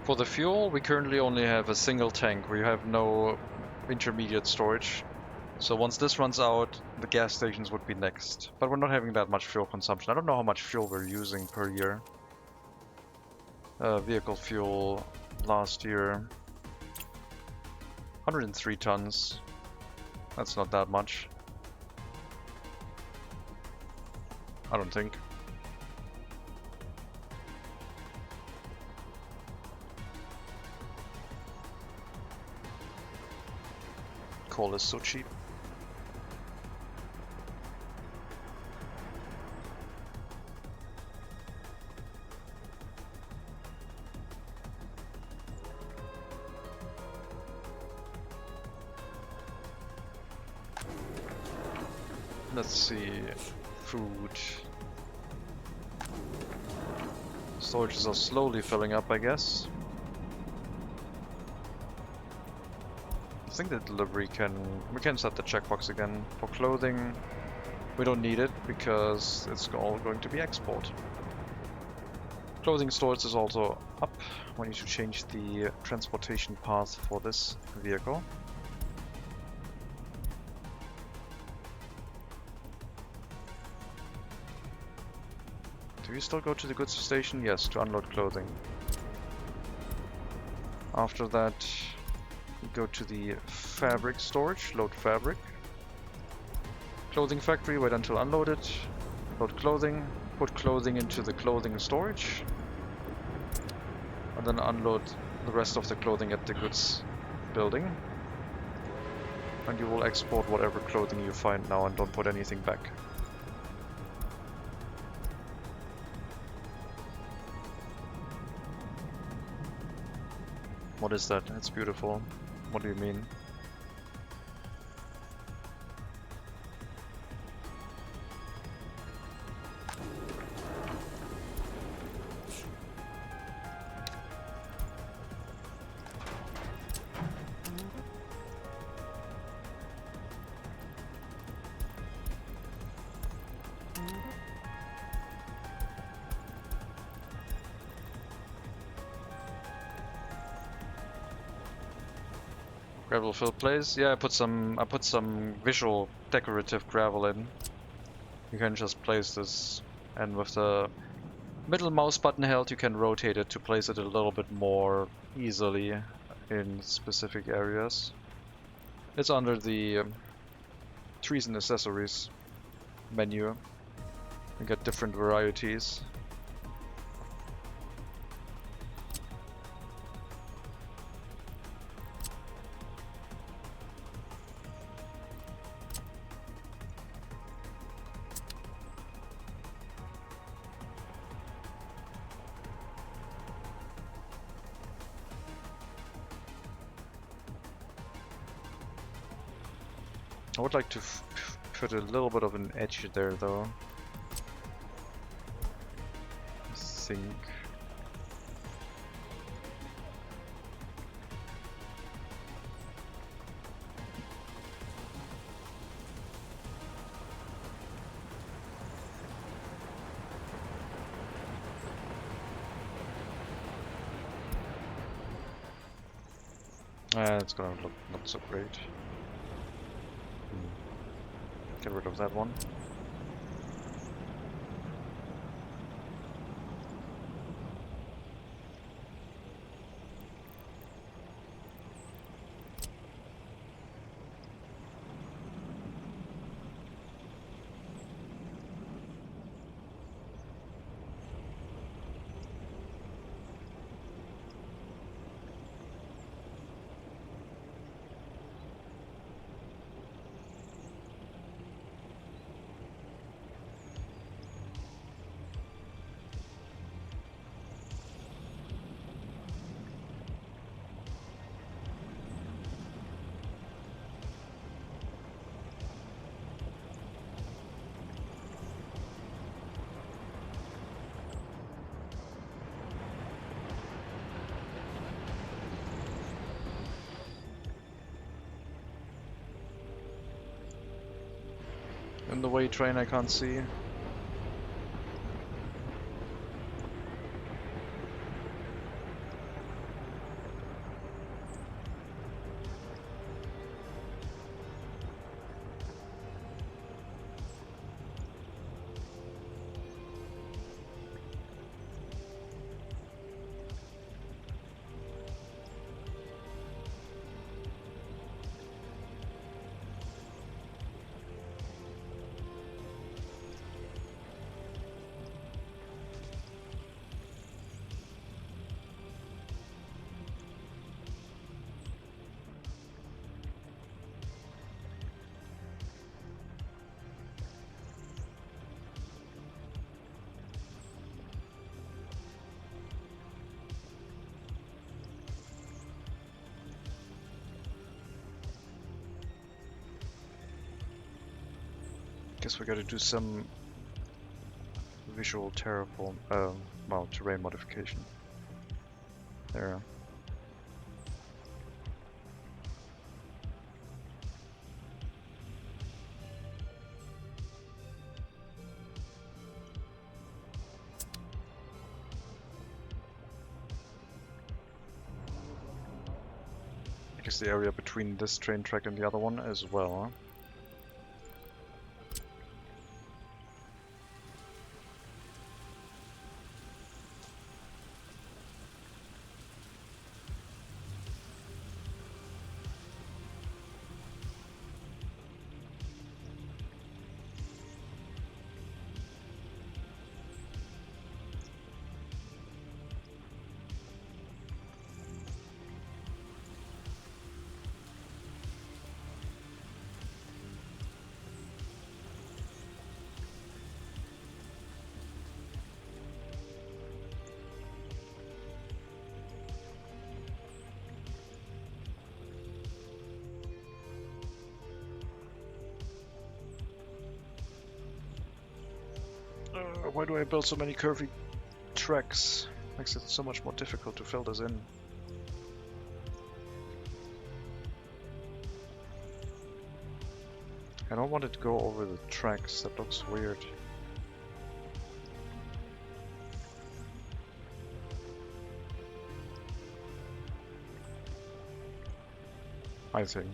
For the fuel, we currently only have a single tank. We have no intermediate storage. So once this runs out, the gas stations would be next. But we're not having that much fuel consumption. I don't know how much fuel we're using per year. Vehicle fuel last year. 103 tons. That's not that much. I don't think. Coal is so cheap. Let's see. Food. Storages are slowly filling up, I guess. I think the delivery we can set the checkbox again. For clothing, we don't need it because it's all going to be export. Clothing storage is also up. We need to change the transportation path for this vehicle. Do you still go to the goods station? Yes, to unload clothing. After that, we go to the fabric storage, load fabric. Clothing factory, wait until unloaded. Load clothing, put clothing into the clothing storage. And then unload the rest of the clothing at the goods building. And you will export whatever clothing you find now and don't put anything back. What is that? It's beautiful. What do you mean? Gravel filled place. Yeah, I put some visual decorative gravel in. You can just place this, and with the middle mouse button held you can rotate it to place it a little bit more easily in specific areas. It's under the trees and accessories menu. You get different varieties. I would like to put a little bit of an edge there though. I think. It's gonna look not so great. Get rid of that one. In the way train I can't see. Guess we gotta do some visual terraform, well, terrain modification. There. guess the area between this train track and the other one as well. Why do I build so many curvy tracks? Makes it so much more difficult to fill this in. I don't want it to go over the tracks, that looks weird. I think.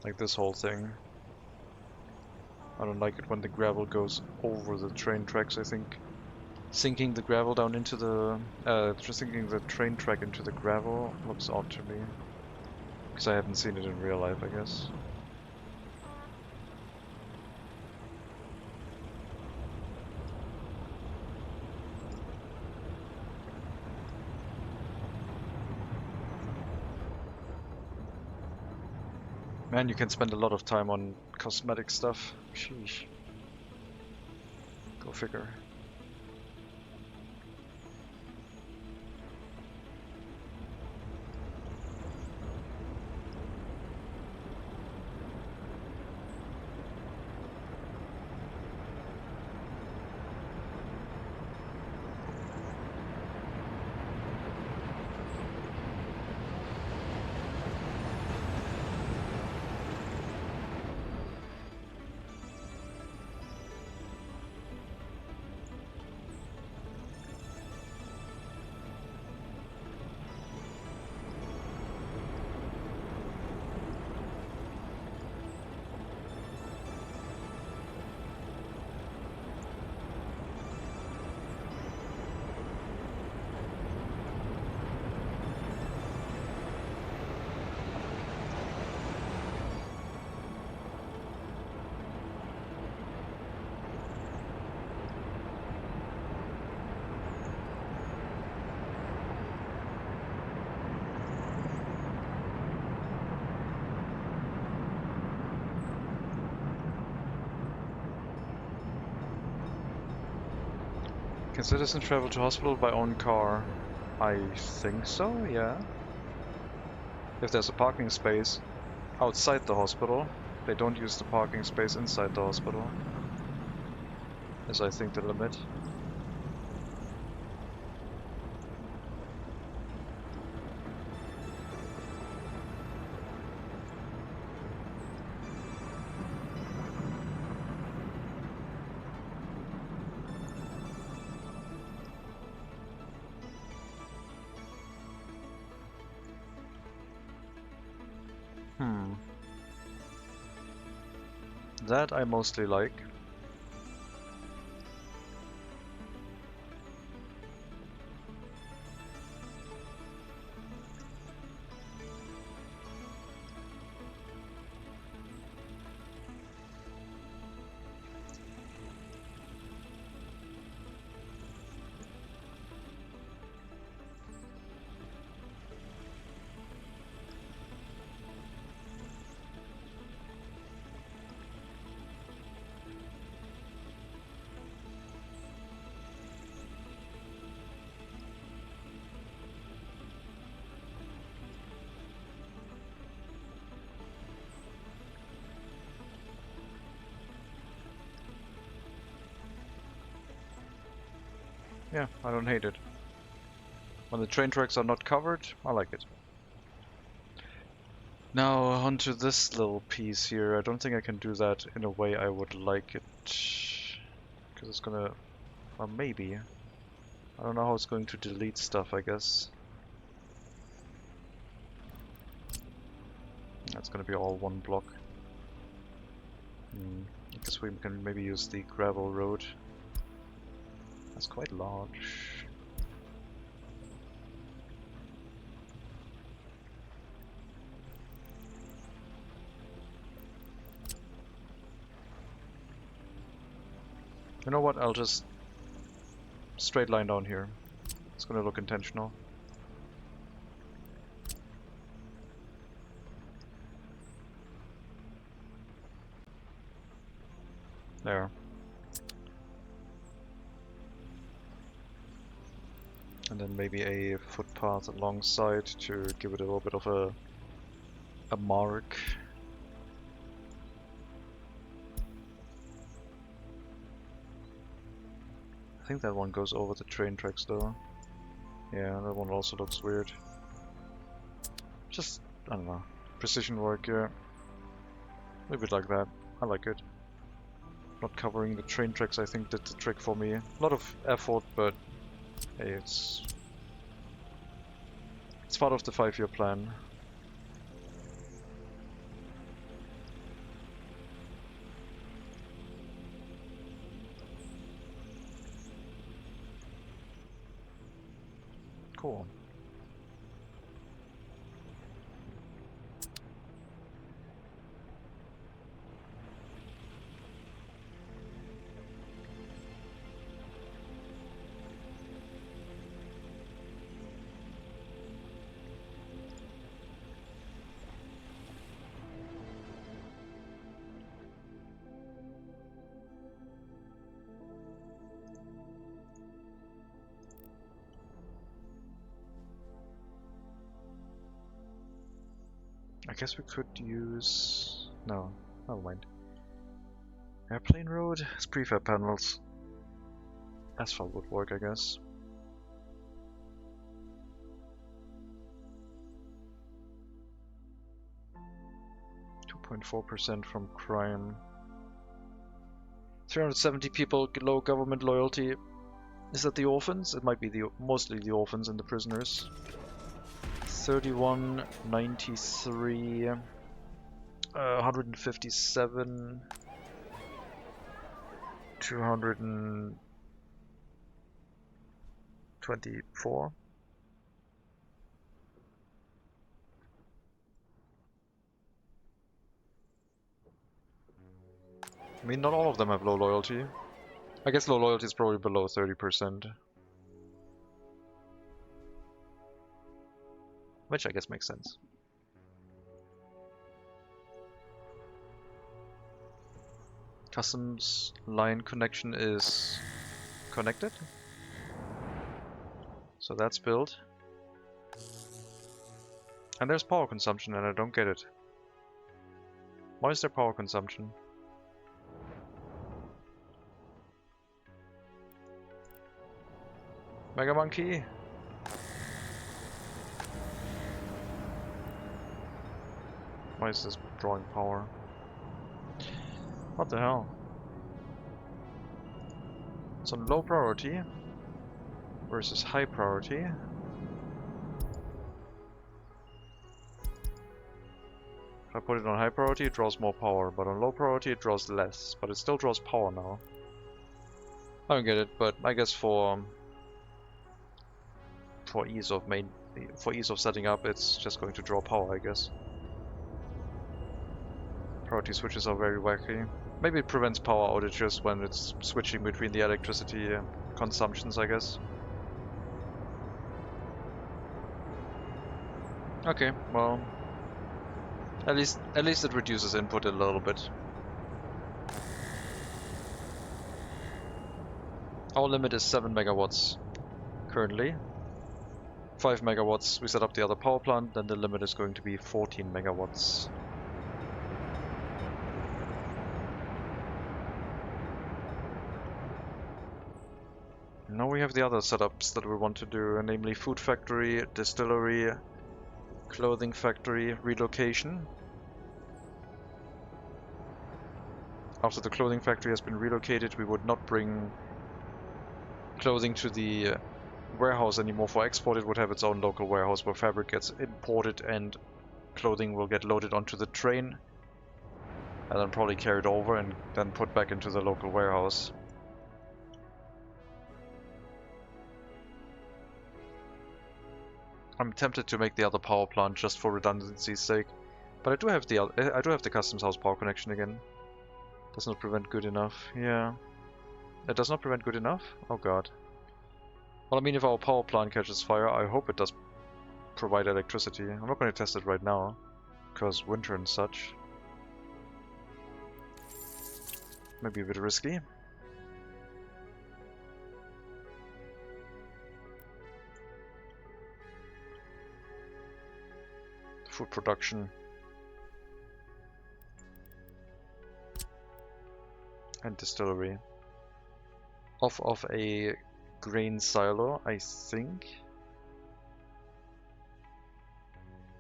Like this whole thing. I don't like it when the gravel goes over the train tracks, I think. Sinking the gravel down into the... just sinking the train track into the gravel looks odd to me. Because I haven't seen it in real life, I guess. Man, you can spend a lot of time on cosmetic stuff. Sheesh. Go figure. Can citizens travel to hospital by own car? I think so, yeah. If there's a parking space outside the hospital, they don't use the parking space inside the hospital. Is I think the limit. That I mostly like. Yeah, I don't hate it. When the train tracks are not covered, I like it. Now onto this little piece here. I don't think I can do that in a way I would like it because it's gonna, or maybe, I don't know how it's going to delete stuff, I guess. That's gonna be all one block. I guess we can maybe use the gravel road. That's quite large. You know what, I'll just straight line down here. It's gonna look intentional. There. And then maybe a footpath alongside to give it a little bit of a mark. I think that one goes over the train tracks though. Yeah, that one also looks weird. Just, I don't know, precision work, yeah. Leave it like that. I like it. Not covering the train tracks, I think, did the trick for me. A lot of effort, but hey, it's part of the 5-year plan. Cool. I guess we could use... no, never mind. Airplane road? It's prefab panels. Asphalt would work, I guess. .4% from crime. 370 people, low government loyalty. Is that the orphans? It might be mostly the orphans and the prisoners. 31, 93, 157, 224. I mean, not all of them have low loyalty. I guess low loyalty is probably below 30%. Which I guess makes sense. Customs line connection is connected. So that's built. And there's power consumption and I don't get it. Why is there power consumption? Mega Monkey? Why is this drawing power? What the hell? It's on low priority versus high priority. If I put it on high priority, it draws more power, but on low priority, it draws less. But it still draws power now. I don't get it, but I guess for ease of setting up, it's just going to draw power, I guess. Priority switches are very wacky. Maybe it prevents power outages when it's switching between the electricity consumptions, I guess. Okay, well, at least it reduces input a little bit. Our limit is 7 megawatts currently. 5 megawatts, we set up the other power plant, then the limit is going to be 14 megawatts. Now we have the other setups that we want to do, namely food factory, distillery, clothing factory, relocation. After the clothing factory has been relocated, we would not bring clothing to the warehouse anymore for export. It would have its own local warehouse where fabric gets imported and clothing will get loaded onto the train and then probably carried over and then put back into the local warehouse. I'm tempted to make the other power plant just for redundancy's sake, but I do have the customs house power connection again. Does not prevent good enough. Yeah. It does not prevent good enough? Oh god. Well, I mean, if our power plant catches fire, I hope it does provide electricity. I'm not going to test it right now, because winter and such. Maybe a bit risky. Food production. And distillery. Off of a grain silo, I think.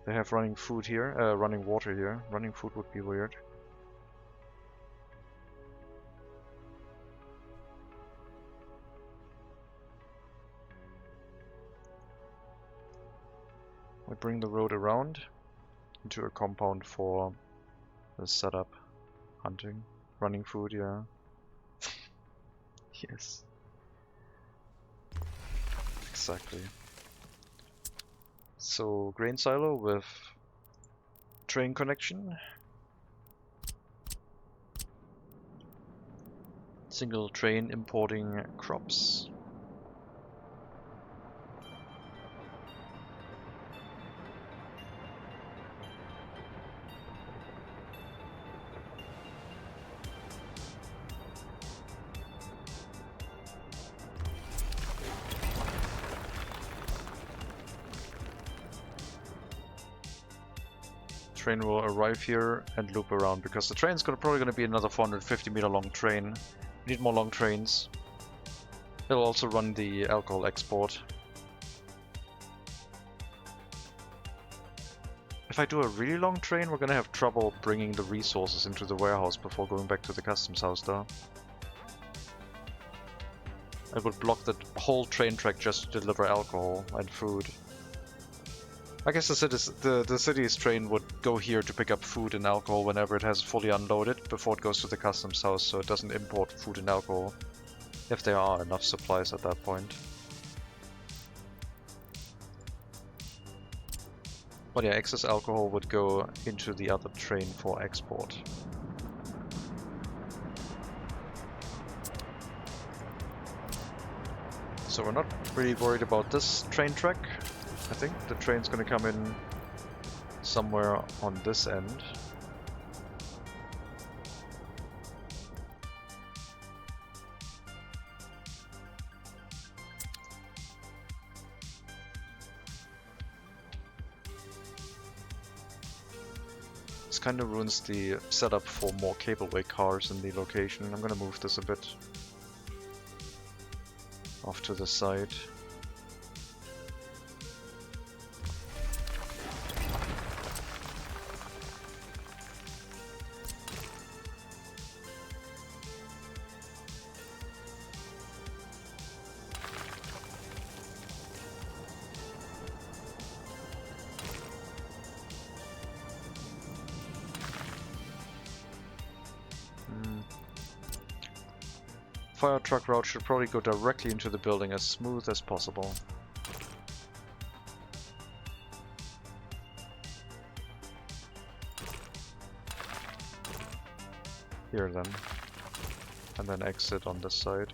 They have running food here, running water here. Running food would be weird. We bring the road around into a compound for the setup. Hunting. Running food, yeah. Yes. Exactly. So, grain silo with train connection. Single train importing crops. Train will arrive here and loop around because the train's probably going to be another 450-meter long train. We need more long trains. It'll also run the alcohol export. If I do a really long train, we're going to have trouble bringing the resources into the warehouse before going back to the customs house though. It would block the whole train track just to deliver alcohol and food. I guess the city's train would go here to pick up food and alcohol whenever it has fully unloaded before it goes to the customs house, so it doesn't import food and alcohol, if there are enough supplies at that point. But yeah, excess alcohol would go into the other train for export. So we're not really worried about this train track. I think the train's gonna come in somewhere on this end. This kind of ruins the setup for more cableway cars in the location. I'm gonna move this a bit off to the side. Fire truck route should probably go directly into the building as smooth as possible. Here then. And then exit on this side.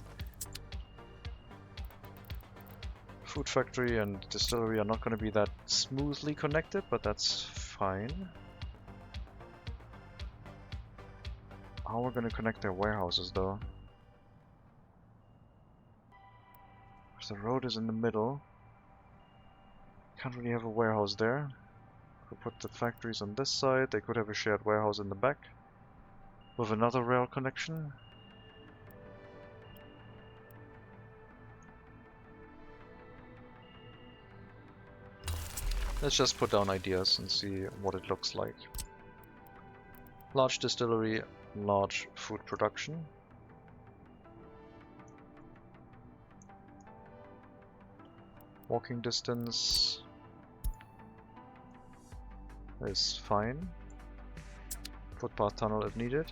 Food factory and distillery are not going to be that smoothly connected, but that's fine. How are we going to connect their warehouses though? The road is in the middle. Can't really have a warehouse there. We'll put the factories on this side. They could have a shared warehouse in the back with another rail connection. Let's just put down ideas and see what it looks like. Large distillery large food production. Walking distance is fine. Footpath tunnel if needed.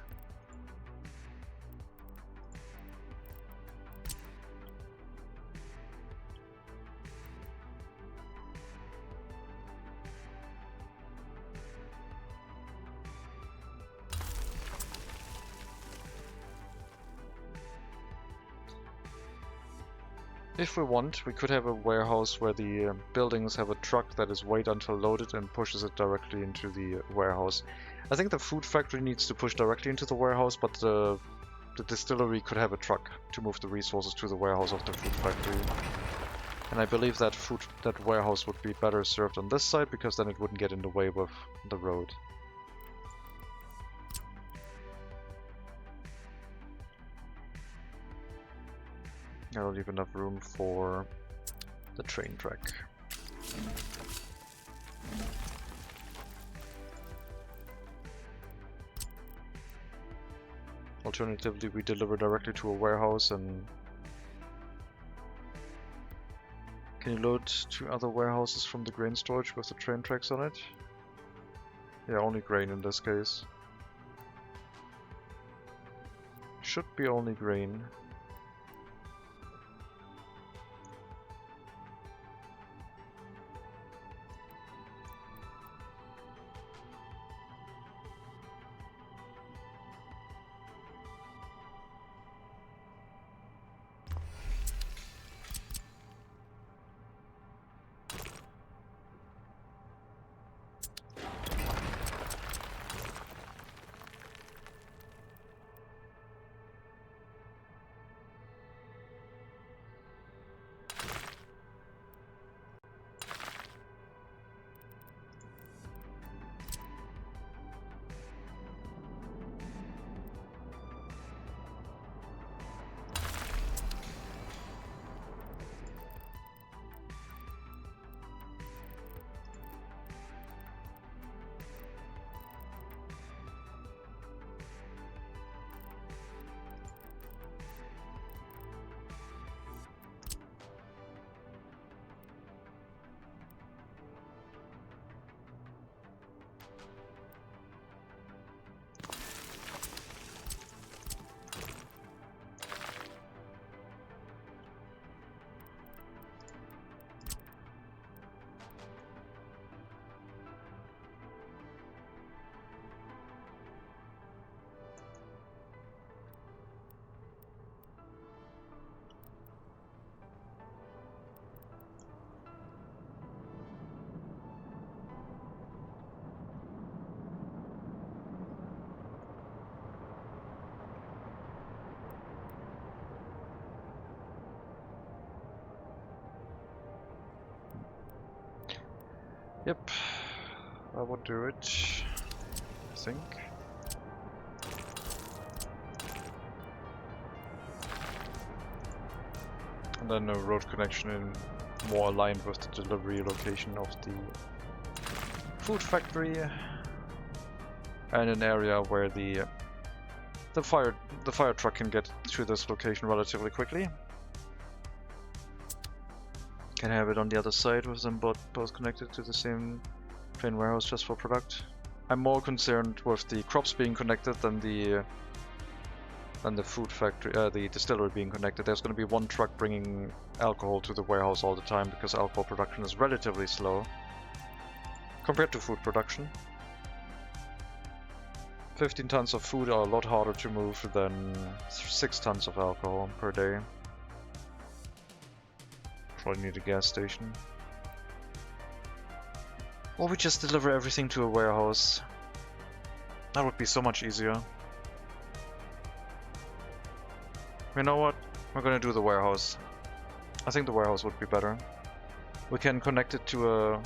If we want, we could have a warehouse where the buildings have a truck that is wait until loaded and pushes it directly into the warehouse. I think the food factory needs to push directly into the warehouse, but the distillery could have a truck to move the resources to the warehouse of the food factory. And I believe that that warehouse would be better served on this side, because then it wouldn't get in the way of the road. I'll leave enough room for the train track. Alternatively, we deliver directly to a warehouse and... Can you load 2 other warehouses from the grain storage with the train tracks on it? Yeah, only grain in this case. Should be only grain. Yep, I would do it, I think. And then a road connection in more aligned with the delivery location of the food factory, and an area where the fire truck can get to this location relatively quickly. Can have it on the other side with them both connected to the same train warehouse just for product. I'm more concerned with the crops being connected than the food factory, the distillery being connected. There's going to be one truck bringing alcohol to the warehouse all the time because alcohol production is relatively slow compared to food production. 15 tons of food are a lot harder to move than 6 tons of alcohol per day. Probably need a gas station. Or we just deliver everything to a warehouse. That would be so much easier. You know what? We're gonna do the warehouse. I think the warehouse would be better. We can connect it to a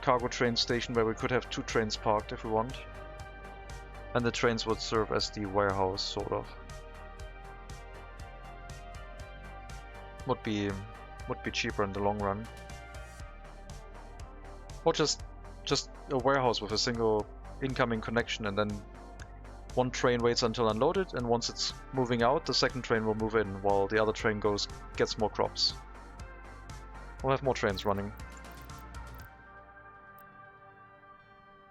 cargo train station where we could have 2 trains parked if we want. And the trains would serve as the warehouse, sort of. Would be cheaper in the long run. Or just a warehouse with a single incoming connection, and then one train waits until unloaded, and once it's moving out, the second train will move in, while the other train gets more crops. We'll have more trains running.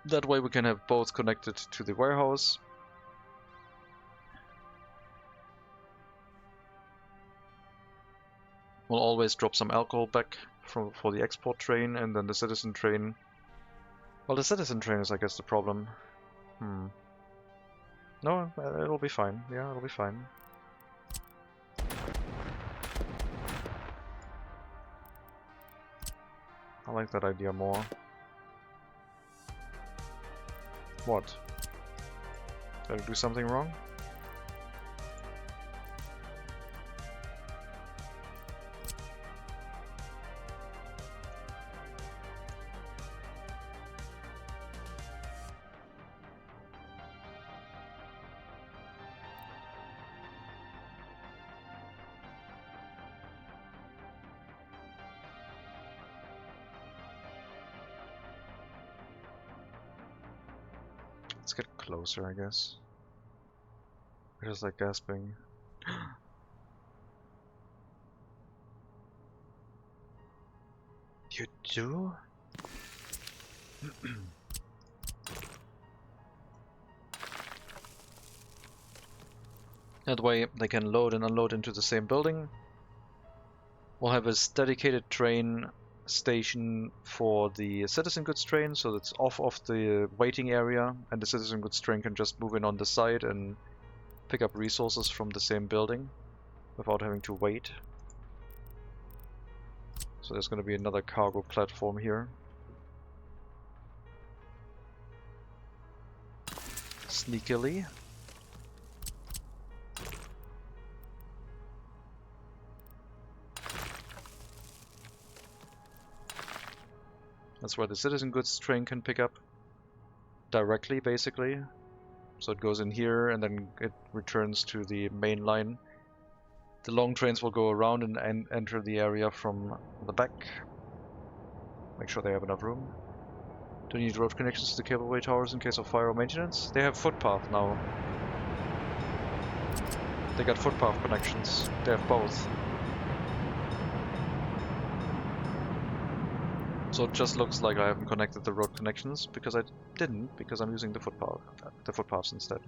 That way we can have both connected to the warehouse. We'll always drop some alcohol back for the export train, and then the citizen train. Well, the citizen train is, I guess, the problem. No, it'll be fine. Yeah, it'll be fine. I like that idea more. What? Did I do something wrong? Let's get closer, I guess. We're just like gasping. You do? That way they can load and unload into the same building. We'll have a dedicated train station for the citizen goods train, so that's off of the waiting area, and the citizen goods train can just move in on the side and pick up resources from the same building without having to wait. So there's going to be another cargo platform here. Sneakily. That's where the citizen goods train can pick up directly, basically. So it goes in here and then it returns to the main line. The long trains will go around and enter the area from the back. Make sure they have enough room. Do you need road connections to the cableway towers in case of fire or maintenance? They have footpath now. They got footpath connections. They have both. So it just looks like I haven't connected the road connections, because I didn't, because I'm using the footpaths instead.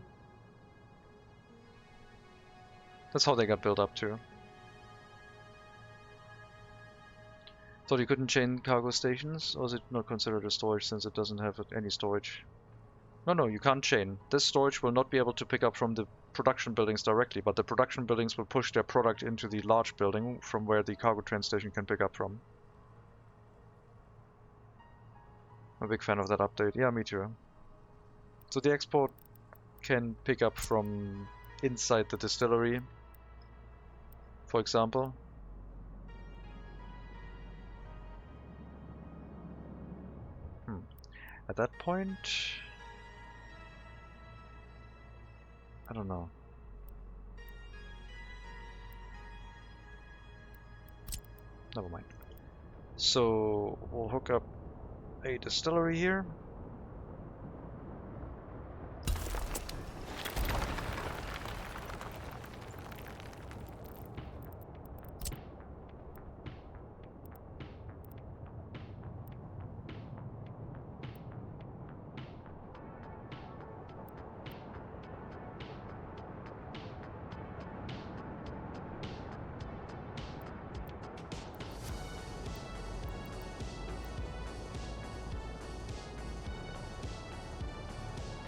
That's how they got built up too. Thought you couldn't chain cargo stations, or is it not considered a storage since it doesn't have any storage? No, you can't chain. This storage will not be able to pick up from the production buildings directly, but the production buildings will push their product into the large building from where the cargo train station can pick up from. I'm a big fan of that update. Yeah, me too. So the export can pick up from inside the distillery, for example. At that point, I don't know. Never mind. So we'll hook up a distillery here.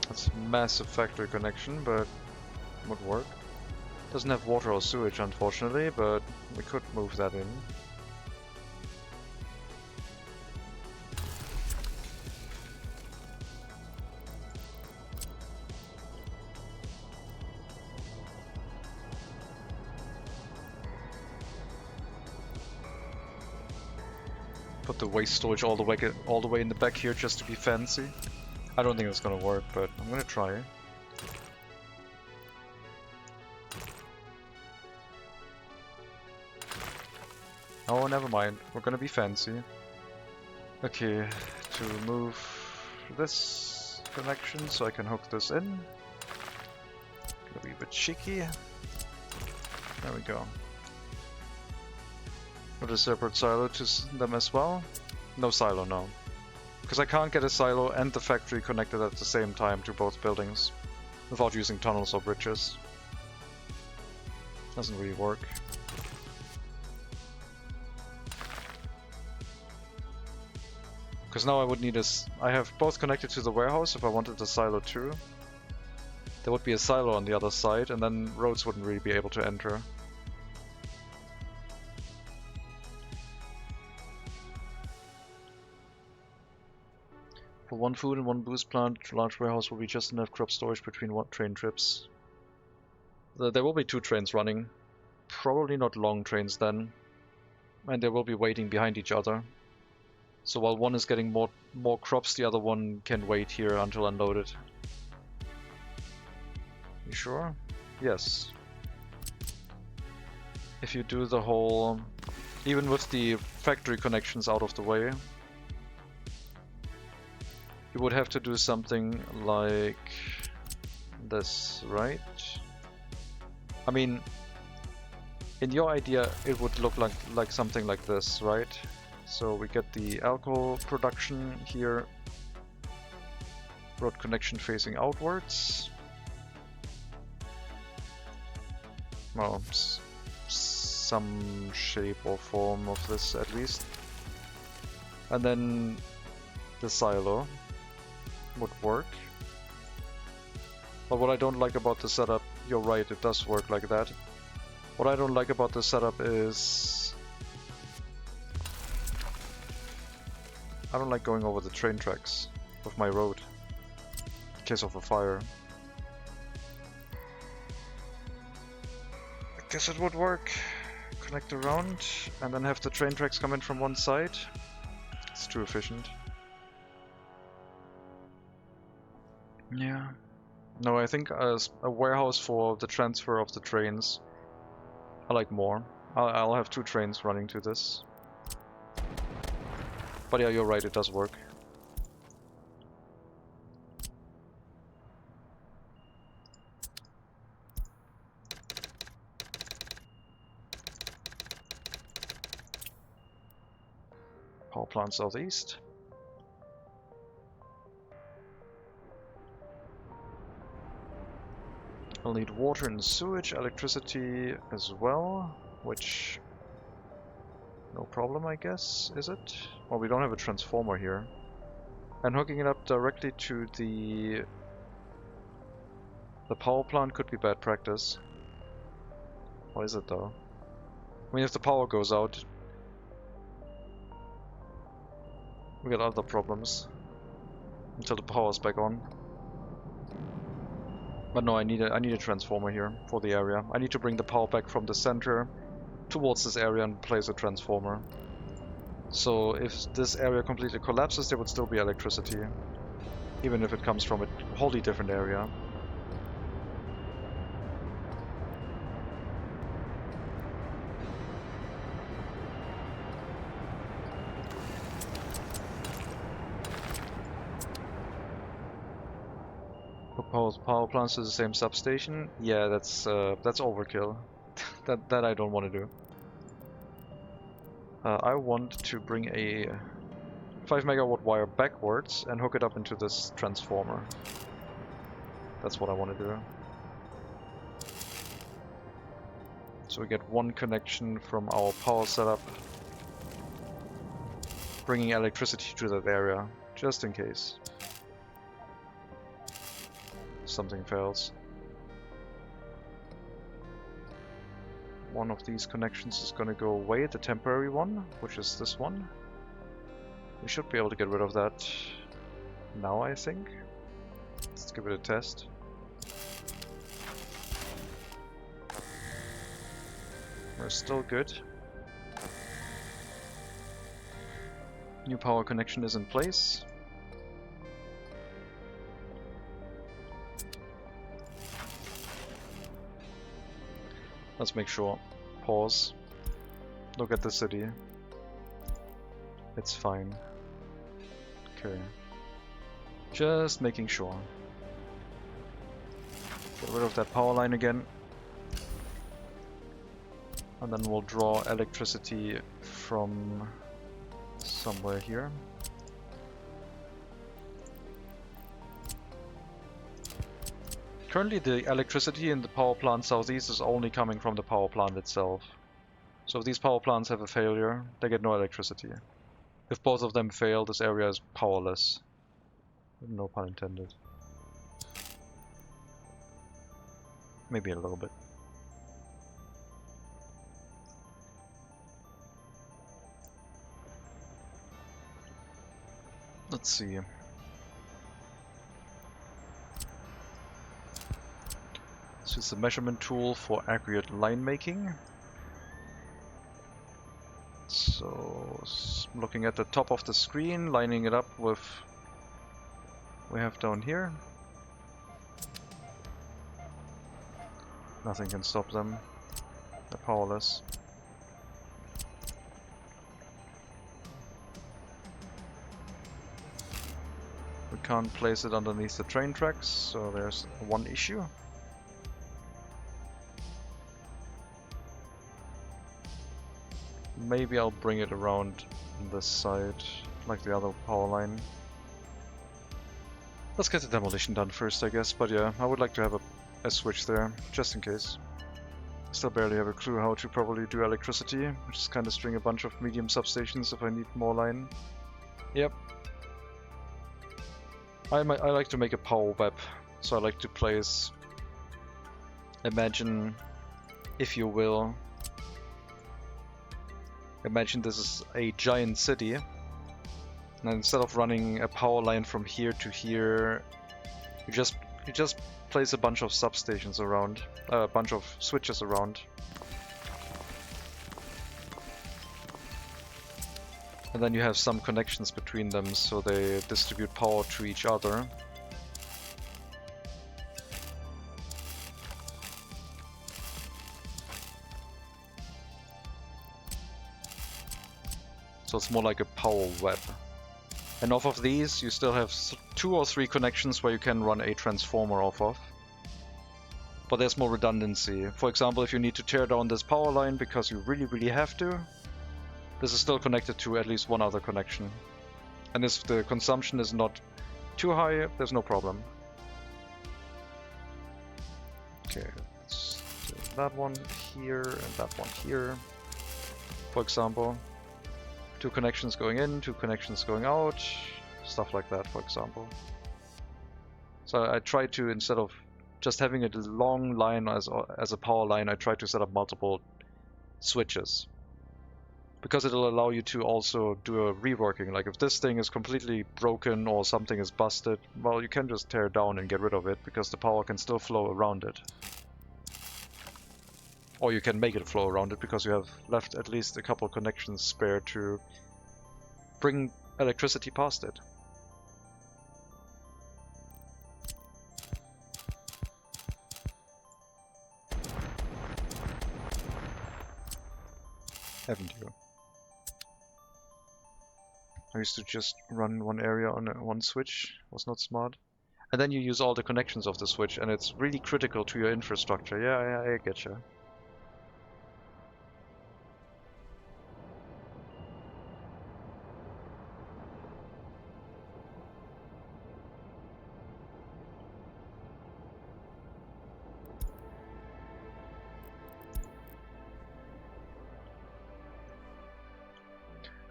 That's a massive factory connection, but would work. Doesn't have water or sewage, unfortunately, but we could move that in. Put the waste storage all the way in the back here just to be fancy. I don't think it's gonna work, but I'm gonna try. Oh, never mind. We're gonna be fancy. Okay, to move this connection so I can hook this in. Gonna be a bit cheeky. There we go. Put a separate silo to them as well. No silo, no. Because I can't get a silo and the factory connected at the same time to both buildings without using tunnels or bridges. Doesn't really work. Because now I would need I have both connected to the warehouse if I wanted a silo too. There would be a silo on the other side and then roads wouldn't really be able to enter. For one food and one boost plant, large warehouse will be just enough crop storage between train trips. There will be 2 trains running. Probably not long trains then. And they will be waiting behind each other. So while one is getting more crops, the other one can wait here until unloaded. You sure? Yes. If you do the whole... even with the factory connections out of the way, you would have to do something like this, right? I mean, in your idea, it would look like something like this, right? So we get the alcohol production here, road connection facing outwards. Well, some shape or form of this at least. And then the silo would work. But what I don't like about the setup, you're right, it does work like that. What I don't like about the setup is I don't like going over the train tracks with my road in case of a fire. I guess it would work. Connect around and then have the train tracks come in from one side. It's too efficient. Yeah. No, I think as a warehouse for the transfer of the trains, I like more. I'll have 2 trains running to this. But yeah, you're right, it does work. Power plant southeast. I'll need water and sewage, electricity as well, which... no problem, I guess, is it? Well, we don't have a transformer here. And hooking it up directly to the power plant could be bad practice. What is it though? I mean, if the power goes out, we got other problems until the power's back on. But no, I need a transformer here for the area. I need to bring the power back from the center towards this area and place a transformer. So if this area completely collapses, there would still be electricity, even if it comes from a wholly different area. Power plants to the same substation? Yeah, that's overkill. that I don't want to do. I want to bring a 5 megawatt wire backwards and hook it up into this transformer. That's what I want to do. So we get one connection from our power setup, bringing electricity to that area, just in case something fails. One of these connections is going to go away, the temporary one, which is this one. We should be able to get rid of that now, I think. Let's give it a test. We're still good. New power connection is in place. Let's make sure. Pause. Look at the city. It's fine. Okay. Just making sure. Get rid of that power line again. And then we'll draw electricity from somewhere here. Currently the electricity in the power plant southeast is only coming from the power plant itself. So if these power plants have a failure, they get no electricity. If both of them fail, this area is powerless. No pun intended. Maybe a little bit. Let's see. This is the measurement tool for accurate line making. So, looking at the top of the screen, lining it up with what we have down here. Nothing can stop them. They're powerless. We can't place it underneath the train tracks, so there's one issue. Maybe I'll bring it around this side, like the other power line. Let's get the demolition done first, I guess, but yeah, I would like to have a switch there, just in case. Still barely have a clue how to properly do electricity, just kind of string a bunch of medium substations if I need more line. Yep. I like to make a power web, so I like to place, imagine, if you will, imagine this is a giant city, and instead of running a power line from here to here, you just place a bunch of substations around, a bunch of switches around. And then you have some connections between them, so they distribute power to each other. So it's more like a power web. And off of these, you still have 2 or 3 connections where you can run a transformer off of. But there's more redundancy. For example, if you need to tear down this power line because you really have to, this is still connected to at least one other connection. And if the consumption is not too high, there's no problem. Okay, let's do that one here and that one here, for example. 2 connections going in, 2 connections going out, stuff like that, for example. So I try to, instead of just having a long line as a power line, I try to set up multiple switches. Because it'll allow you to also do a reworking, like if this thing is completely broken or something is busted, well, you can just tear it down and get rid of it, because the power can still flow around it. Or you can make it flow around it, because you have left at least a couple connections spare to bring electricity past it. Haven't you? I used to just run one area on one switch, was not smart. And then you use all the connections of the switch, and it's really critical to your infrastructure. Yeah, I get you.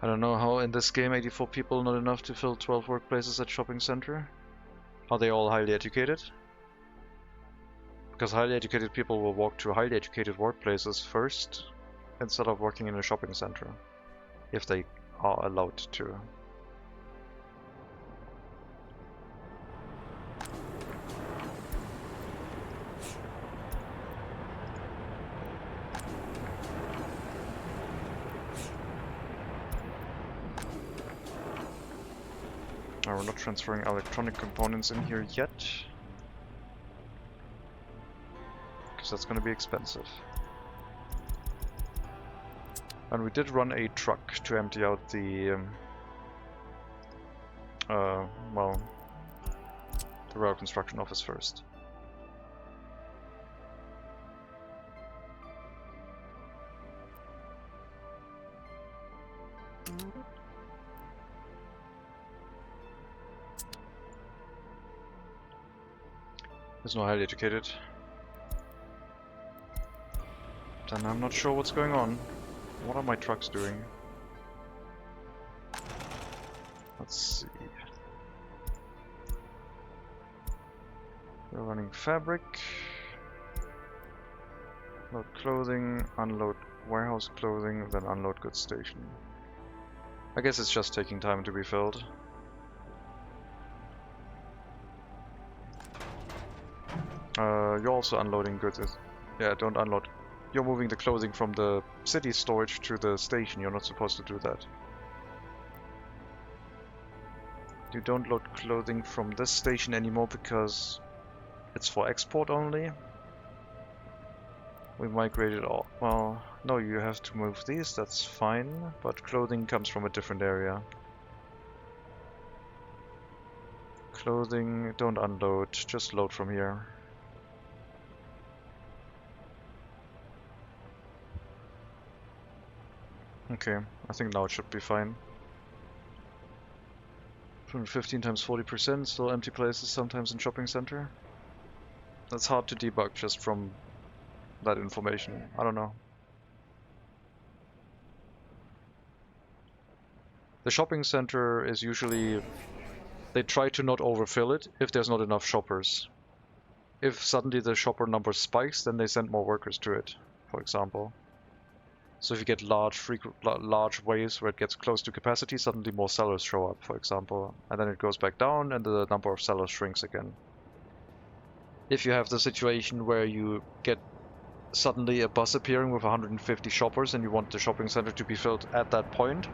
I don't know how in this game 84 people not enough to fill 12 workplaces at shopping center. Are they all highly educated? Because highly educated people will walk to highly educated workplaces first instead of working in a shopping center, if they are allowed to. Oh, we're not transferring electronic components in here yet, because that's going to be expensive. And we did run a truck to empty out the well, the rail construction office first. There's no highly educated. Then I'm not sure what's going on. What are my trucks doing? Let's see. We're running fabric. Load clothing, unload warehouse clothing, then unload goods station. I guess it's just taking time to be filled. You're also unloading goods. Yeah, don't unload. You're moving the clothing from the city storage to the station. You're not supposed to do that. You don't load clothing from this station anymore because it's for export only. We migrated all. Well, no, you have to move these, that's fine, but clothing comes from a different area. Clothing, don't unload, just load from here. Okay, I think now it should be fine. 215 times 40%, still empty places sometimes in shopping center. That's hard to debug just from that information. I don't know. The shopping center is usually... They try to not overfill it if there's not enough shoppers. If suddenly the shopper number spikes, then they send more workers to it, for example. So if you get large waves where it gets close to capacity, suddenly more sellers show up, for example. And then it goes back down and the number of sellers shrinks again. If you have the situation where you get suddenly a bus appearing with 150 shoppers and you want the shopping center to be filled at that point,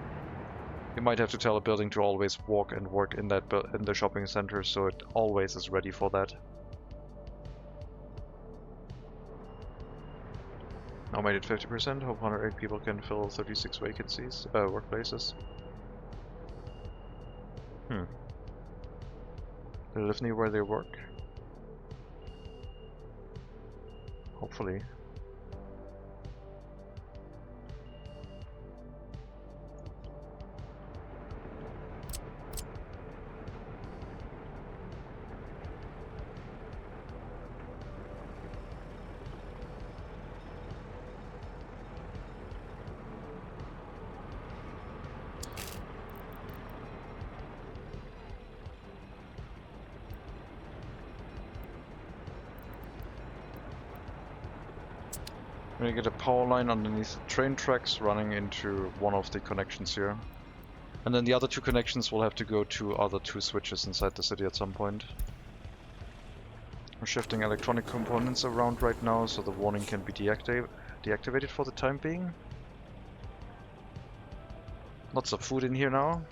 you might have to tell a building to always walk and work in the shopping center, so it always is ready for that. Now made it 50%. Hope 108 people can fill 36 vacancies, workplaces. They live near where they work? Hopefully. We're gonna get a power line underneath the train tracks running into one of the connections here. And then the other two connections will have to go to other two switches inside the city at some point. We're shifting electronic components around right now so the warning can be deactivated for the time being. Lots of food in here now.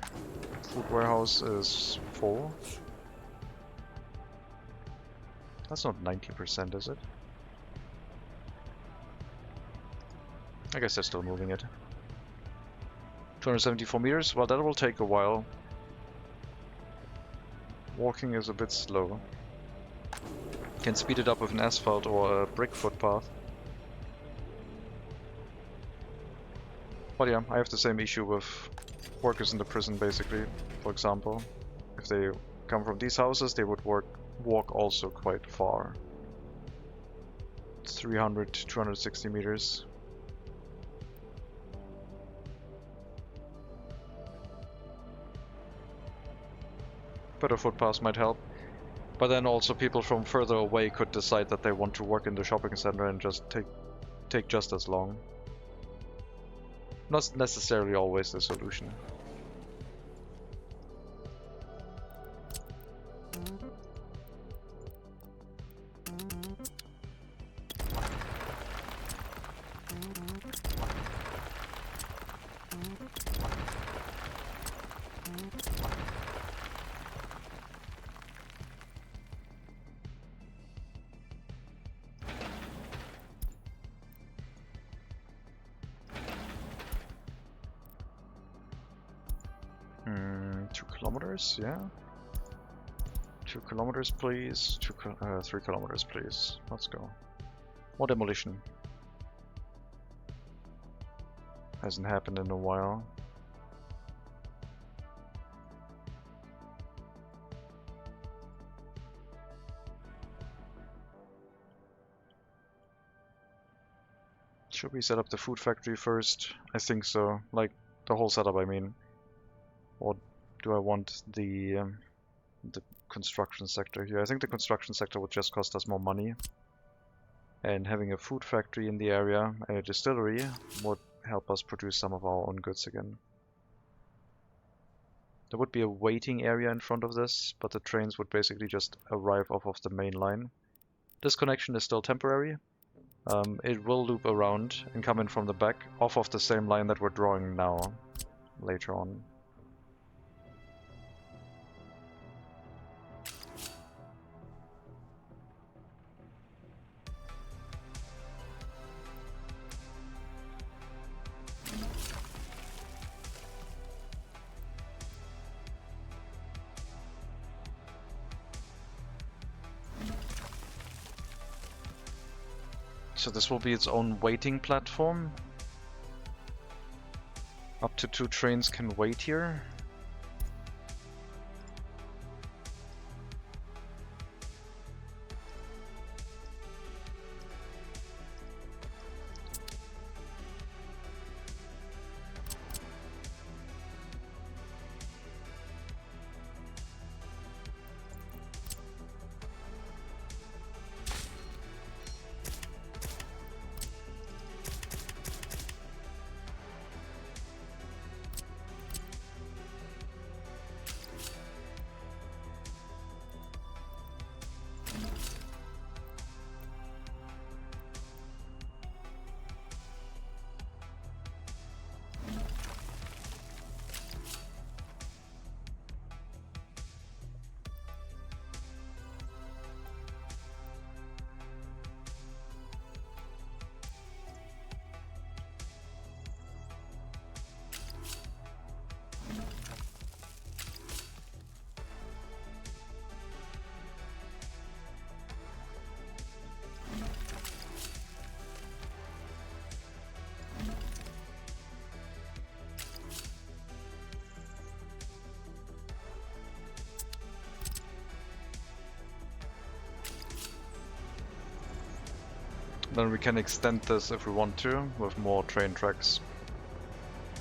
Food warehouse is full. That's not 90%, is it? I guess they're still moving it. 274 meters, well that will take a while. Walking is a bit slow. Can speed it up with an asphalt or a brick footpath. But yeah, I have the same issue with workers in the prison basically, for example. If they come from these houses, they would walk also quite far. It's 300 to 260 meters. Better footpaths might help. But then also people from further away could decide that they want to work in the shopping center and just take just as long. Not necessarily always the solution. Yeah. 2 kilometers, please. 3 kilometers, please. Let's go. More demolition. Hasn't happened in a while. Should we set up the food factory first? I think so. Like, the whole setup, I mean. Or do I want the construction sector here? I think the construction sector would just cost us more money. And having a food factory in the area and a distillery would help us produce some of our own goods again. There would be a waiting area in front of this, but the trains would basically just arrive off of the main line. This connection is still temporary. It will loop around and come in from the back, off of the same line that we're drawing now, later on. So this will be its own waiting platform. Up to 2 trains can wait here. Then we can extend this if we want to, with more train tracks.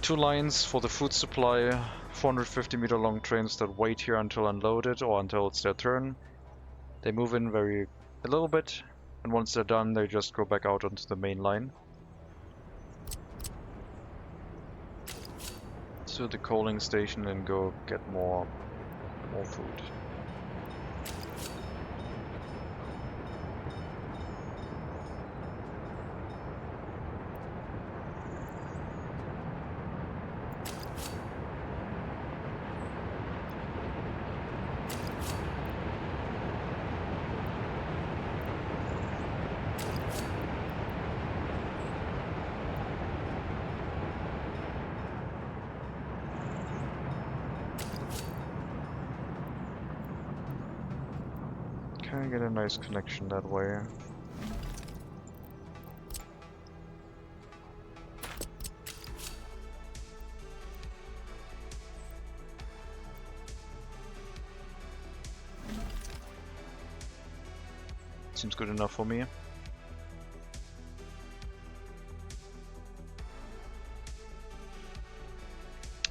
2 lines for the food supply, 450-meter long trains that wait here until unloaded or until it's their turn. They move in a little bit, and once they're done, they just go back out onto the main line. To the coaling station and go get more food. Can get a nice connection that way. Seems good enough for me.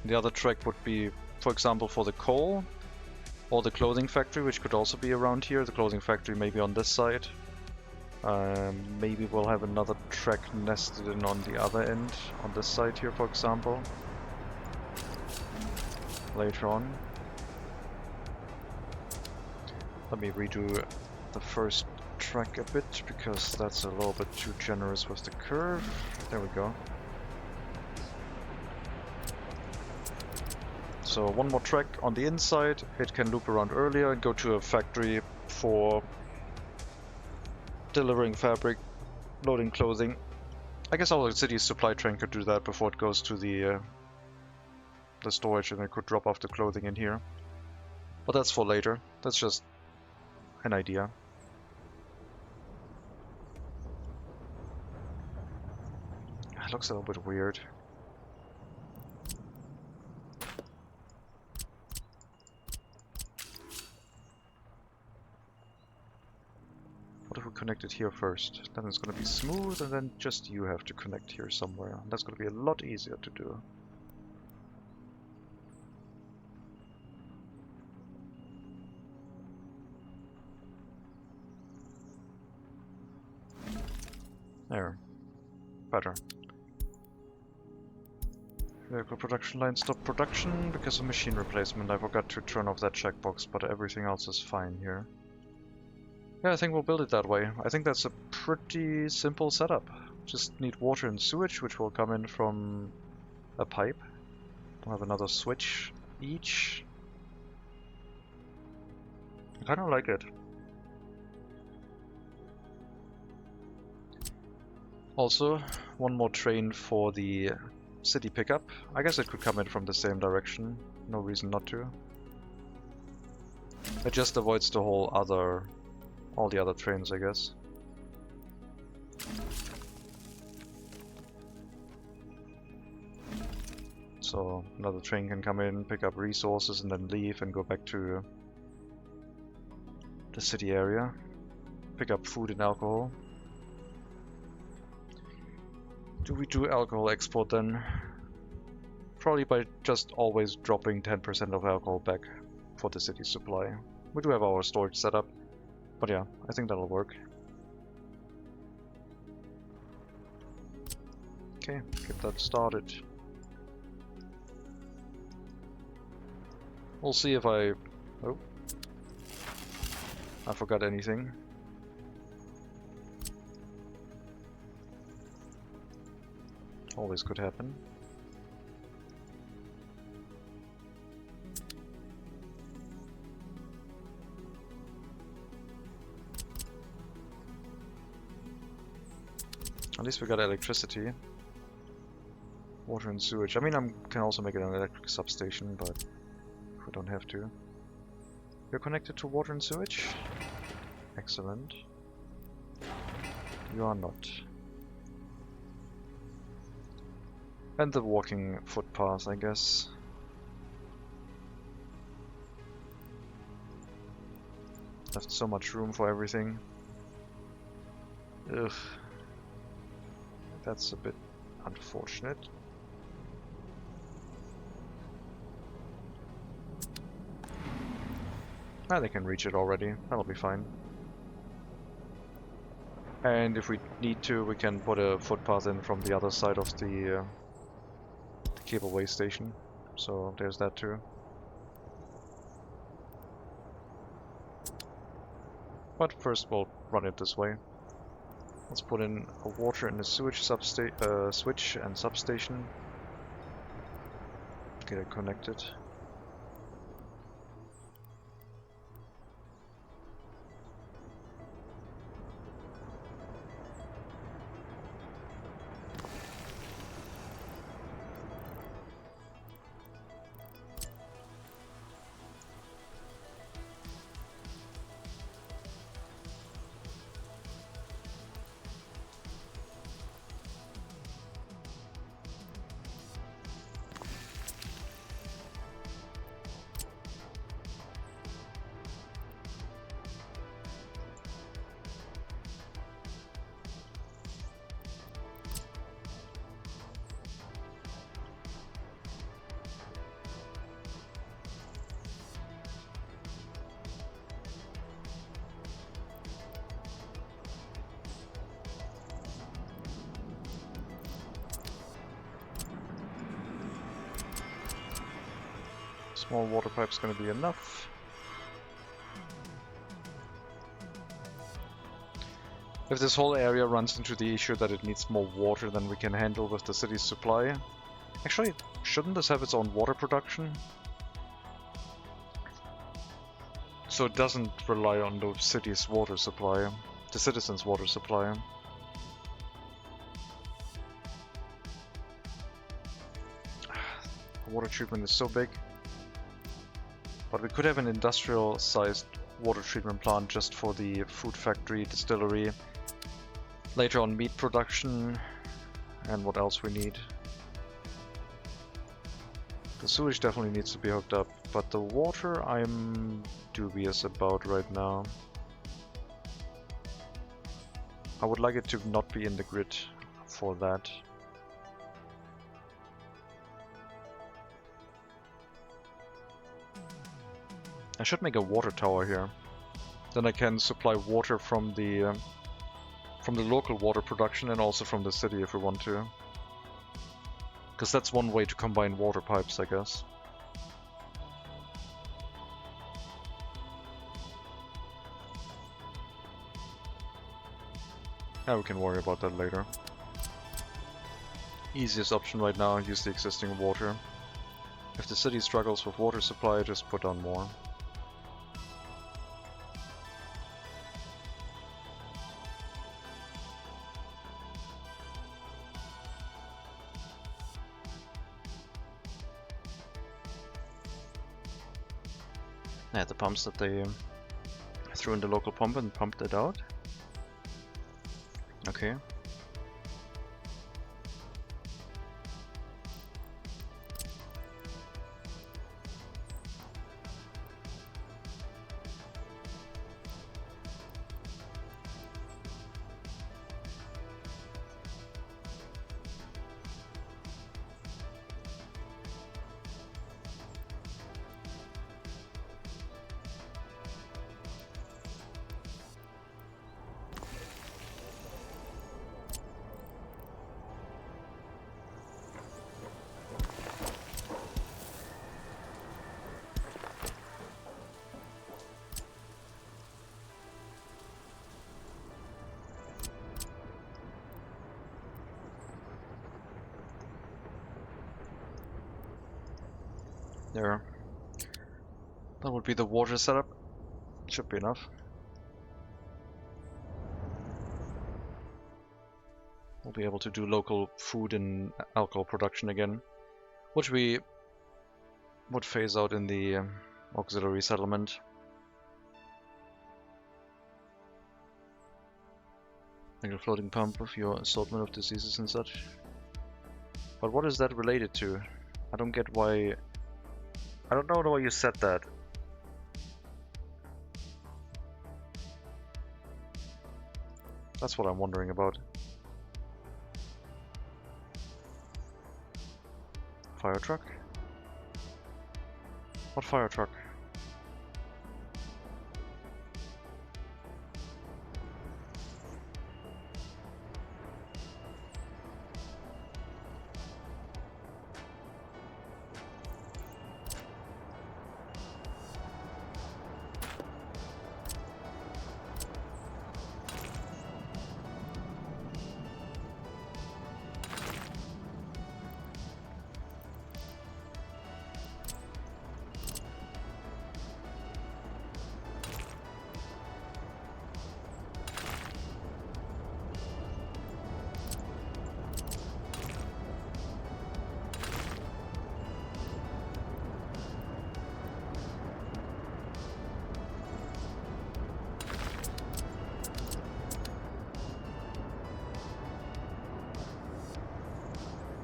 The other track would be, for example, for the coal. Or the clothing factory, which could also be around here. The clothing factory maybe on this side. Maybe we'll have another track nested in on the other end, on this side here, for example. Later on. Let me redo the first track a bit, because that's a little bit too generous with the curve. There we go. So 1 more track on the inside, it can loop around earlier and go to a factory for delivering fabric, loading clothing. I guess our city's supply train could do that before it goes to the storage, and it could drop off the clothing in here. But that's for later, that's just an idea. It looks a little bit weird. connect it here first. Then it's gonna be smooth, and then just you have to connect here somewhere. That's gonna be a lot easier to do. There. Better. Vehicle production line stop production because of machine replacement. I forgot to turn off that checkbox, but everything else is fine here. Yeah, I think we'll build it that way. I think that's a pretty simple setup. Just need water and sewage, which will come in from a pipe. We'll have another switch each. I kind of like it. Also, one more train for the city pickup. I guess it could come in from the same direction. No reason not to. It just avoids the whole all the other trains, I guess. So another train can come in, pick up resources, and then leave and go back to the city area. Pick up food and alcohol. Do we do alcohol export then? Probably by just always dropping 10% of alcohol back for the city supply. We do have our storage set up, but yeah, I think that'll work. Okay, get that started. We'll see if I forgot anything. Always could happen. At least we got electricity. Water and sewage. I mean, I can also make it an electric substation, but we don't have to. You're connected to water and sewage? Excellent. You are not. And the walking footpath, I guess. Left so much room for everything. Ugh. That's a bit unfortunate. Ah, they can reach it already. That'll be fine. And if we need to, we can put a footpath in from the other side of the cableway station. So there's that too. But first we'll run it this way. Let's put in a water and a sewage switch and substation. Get it connected. Small water pipe's gonna be enough. If this whole area runs into the issue that it needs more water than we can handle with the city's supply... Actually, shouldn't this have its own water production? So it doesn't rely on the city's water supply, the citizens' water supply. The water treatment is so big. But we could have an industrial-sized water treatment plant just for the food factory, distillery, later on meat production, and what else we need. The sewage definitely needs to be hooked up, but the water I'm dubious about right now. I would like it to not be in the grid for that. I should make a water tower here. Then I can supply water from the local water production and also from the city if we want to. Because that's one way to combine water pipes, I guess. Yeah, we can worry about that later. Easiest option right now, use the existing water. If the city struggles with water supply, just put on more. I had the pumps that they threw in the local pump and pumped it out. Okay. There. That would be the water setup. Should be enough. We'll be able to do local food and alcohol production again, which we would phase out in the auxiliary settlement. Like a floating pump with your assortment of diseases and such. But what is that related to? I don't get why... I don't know why you said that. That's what I'm wondering about. Fire truck? What fire truck?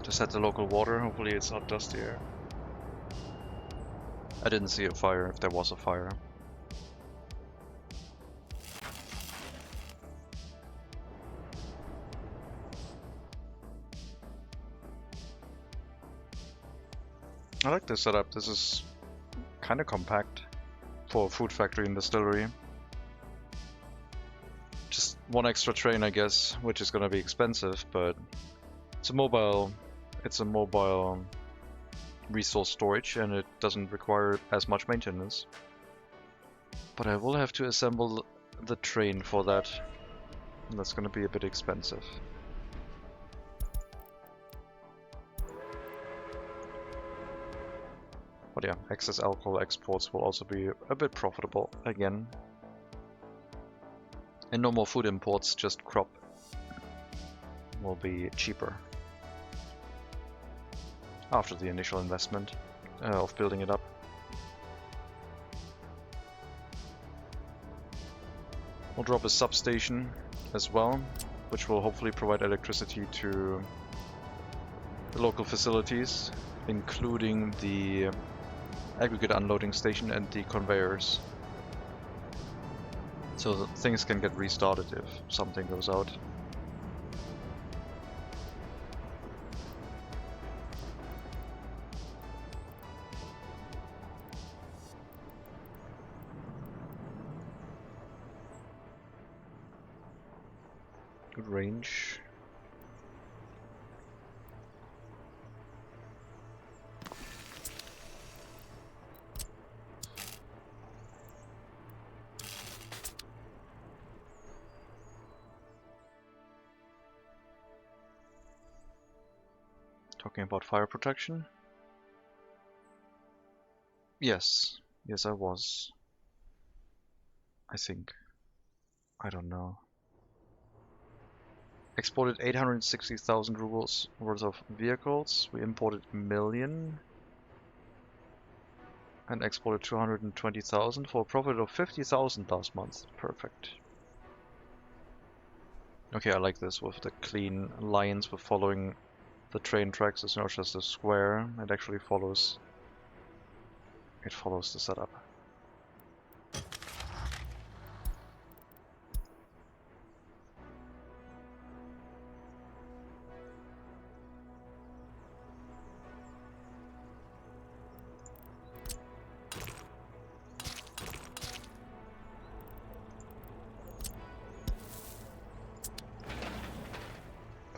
Just at the local water, hopefully it's not dusty here. I didn't see a fire, if there was a fire. I like this setup. This is kind of compact for a food factory and distillery. Just one extra train, I guess, which is gonna be expensive, but it's a mobile resource storage and it doesn't require as much maintenance. But I will have to assemble the train for that, and that's gonna be a bit expensive. But yeah, excess alcohol exports will also be a bit profitable again. And no more food imports, just crop will be cheaper. After the initial investment of building it up. We'll drop a substation as well, which will hopefully provide electricity to the local facilities, including the aggregate unloading station and the conveyors. So that things can get restarted if something goes out. Good range. Talking about fire protection? Yes. Yes, I was. I think. I don't know. Exported 860,000 rubles worth of vehicles. We imported a million. And exported 220,000 for a profit of 50,000 last month. Perfect. Okay, I like this with the clean lines with following the train tracks. It's not just a square. It actually follows. It follows the setup.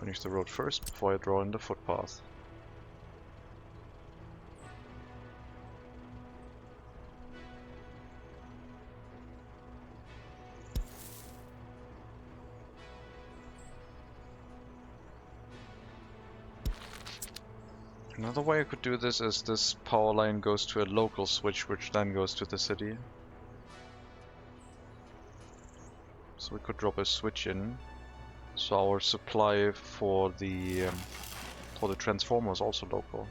Finish the road first before I draw in the footpath. Another way I could do this is this power line goes to a local switch, which then goes to the city. So we could drop a switch in. So our supply for the transformer is also local.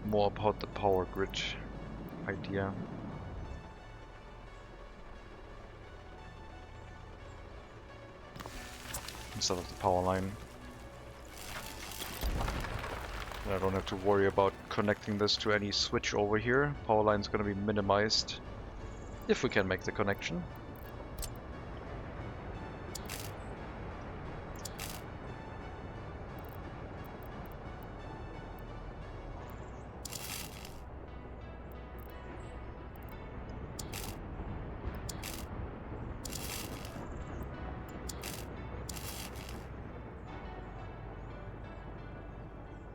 More about the power grid idea. Instead of the power line. I don't have to worry about connecting this to any switch over here. Power line is going to be minimized if we can make the connection.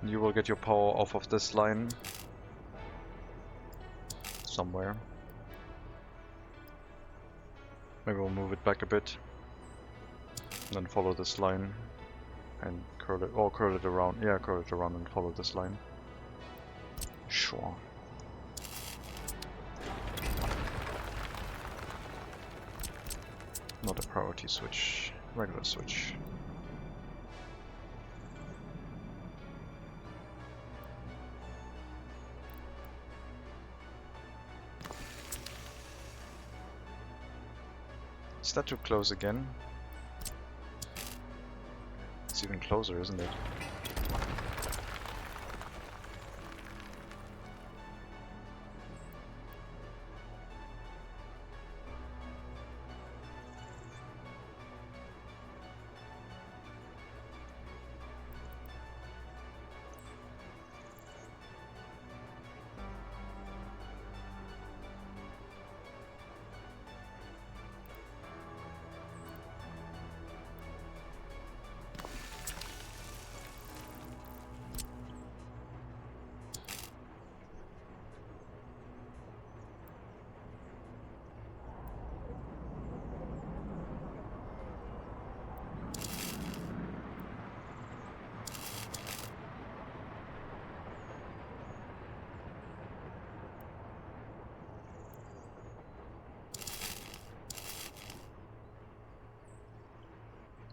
You will get your power off of this line somewhere. Maybe we'll move it back a bit, and then follow this line and curl it, or curl it around. Yeah, curl it around and follow this line. Sure. Not a priority switch, regular switch. Is that too close again? It's even closer, isn't it?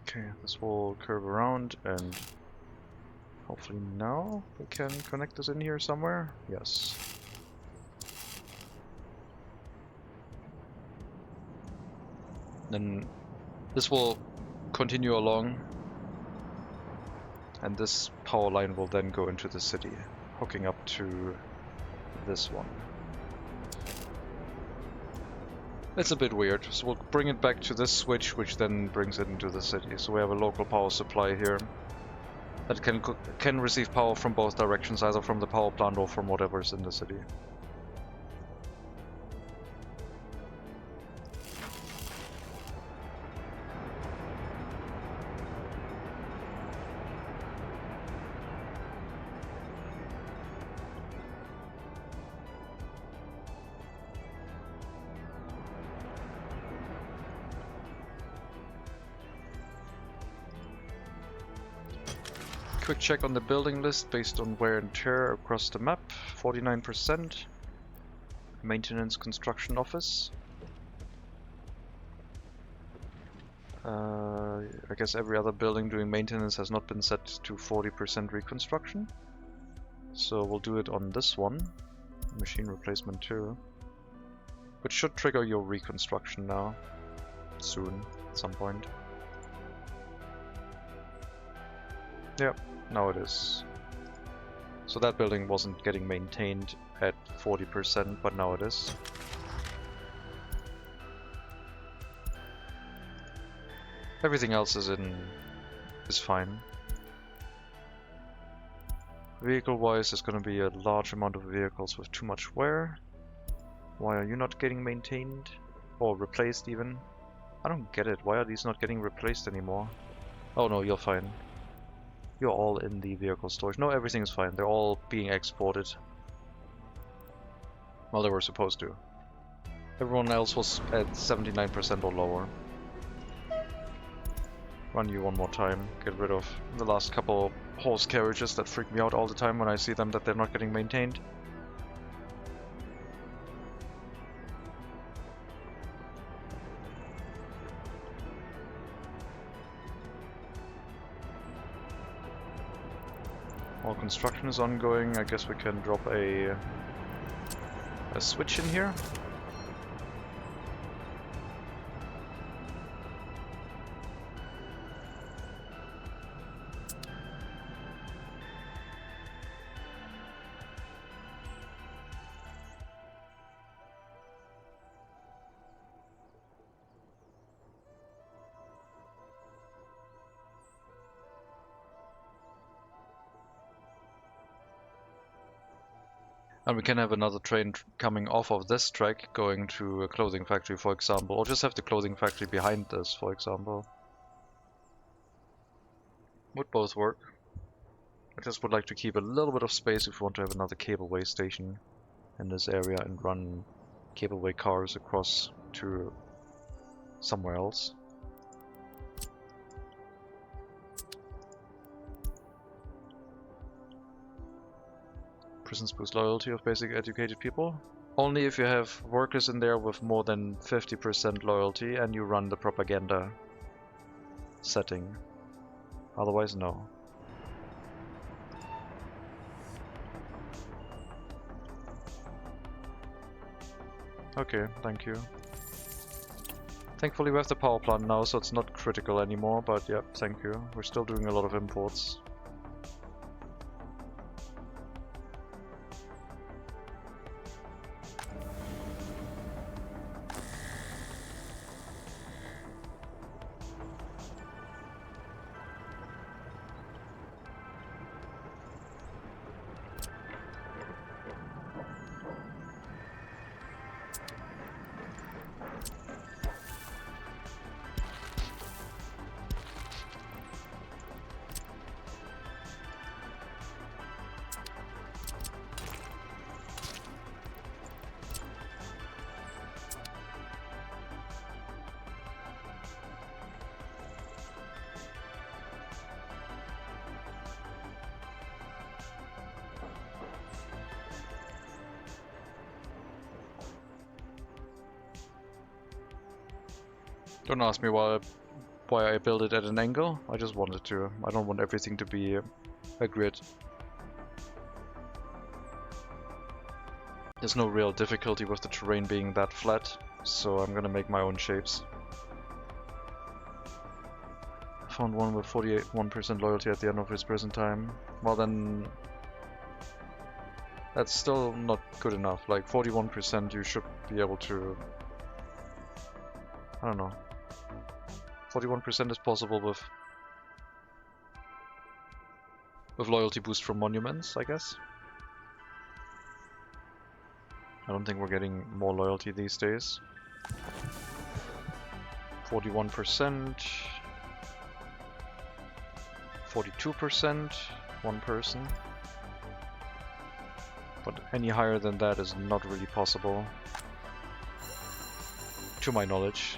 Okay, this will curve around and hopefully now we can connect this in here somewhere. Yes. Then this will continue along and this power line will then go into the city. hooking up to this one. It's a bit weird, so we'll bring it back to this switch, which then brings it into the city. So we have a local power supply here that can receive power from both directions, either from the power plant or from whatever's in the city. Quick check on the building list based on wear and tear across the map. 49%. Maintenance construction office. I guess every other building doing maintenance has not been set to 40% reconstruction. So we'll do it on this one. Machine replacement 2. Which should trigger your reconstruction now. Soon, at some point. Yep. Now it is. So that building wasn't getting maintained at 40%, but now it is. Everything else is fine. Vehicle-wise, there's going to be a large amount of vehicles with too much wear. Why are you not getting maintained? Or replaced even? I don't get it. Why are these not getting replaced anymore? Oh no, you're fine. You're all in the vehicle storage. No, everything is fine. They're all being exported. Well, they were supposed to. Everyone else was at 79% or lower. Run you one more time. Get rid of the last couple horse carriages that freak me out all the time when I see them that they're not getting maintained. While construction is ongoing, I guess we can drop a switch in here. And we can have another train coming off of this track going to a clothing factory, for example, or just have the clothing factory behind this, for example. Would both work. I just would like to keep a little bit of space if we want to have another cableway station in this area and run cableway cars across to somewhere else. Prisons boost loyalty of basic educated people. Only if you have workers in there with more than 50% loyalty and you run the propaganda setting. Otherwise, no. Okay, thank you. Thankfully we have the power plant now, so it's not critical anymore, but yeah, thank you. We're still doing a lot of imports. Don't ask me why I built it at an angle. I just wanted to. I don't want everything to be a grid. There's no real difficulty with the terrain being that flat, so I'm gonna make my own shapes. Found one with 41% loyalty at the end of his prison time. Well then, That's still not good enough. Like 41% you should be able to... I don't know. 41% is possible with loyalty boost from monuments, I guess. I don't think we're getting more loyalty these days. 41%, 42%, one person. But any higher than that is not really possible, to my knowledge.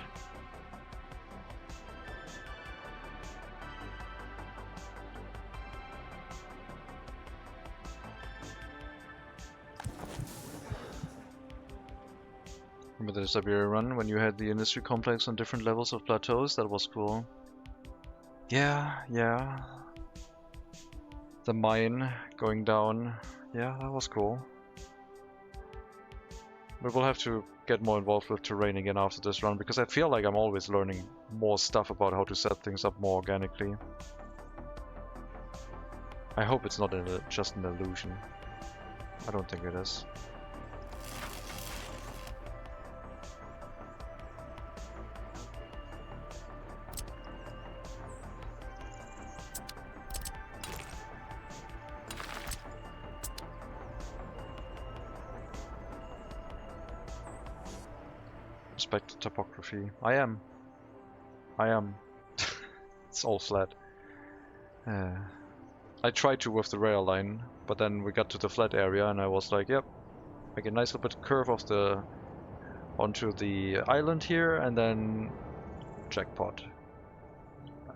Remember the Siberia run when you had the industry complex on different levels of plateaus? That was cool. Yeah. The mine going down. Yeah, that was cool. But we'll have to get more involved with terrain again after this run, because I feel like I'm always learning more stuff about how to set things up more organically. I hope it's not just an illusion. I don't think it is. Respect the topography. I am. It's all flat. I tried to with the rail line, but then we got to the flat area and I was like, yep, make a nice little bit curve of onto the island here, and then jackpot.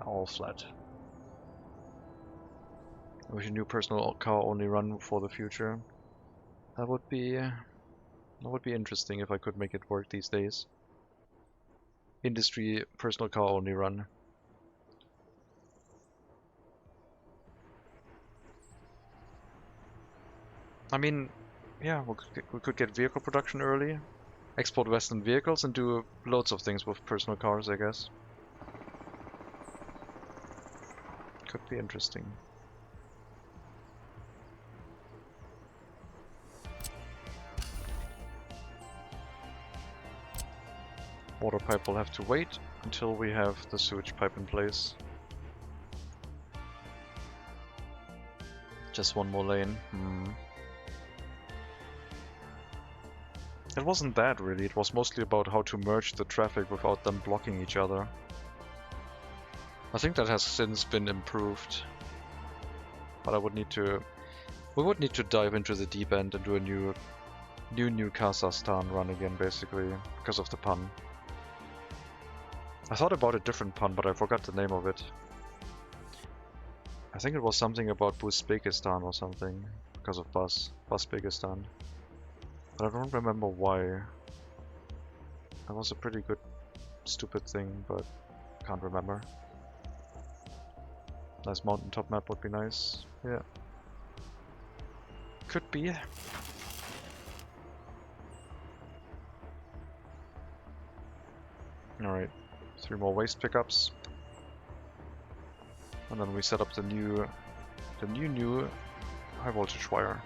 All flat. With a new personal car only run for the future. That would be interesting if I could make it work these days. Industry personal car only run. I mean, yeah, we could get vehicle production early, export Western vehicles, and do loads of things with personal cars, I guess. Could be interesting. Water pipe will have to wait until we have the sewage pipe in place. Just one more lane. It wasn't that really, it was mostly about how to merge the traffic without them blocking each other. I think that has since been improved. But we would need to dive into the deep end and do a new Kazakhstan run again, basically, because of the pun. I thought about a different pun, but I forgot the name of it. I think it was something about Uzbekistan or something, because of Uzbekistan. But I don't remember why. That was a pretty good, stupid thing, but can't remember. Nice mountaintop map would be nice. Yeah. Could be. Alright. 3 more waste pickups. And then we set up the new high voltage wire.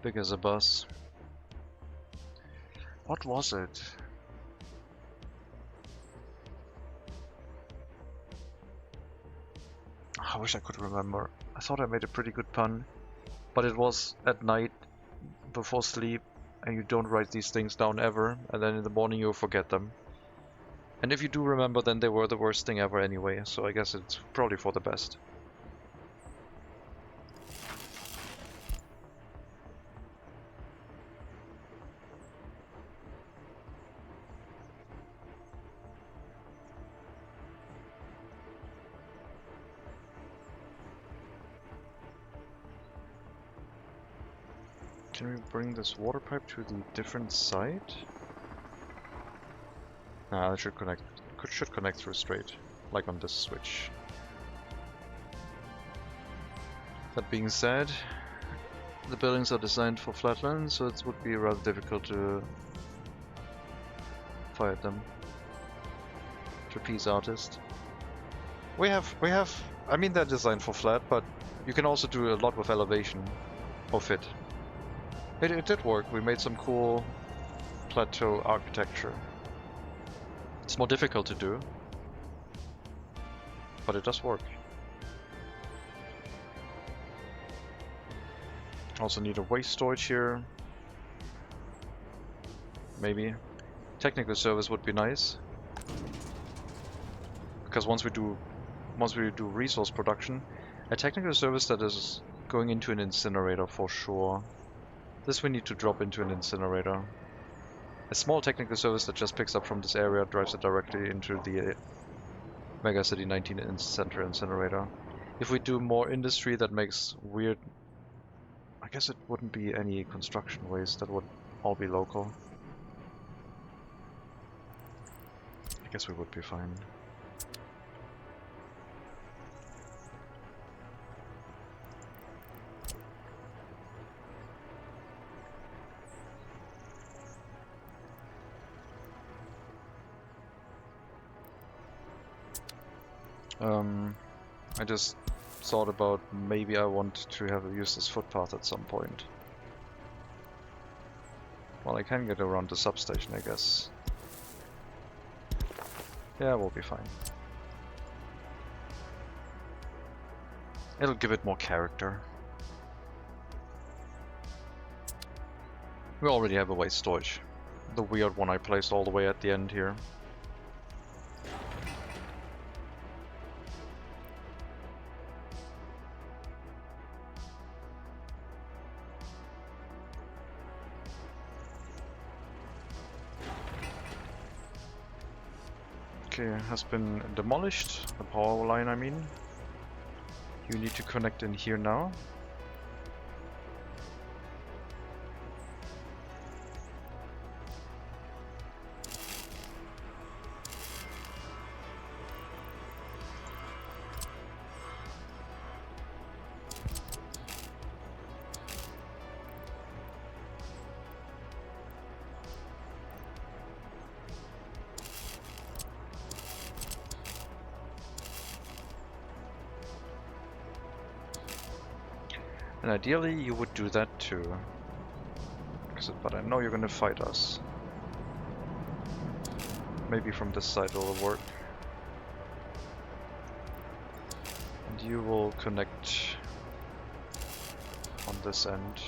Big as a bus. What was it? I wish I could remember. I thought I made a pretty good pun, but it was at night before sleep, and you don't write these things down ever, and then in the morning you forget them. And if you do remember, then they were the worst thing ever anyway, so I guess it's probably for the best. Can we bring this water pipe to the different side? Nah, it should connect through straight, like on this switch. That being said, the buildings are designed for flatland, so it would be rather difficult to fire them. Trapeze artist. We have. I mean, they're designed for flat, but you can also do a lot with elevation of it. It did work. We made some cool plateau architecture. It's more difficult to do, but it does work. Also need a waste storage here. Maybe. Technical service would be nice. Because once we do resource production, a technical service that is going into an incinerator for sure. This we need to drop into an incinerator. A small technical service that just picks up from this area, drives it directly into the MegaCity 19 center incinerator. If we do more industry that makes weird... I guess it wouldn't be any construction waste, that would all be local. I guess we would be fine. I just thought about maybe I want to use this footpath at some point. Well, I can get around the substation, I guess. Yeah, we'll be fine. It'll give it more character. We already have a waste storage. The weird one I placed all the way at the end here. Okay, has been demolished. The power line, I mean. You need to connect in here now. And ideally you would do that too. But I know you're gonna fight us. Maybe from this side it'll work. And you will connect on this end.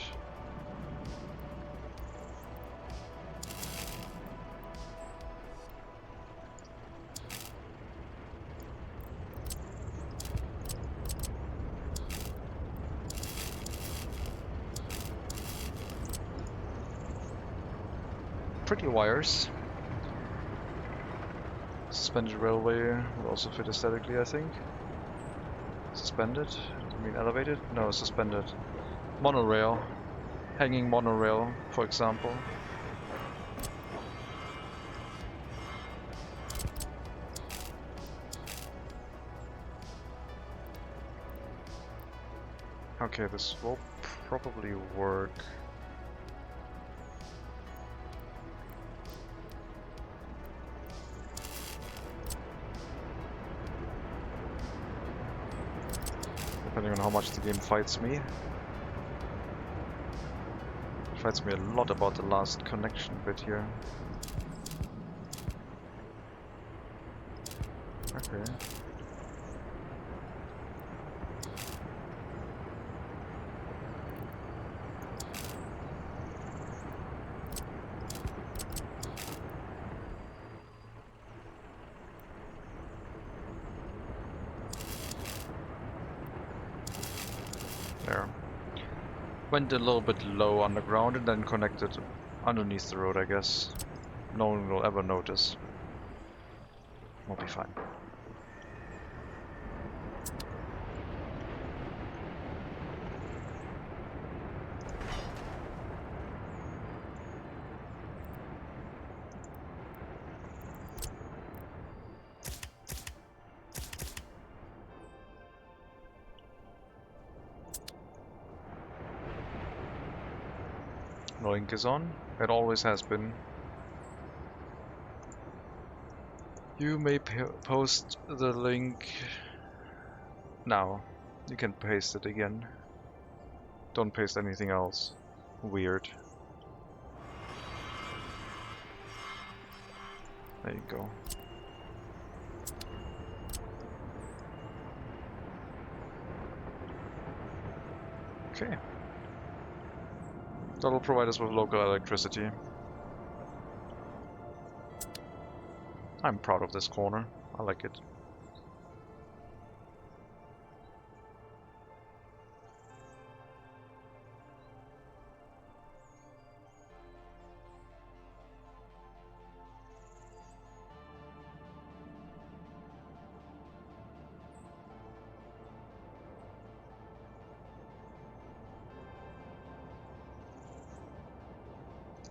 Pretty wires. Suspended railway will also fit aesthetically, I think. Suspended? I mean elevated? No, suspended. Monorail. Hanging monorail, for example. Okay, this will probably work. Depending on how much the game fights me. It fights me a lot about the last connection bit here. Okay. There. Went a little bit low underground and then connected underneath the road, I guess. No one will ever notice. We'll be fine. Link is on. It always has been. You may post the link now. You can paste it again. Don't paste anything else. Weird. There you go. Okay. That'll provide us with local electricity. I'm proud of this corner. I like it.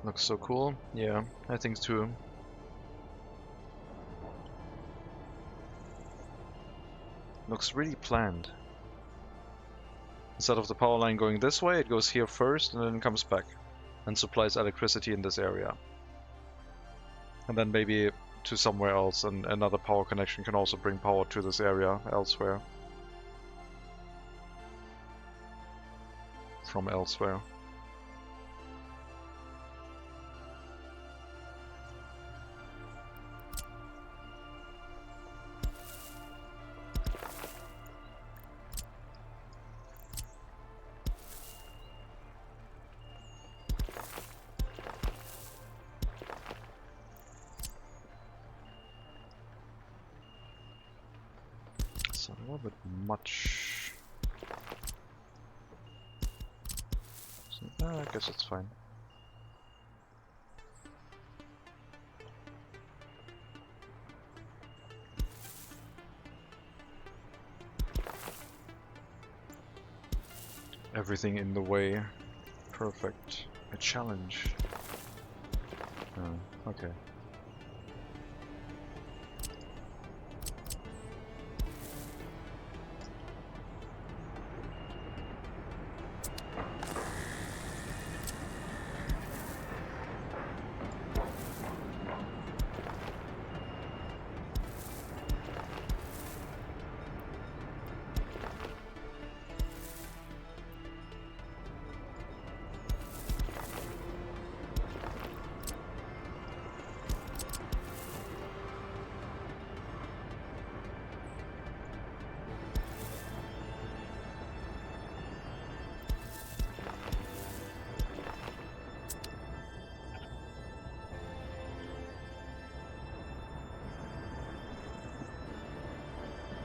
Looks so cool. Yeah, I think too. Looks really planned. Instead of the power line going this way, it goes here first and then comes back and supplies electricity in this area. And then maybe to somewhere else, and another power connection can also bring power to this area elsewhere. From elsewhere. A little bit much. So, I guess it's fine. Everything in the way. Perfect. A challenge. Oh, okay.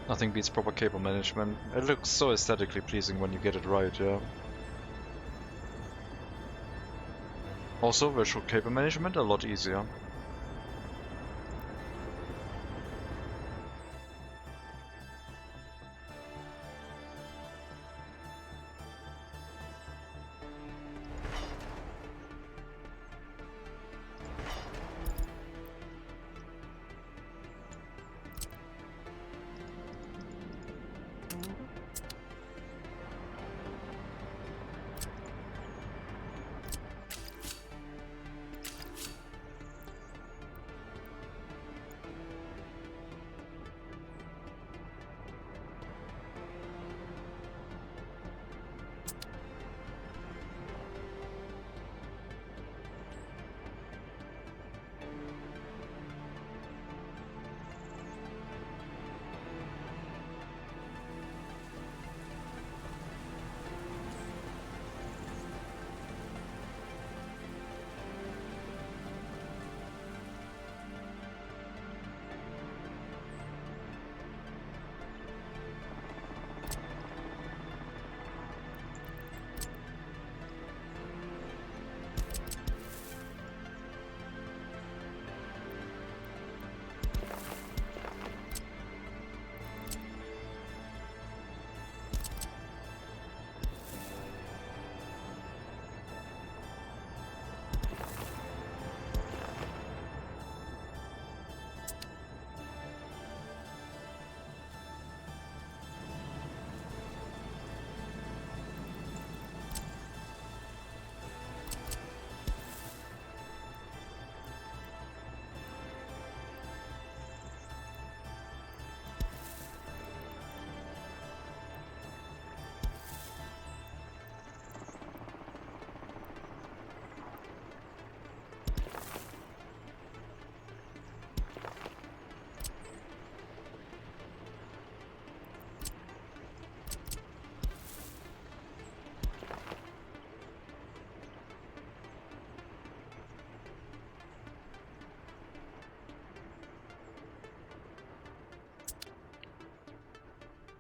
Nothing beats proper cable management. It looks so aesthetically pleasing when you get it right, yeah. Also, visual cable management a lot easier.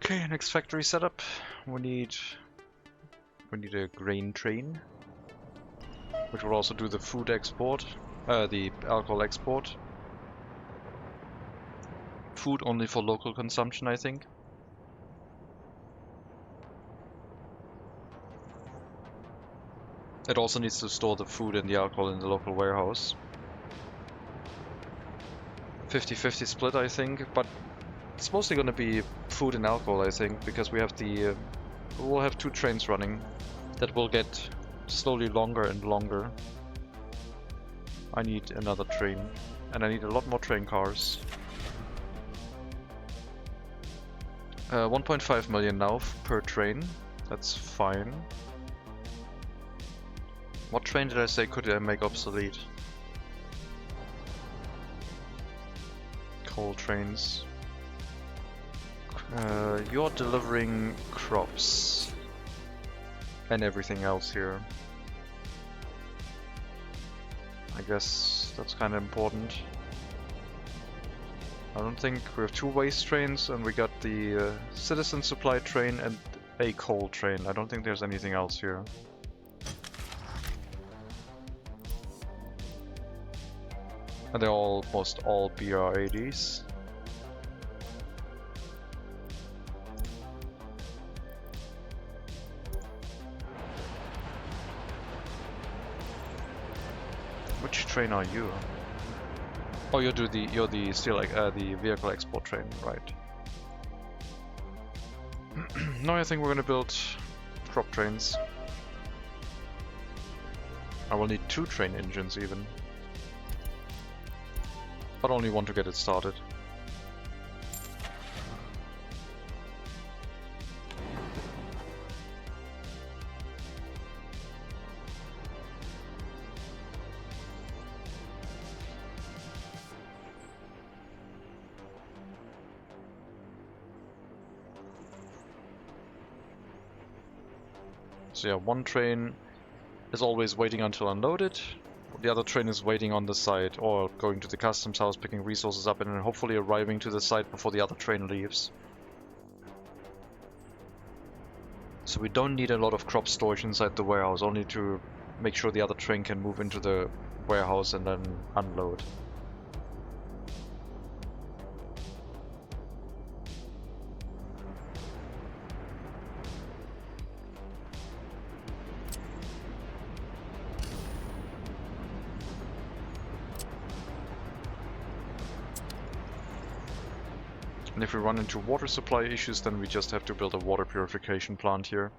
Okay, next factory setup. We need a grain train, which will also do the food export, the alcohol export. Food only for local consumption, I think. It also needs to store the food and the alcohol in the local warehouse. 50-50 split, I think, but it's mostly going to be food and alcohol, I think, because we have we'll have 2 trains running that will get slowly longer and longer. I need another train, and I need a lot more train cars. 1.5 million now per train. That's fine. What train did I say could I make obsolete? Coal trains. You're delivering crops and everything else here. I guess that's kind of important. I don't think we have 2 waste trains, and we got the citizen supply train and a coal train. I don't think there's anything else here. And they're almost all BR80s. Which train are you? Oh, you're the steel the vehicle export train, right? No, I think we're gonna build crop trains. I will need 2 train engines even, but only one to get it started. So yeah, one train is always waiting until unloaded. The other train is waiting on the site or going to the customs house, picking resources up, and then hopefully arriving to the site before the other train leaves. So we don't need a lot of crop storage inside the warehouse, only to make sure the other train can move into the warehouse and then unload. And if we run into water supply issues, then we just have to build a water purification plant here.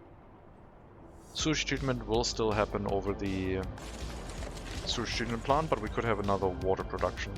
Sewage treatment will still happen over the sewage treatment plant, but we could have another water production.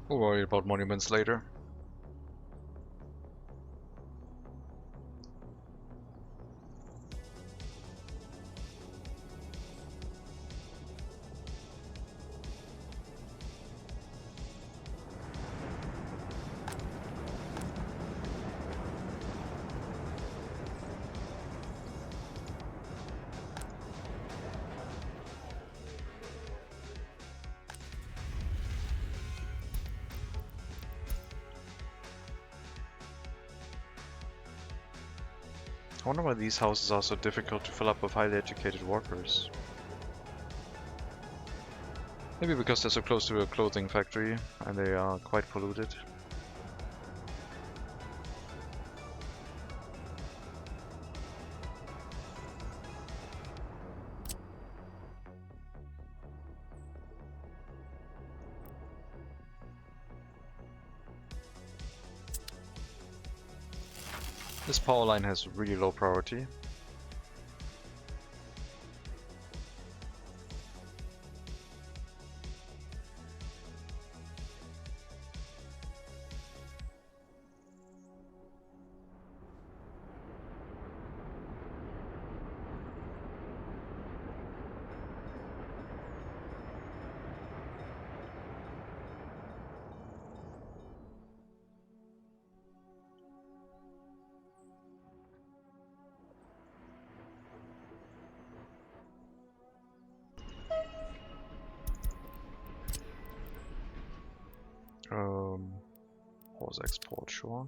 We'll worry about monuments later. I wonder why these houses are so difficult to fill up with highly educated workers. Maybe because they're so close to a clothing factory and they are quite polluted. This power line has really low priority. Pause export, sure.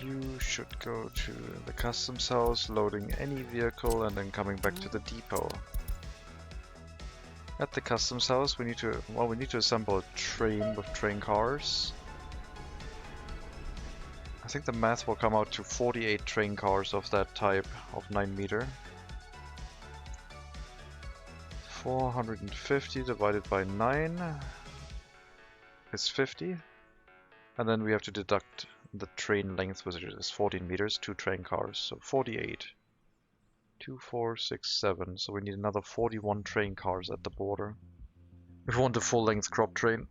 You should go to the customs house, loading any vehicle and then coming back to the depot. At the customs house we need to assemble a train with train cars. I think the math will come out to 48 train cars of that type of 9 meter. 450 divided by 9 is 50, and then we have to deduct the train length, which is 14 meters, 2 train cars, so 48. 2, 4, 6, 7, so we need another 41 train cars at the border. If we want a full-length crop train.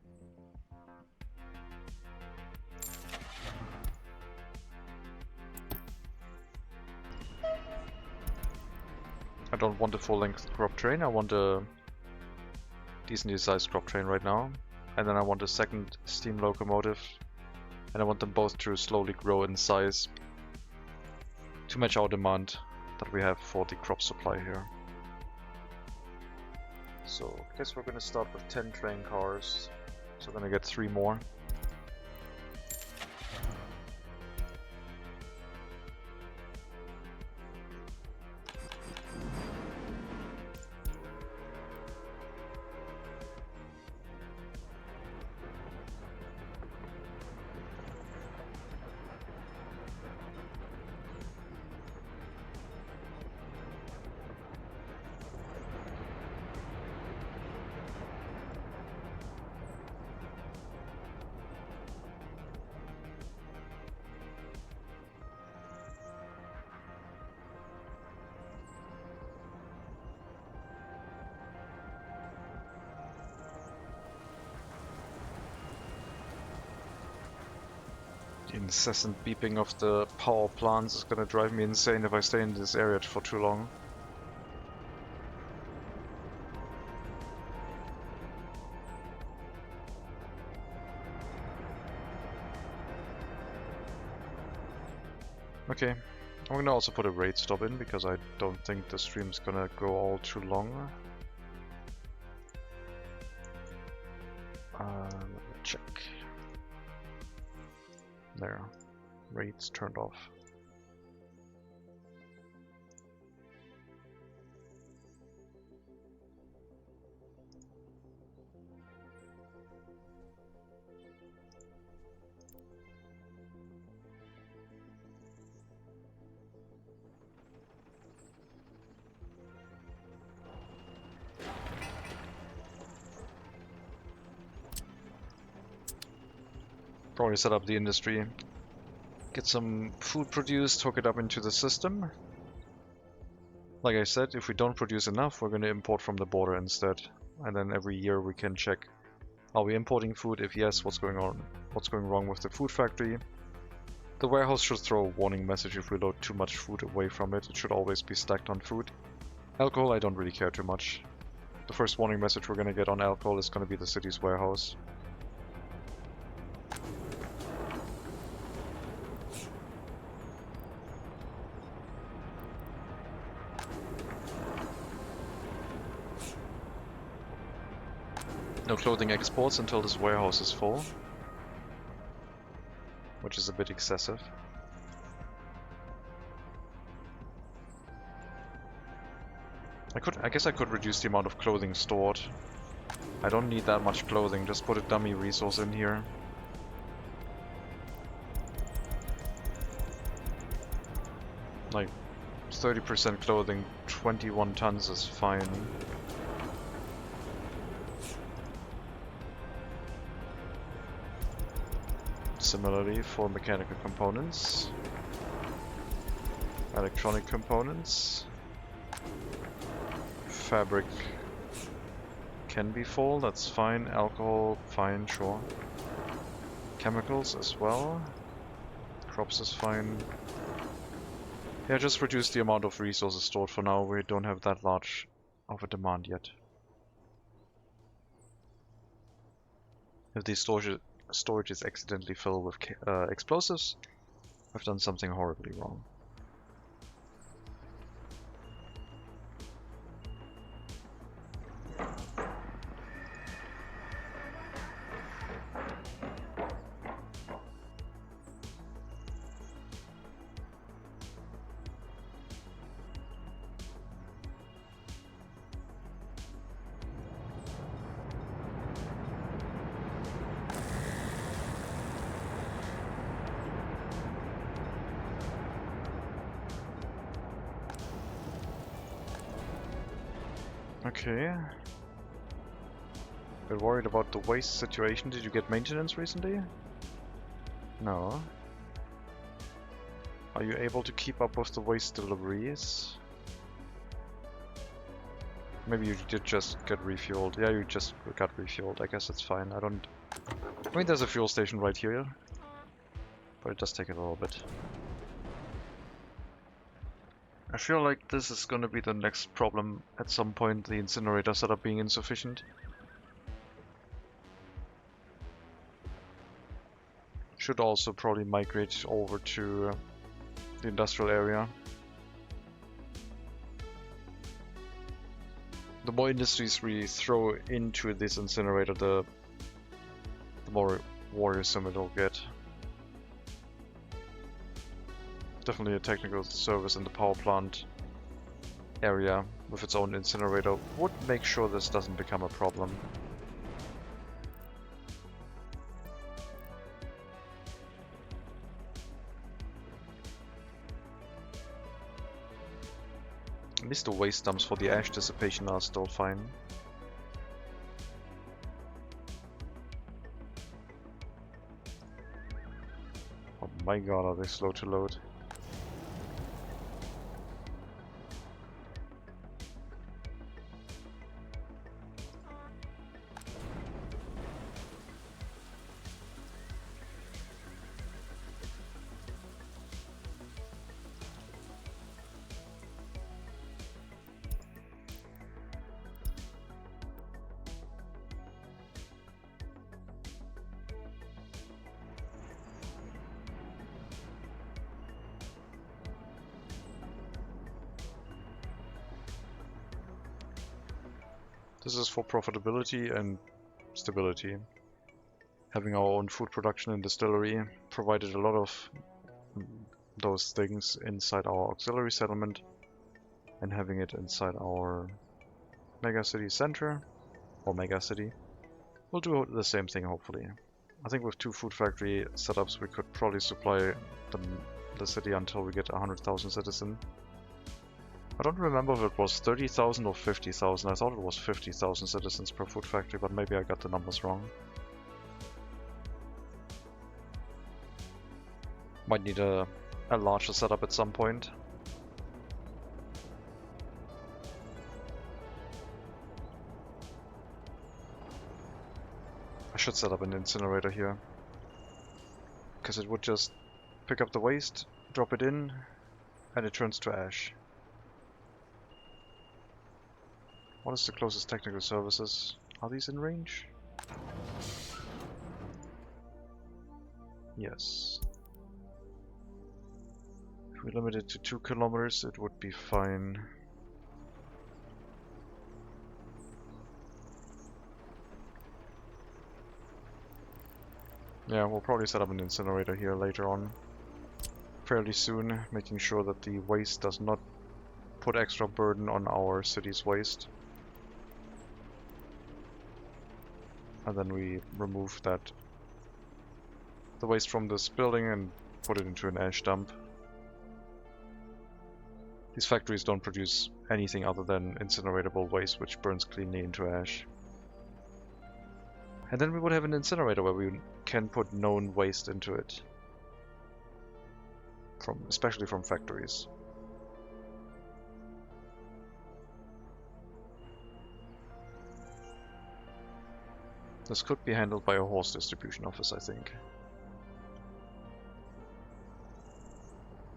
I don't want a full-length crop train, I want a decently sized crop train right now. And then I want a second steam locomotive. And I want them both to slowly grow in size to match our demand that we have for the crop supply here. So I guess we're gonna start with 10 train cars. So we're gonna get 3 more. The incessant beeping of the power plants is gonna drive me insane if I stay in this area for too long. Okay, I'm gonna also put a raid stop in because I don't think the stream's gonna go all too long. Let me check. There, raid's turned off. Probably set up the industry, get some food produced, hook it up into the system. Like I said, if we don't produce enough, we're going to import from the border instead. And then every year we can check, are we importing food? If yes, what's going on? What's going wrong with the food factory? The warehouse should throw a warning message if we load too much food away from it. It should always be stacked on food. Alcohol, I don't really care too much. The first warning message we're going to get on alcohol is going to be the city's warehouse. No clothing exports until this warehouse is full, which is a bit excessive. I guess I could reduce the amount of clothing stored. I don't need that much clothing, just put a dummy resource in here. Like 30% clothing, 21 tons is fine. Similarly for mechanical components, electronic components, fabric can be full, that's fine, alcohol, fine, sure. Chemicals as well, crops is fine. Yeah, just reduce the amount of resources stored for now, we don't have that large of a demand yet. If the storage is accidentally filled with explosives, I've done something horribly wrong. Okay. Bit worried about the waste situation. Did you get maintenance recently? No. Are you able to keep up with the waste deliveries? Maybe you did just get refueled. Yeah, you just got refueled. I guess that's fine. I mean, there's a fuel station right here. But it does take a little bit. I feel like this is gonna be the next problem at some point, the incinerator setup being insufficient. Should also probably migrate over to the industrial area. The more industries we throw into this incinerator, the more worrisome it'll get. Definitely a technical service in the power plant area with its own incinerator would make sure this doesn't become a problem. At least the waste dumps for the ash dissipation are still fine. Oh my god, are they slow to load. This is for profitability and stability. Having our own food production and distillery provided a lot of those things inside our auxiliary settlement, and having it inside our MegaCity center, or MegaCity, will do the same thing hopefully. I think with 2 food factory setups we could probably supply the city until we get 100,000 citizens. I don't remember if it was 30,000 or 50,000. I thought it was 50,000 citizens per food factory, but maybe I got the numbers wrong. Might need a larger setup at some point. should set up an incinerator here, because it would just pick up the waste, drop it in, and it turns to ash. What is the closest technical services? Are these in range? Yes. If we limit it to 2 kilometers, it would be fine. Yeah, we'll probably set up an incinerator here later on, fairly soon, making sure that the waste does not put extra burden on our city's waste. And then we remove the waste from this building and put it into an ash dump. These factories don't produce anything other than incineratable waste, which burns cleanly into ash. And then we would have an incinerator where we can put known waste into it, especially from factories. This could be handled by a horse distribution office, I think.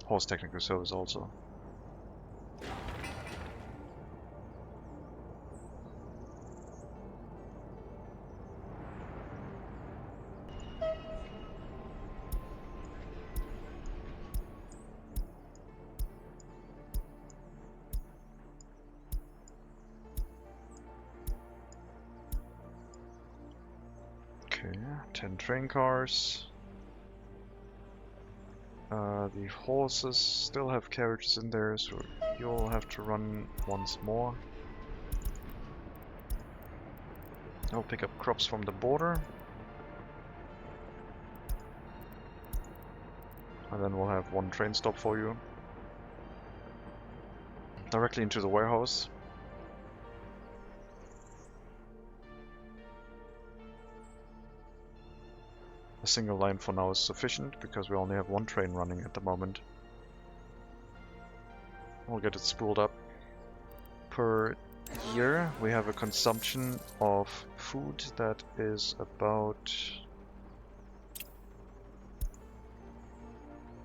Horse technical service also. Okay, 10 train cars. The horses still have carriages in there, so you'll have to run once more. I'll pick up crops from the border. And then we'll have one train stop for you. Directly into the warehouse. A single line for now is sufficient, because we only have one train running at the moment. We'll get it spooled up. Per year, we have a consumption of food that is about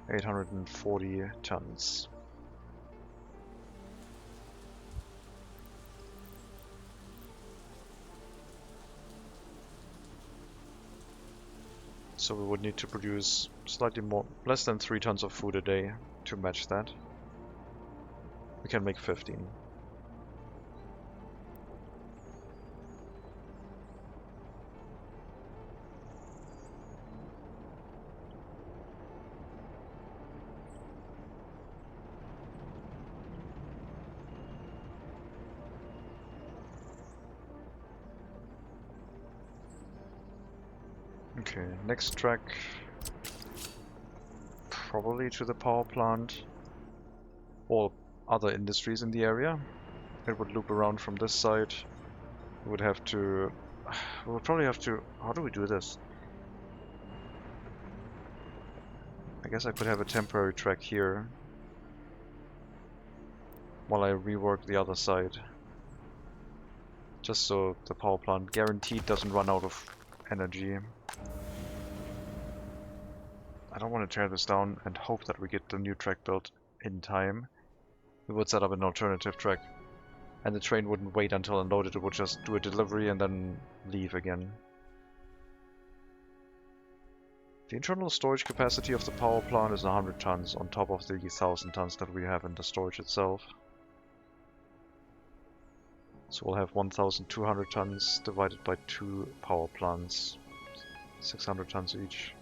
840 tons. So we would need to produce less than 3 tons of food a day to match that. We can make 15. Okay, next track, probably to the power plant or other industries in the area. It would loop around from this side. We would probably have to, how do we do this? I guess I could have a temporary track here while I rework the other side. Just so the power plant guaranteed doesn't run out of energy. I don't want to tear this down and hope that we get the new track built in time. We would set up an alternative track, and the train wouldn't wait until unloaded, it would just do a delivery and then leave again. The internal storage capacity of the power plant is 100 tons on top of the 1,000 tons that we have in the storage itself. So we'll have 1,200 tons divided by 2 power plants, 600 tons each.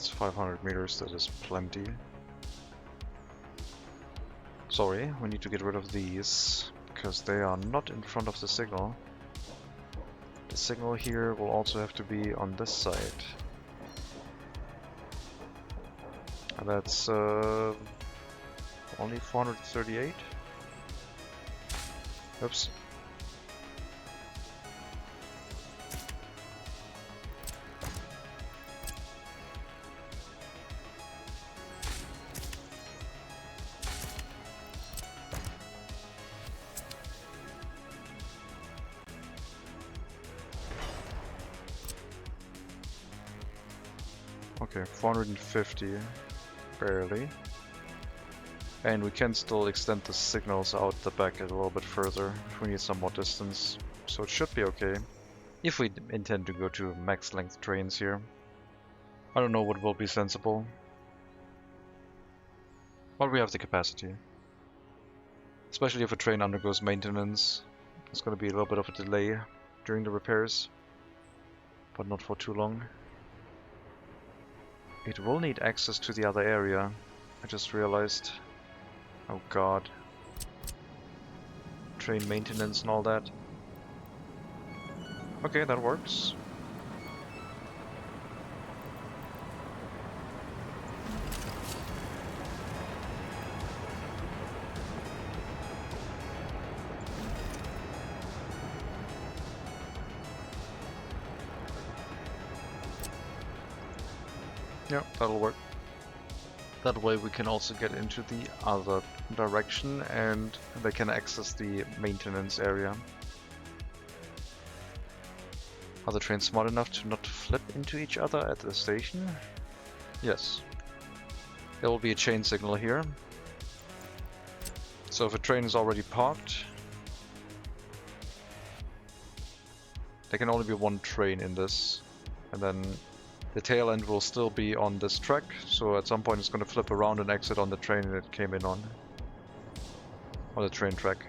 That's 500 meters, that is plenty. Sorry, we need to get rid of these, because they are not in front of the signal. The signal here will also have to be on this side. And that's only 438. Oops. Okay, 450, barely. And we can still extend the signals out the back a little bit further if we need some more distance. So it should be okay. If we intend to go to max length trains here. I don't know what will be sensible. But we have the capacity. Especially if a train undergoes maintenance. There's going to be a little bit of a delay during the repairs. But not for too long. It will need access to the other area. I just realized. Oh god. Train maintenance and all that. Okay, that works. Yeah, that'll work. That way we can also get into the other direction and they can access the maintenance area. Are the trains smart enough to not flip into each other at the station? Yes. There will be a chain signal here. So if a train is already parked, there can only be one train in this. And then the tail end will still be on this track, so at some point it's going to flip around and exit on the train it came in on the train track.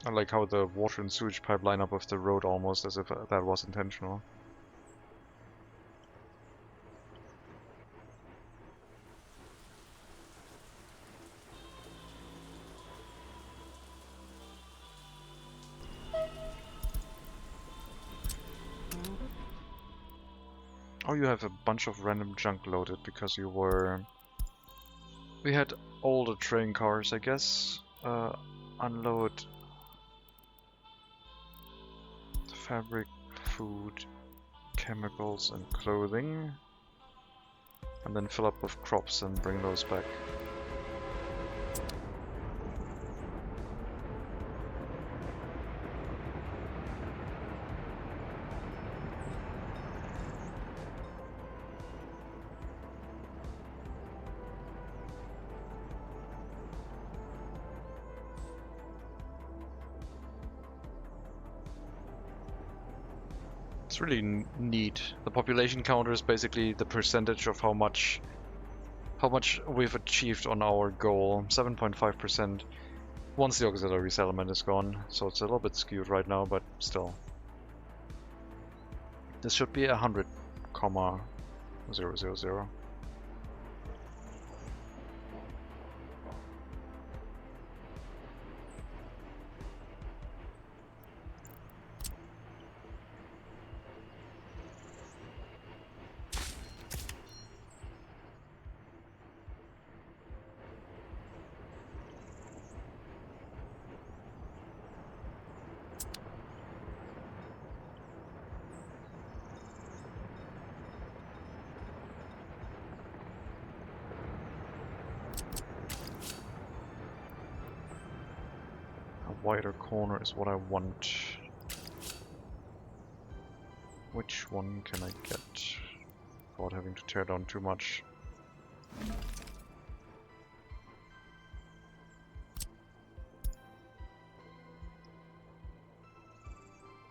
I like how the water and sewage pipe line up with the road almost as if that was intentional. Oh, you have a bunch of random junk loaded because you were... We had older train cars, I guess. Unload fabric, food, chemicals and clothing. And then fill up with crops and bring those back. It's really neat. The population counter is basically the percentage of how much we've achieved on our goal. 7.5% once the auxiliary settlement is gone. So it's a little bit skewed right now, but still. This should be 100,000. Wider corner is what I want. Which one can I get without having to tear down too much?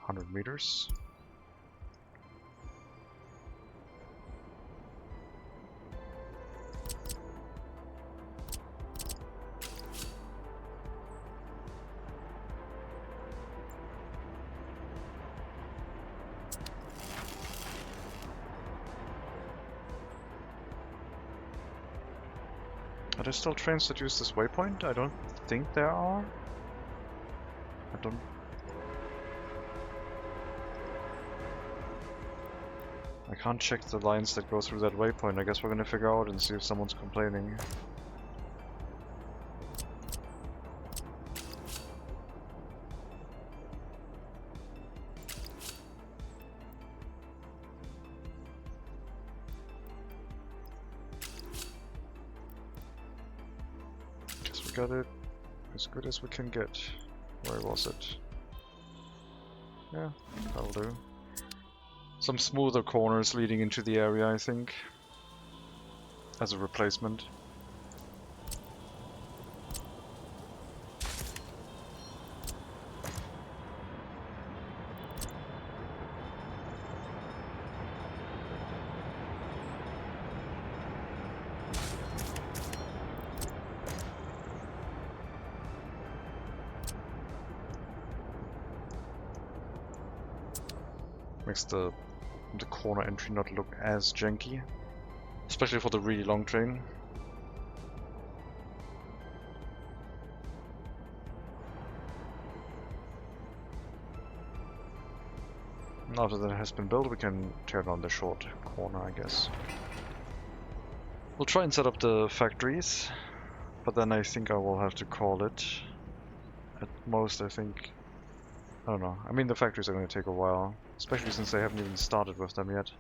$100 meters. Are there still trains that use this waypoint? I don't think there are. I can't check the lines that go through that waypoint. I guess we're gonna figure out and see if someone's complaining. Guess we got it as good as we can get. Where was it? Yeah, that'll do. Some smoother corners leading into the area, I think, as a replacement. Makes the corner entry not look as janky, especially for the really long train. Now that it has been built, we can turn on the short corner, I guess. We'll try and set up the factories, but then I think I will have to call it. At most, I think... I don't know. I mean, the factories are going to take a while, especially since I haven't even started with them yet.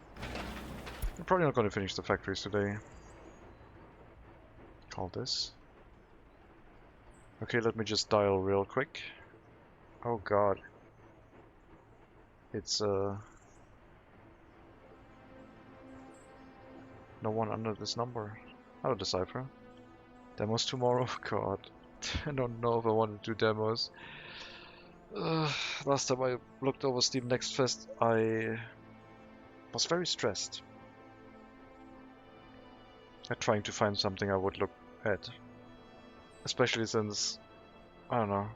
I'm probably not going to finish the factories today. Call this. Okay, let me just dial real quick. Oh god. It's no one under this number. I'll decipher. Demos tomorrow? God. I don't know if I want to do demos. Last time I looked over Steam Next Fest, I was very stressed at trying to find something I would look at. Especially since, I don't know,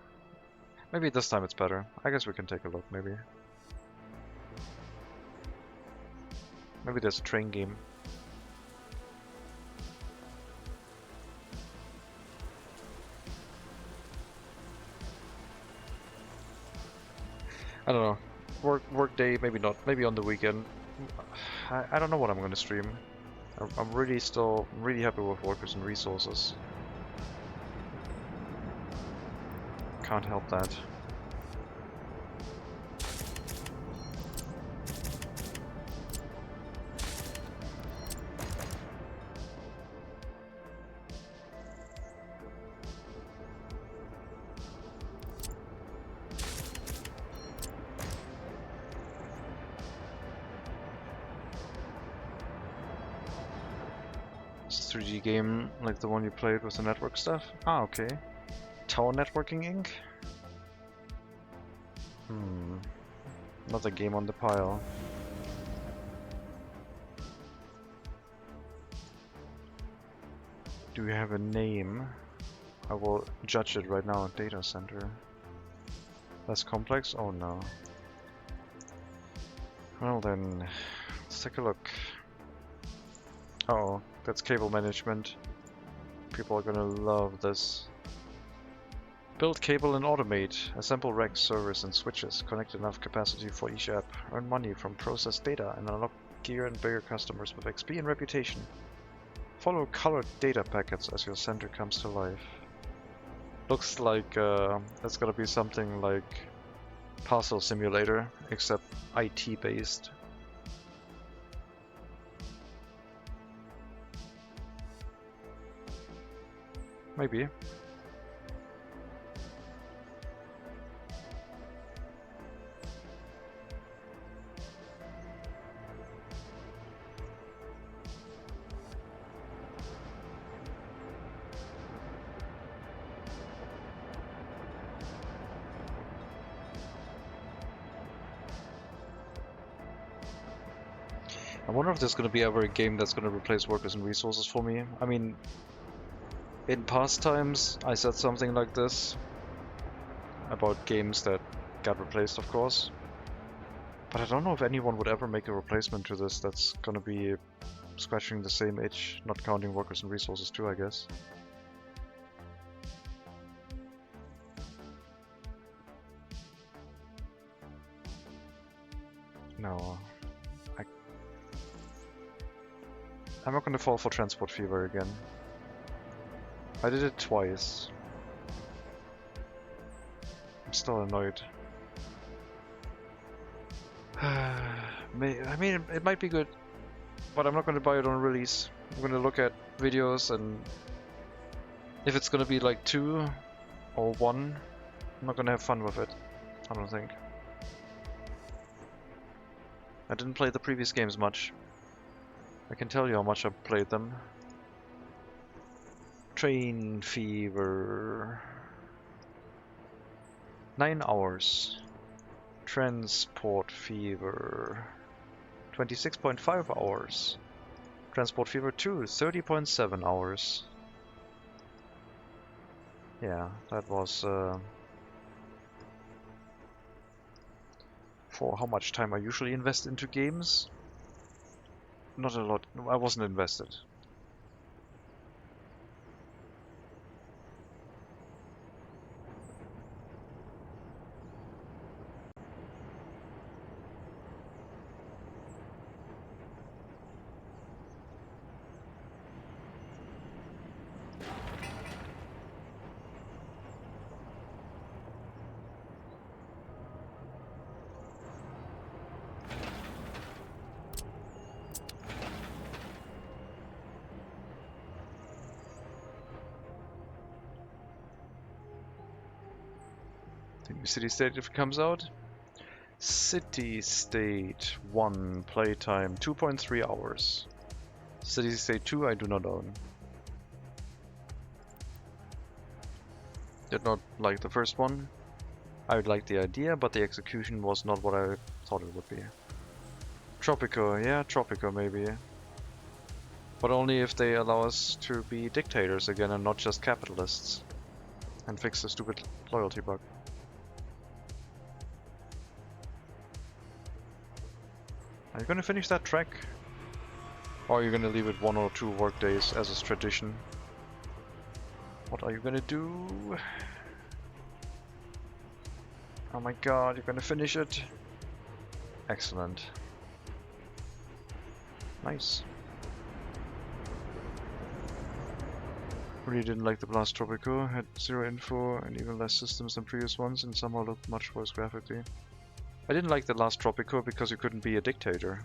maybe this time it's better. I guess we can take a look, maybe. Maybe there's a train game. I don't know. Work day, maybe not. Maybe on the weekend. I don't know what I'm gonna stream. I'm really happy with Workers and Resources. Can't help that. It's a 3D game like the one you played with the network stuff? Ah, okay. Tower Networking Inc? Another game on the pile. Do we have a name? I will judge it right now. Data center. Less complex? Oh no. Well then, let's take a look. Uh-oh, that's cable management. People are gonna love this. Build cable and automate. Assemble racks, servers and switches. Connect enough capacity for each app. Earn money from processed data and unlock gear and bigger customers with XP and reputation. Follow colored data packets as your center comes to life. Looks like that's gonna be something like Parcel Simulator, except IT based. Maybe. I wonder if there's going to be ever a game that's going to replace Workers and Resources for me. I mean, in past times I said something like this about games that got replaced, of course. But I don't know if anyone would ever make a replacement to this that's going to be scratching the same itch, not counting Workers and Resources too, I guess. I'm not gonna fall for transport fever again. I did it twice. I'm still annoyed. I mean, it might be good, but I'm not gonna buy it on release. I'm gonna look at videos, and if it's gonna be like 2 or 1, I'm not gonna have fun with it. I don't think. I didn't play the previous games much. I can tell you how much I played them. Train fever. 9 hours. Transport fever. 26.5 hours. Transport fever 2, 30.7 hours. Yeah, that was for how much time I usually invest into games. Not a lot. I wasn't invested. City State if it comes out. City State 1 playtime 2.3 hours. City State 2 I do not own. Did not like the first one. I would like the idea, but the execution was not what I thought it would be. Tropico, yeah, Tropico maybe. But only if they allow us to be dictators again and not just capitalists. And fix the stupid loyalty bug. Are you gonna finish that track? Or are you gonna leave it 1 or 2 work days as is tradition? What are you gonna do? Oh my god, you're gonna finish it? Excellent. Nice. Really didn't like the Blast Tropico, had 0 info and even less systems than previous ones and somehow looked much worse graphically. I didn't like the last Tropico because you couldn't be a dictator.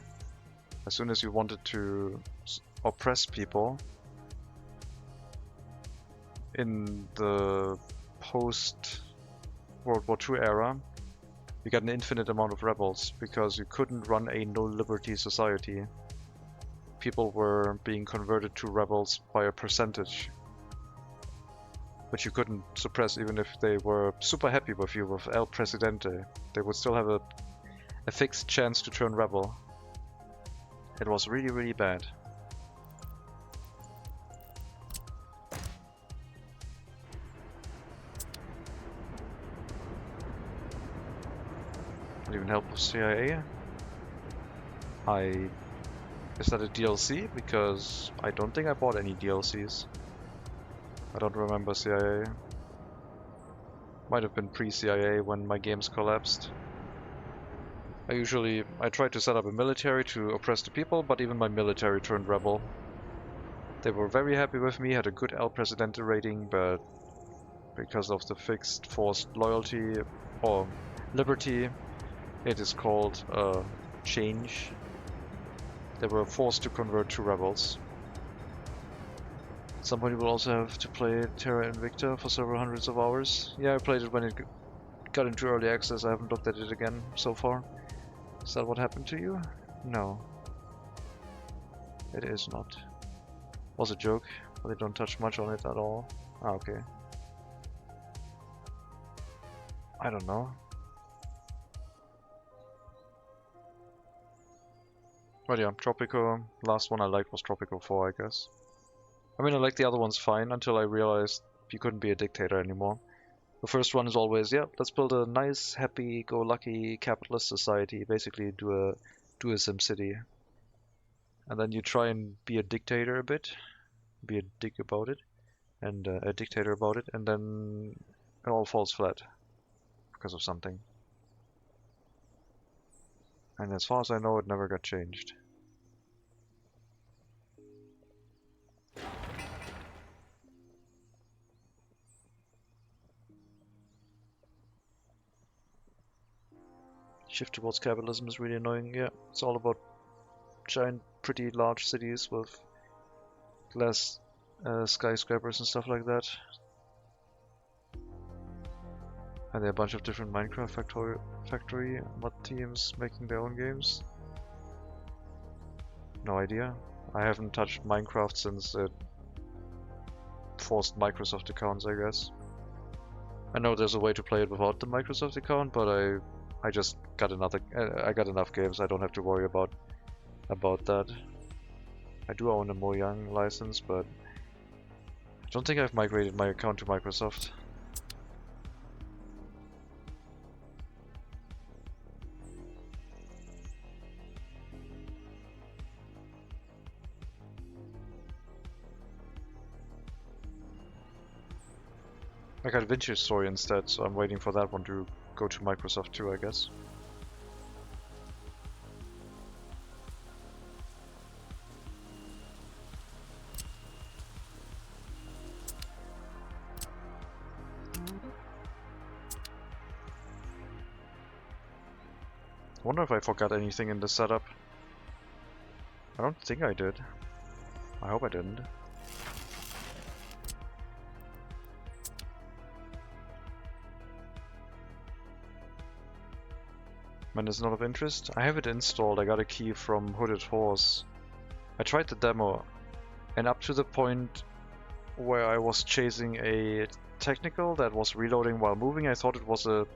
As soon as you wanted to oppress people in the post-World War II era, you got an infinite amount of rebels because you couldn't run a no-liberty society. People were being converted to rebels by a percentage, which you couldn't suppress even if they were super happy with you with El Presidente. They would still have a fixed chance to turn rebel. It was really, really bad. Not even help with CIA. Is that a DLC? Because I don't think I bought any DLCs. I don't remember CIA. Might have been pre-CIA when my games collapsed. I tried to set up a military to oppress the people, but even my military turned rebel. They were very happy with me, had a good El Presidente rating, but because of the fixed forced loyalty or liberty, it is called change. They were forced to convert to rebels. At some point you will also have to play Terra Invicta for several hundreds of hours. Yeah, I played it when it got into early access. I haven't looked at it again so far. Is that what happened to you? No. It is not. Was a joke, but they don't touch much on it at all. Ah, okay. I don't know. But yeah, Tropico. Last one I liked was Tropico 4, I guess. I mean, I liked the other ones fine until I realized you couldn't be a dictator anymore. The first one is always, yeah, let's build a nice, happy-go-lucky capitalist society. Basically, do a SimCity. And then you try and be a dictator a bit, be a dick about it, and a dictator about it, and then it all falls flat because of something. And as far as I know, it never got changed. Shift towards capitalism is really annoying. Yeah, it's all about giant, pretty large cities with glass skyscrapers and stuff like that. And there are a bunch of different Minecraft factory mod teams making their own games. No idea. I haven't touched Minecraft since it forced Microsoft accounts, I guess. I know there's a way to play it without the Microsoft account, but I just got I got enough games. I don't have to worry about that. I do own a Mojang license, but I don't think I've migrated my account to Microsoft. I got Vintage Story instead, so I'm waiting for that one to go to Microsoft too, I guess. I wonder if I forgot anything in the setup. I don't think I did. I hope I didn't. When it's not of interest, I have it installed. I got a key from Hooded Horse. I tried the demo, and up to the point where I was chasing a technical that was reloading while moving, I thought it was a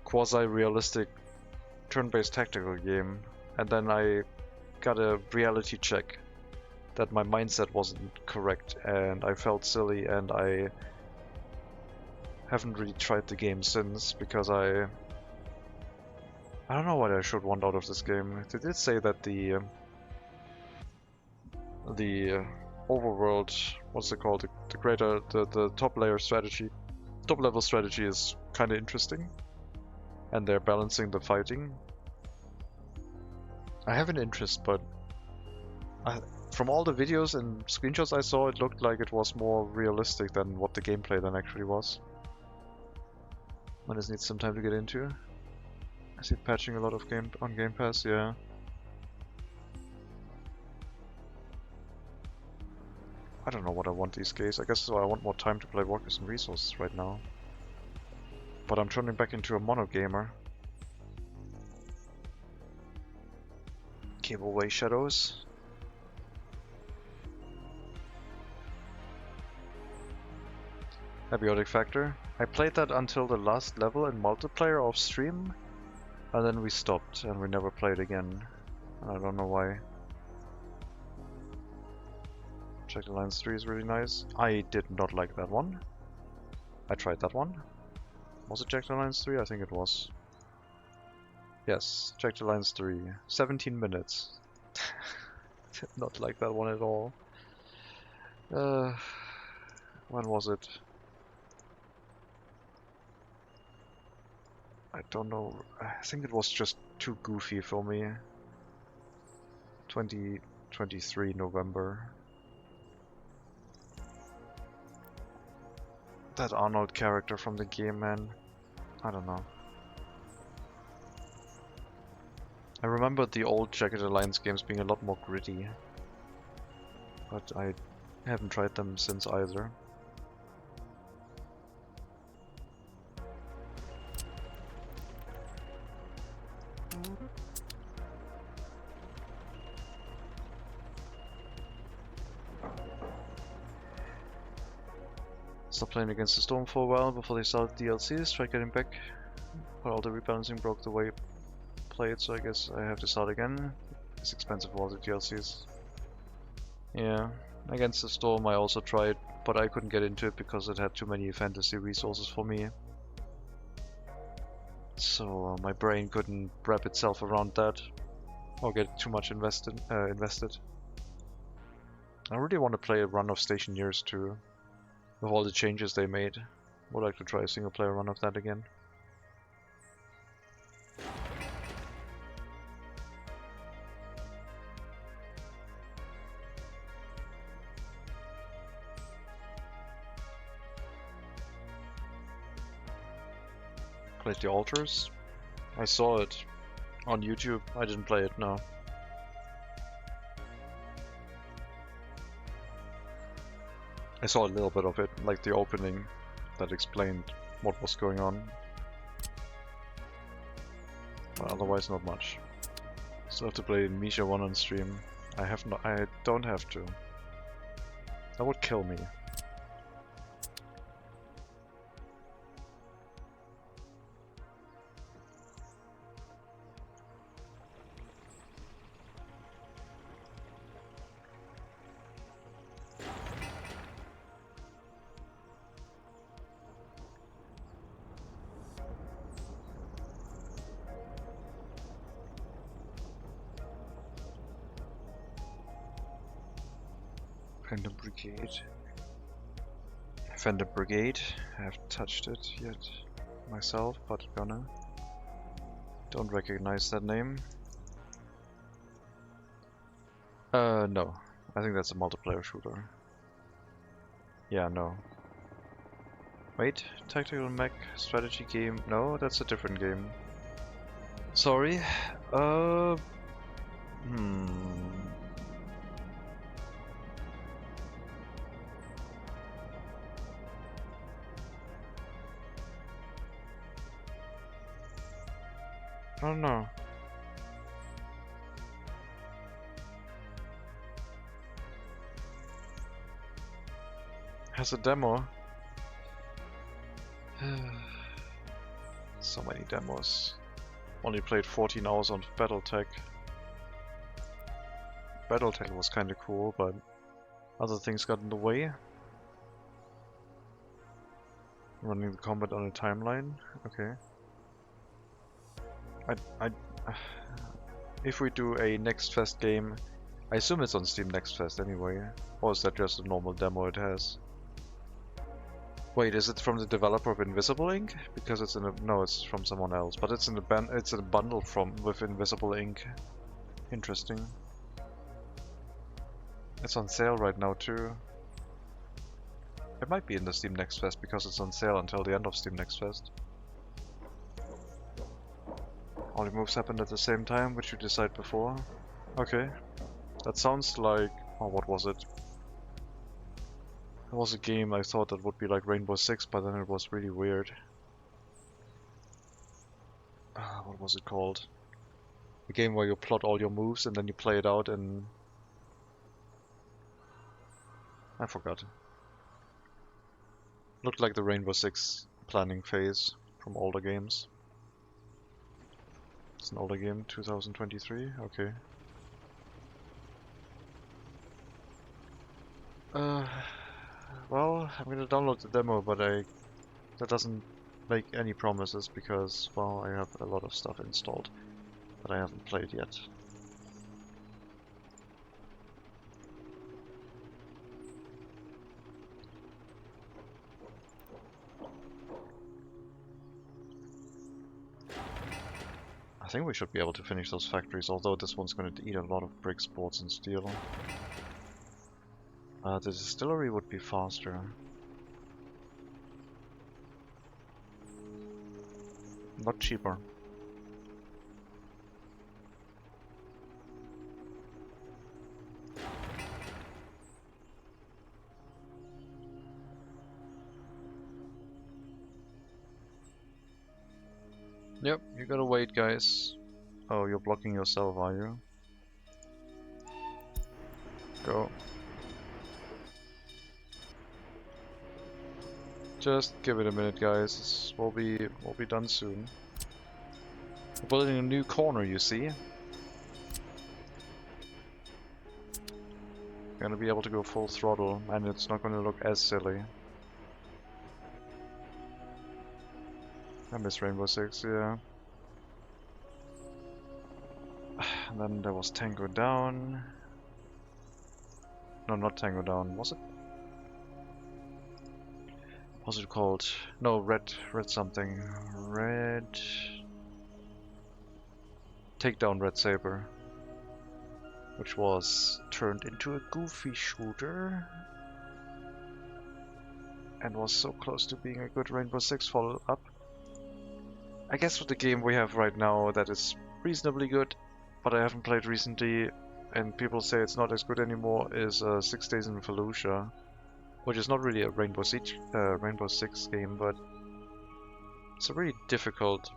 quasi-realistic turn-based tactical game, and then I got a reality check that my mindset wasn't correct, and I felt silly, and I haven't really tried the game since, because I don't know what I should want out of this game. They did say that the overworld, what's it called, the top level strategy is kind of interesting, and they're balancing the fighting. I have an interest, but from all the videos and screenshots I saw, it looked like it was more realistic than what the gameplay then actually was. I just need some time to get into. I see patching a lot of on Game Pass, yeah. I don't know what I want these days. I guess so I want more time to play Workers and Resources right now. But I'm turning back into a mono gamer. Cableway Shadows. Abiotic Factor. I played that until the last level in multiplayer off stream, and then we stopped and we never played again. I don't know why. Jagged Alliance 3 is really nice. I did not like that one. I tried that one. Was it Jagged Alliance 3? I think it was. Yes, Jagged Alliance 3. 17 minutes. Did not like that one at all. When was it? I don't know. I think it was just too goofy for me. 2023 November. That Arnold character from the game, man. I don't know. I remember the old Jagged Alliance games being a lot more gritty, but I haven't tried them since either. Stopped playing Against the Storm for a while before they started DLCs, tried getting back, but all the rebalancing broke the way I played, so I guess I have to start again. It's expensive, all the DLCs. Yeah, Against the Storm I also tried, but I couldn't get into it because it had too many fantasy resources for me. So my brain couldn't wrap itself around that, or get too much invested. I really want to play a run of Stationeers too. With all the changes they made, would like to try a single player run of that again. Played the Altars. I saw it On YouTube, I didn't play it, no. I saw a little bit of it, like the opening that explained what was going on. But otherwise not much. Still have to play Misha 1 on stream. I don't have to. That would kill me. Phantom Brigade. Phantom Brigade. I haven't touched it yet myself, but gonna. Don't recognize that name. No. I think that's a multiplayer shooter. Yeah, no. Wait, tactical mech strategy game? No, that's a different game. Sorry. I don't know. Has a demo. So many demos. Only played 14 hours on Battletech. Battletech was kinda cool, but other things got in the way. Running the combat on a timeline? Okay. If we do a Next Fest game, I assume it's on Steam Next Fest anyway. Or is that just a normal demo it has? Wait, is it from the developer of Invisible Ink? Because it's in a no, it's from someone else. But it's in a it's a bundle with Invisible Ink. Interesting. It's on sale right now too. It might be in the Steam Next Fest because it's on sale until the end of Steam Next Fest. All the moves happened at the same time, which you decided before. Okay. That sounds like... oh, what was it? It was a game I thought that would be like Rainbow Six, but then it was really weird. What was it called? A game where you plot all your moves and then you play it out and... I forgot. Looked like the Rainbow Six planning phase from older games. It's an older game, 2023, okay. Well, I'm gonna download the demo, but that doesn't make any promises because, well, I have a lot of stuff installed that I haven't played yet. I think we should be able to finish those factories, although this one's going to eat a lot of bricks, boards and steel. The distillery would be faster. Not cheaper. Yep, you gotta wait, guys. Oh, you're blocking yourself, are you? Go. Just give it a minute, guys. We'll be done soon. We're building a new corner, you see. Gonna be able to go full throttle, and it's not gonna look as silly. I miss Rainbow Six, yeah. And then there was Tango Down. No, not Tango Down. Was it? What's it called? No, Red something. Red... Take Down Red Saber. Which was turned into a goofy shooter. And was so close to being a good Rainbow Six follow-up. I guess with the game we have right now, that is reasonably good, but I haven't played recently, and people say it's not as good anymore, is 6 Days in Fallujah, which is not really a Rainbow Six game, but it's a really difficult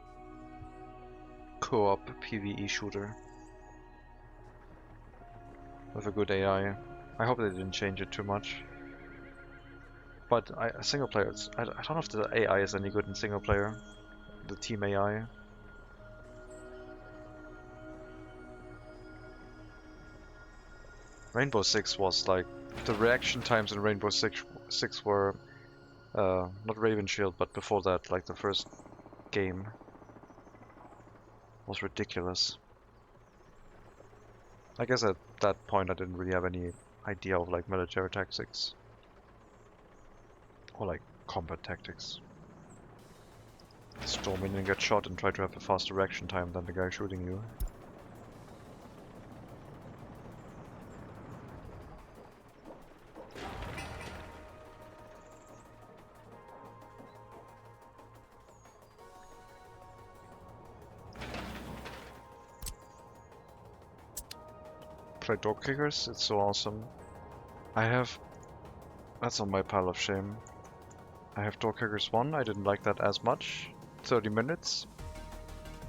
co-op PvE shooter with a good AI. I hope they didn't change it too much. But single player, I don't know if the AI is any good in single player, the team AI. Rainbow Six was like, the reaction times in Rainbow Six were, not Raven Shield, but before that, like the first game, was ridiculous. I guess at that point I didn't really have any idea of like military tactics. Or like combat tactics. Storm in and get shot and try to have a faster reaction time than the guy shooting you. Play Door Kickers, it's so awesome. That's on my pile of shame. I have Door Kickers 1, I didn't like that as much. 30 minutes.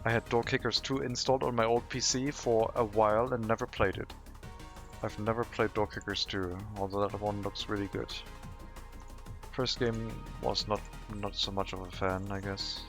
I had Door Kickers 2 installed on my old PC for a while and never played it. I've never played Door Kickers 2, although that one looks really good. First game was not so much of a fan, I guess.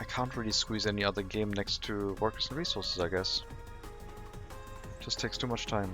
Can't really squeeze any other game next to Workers and Resources, I guess. Just takes too much time.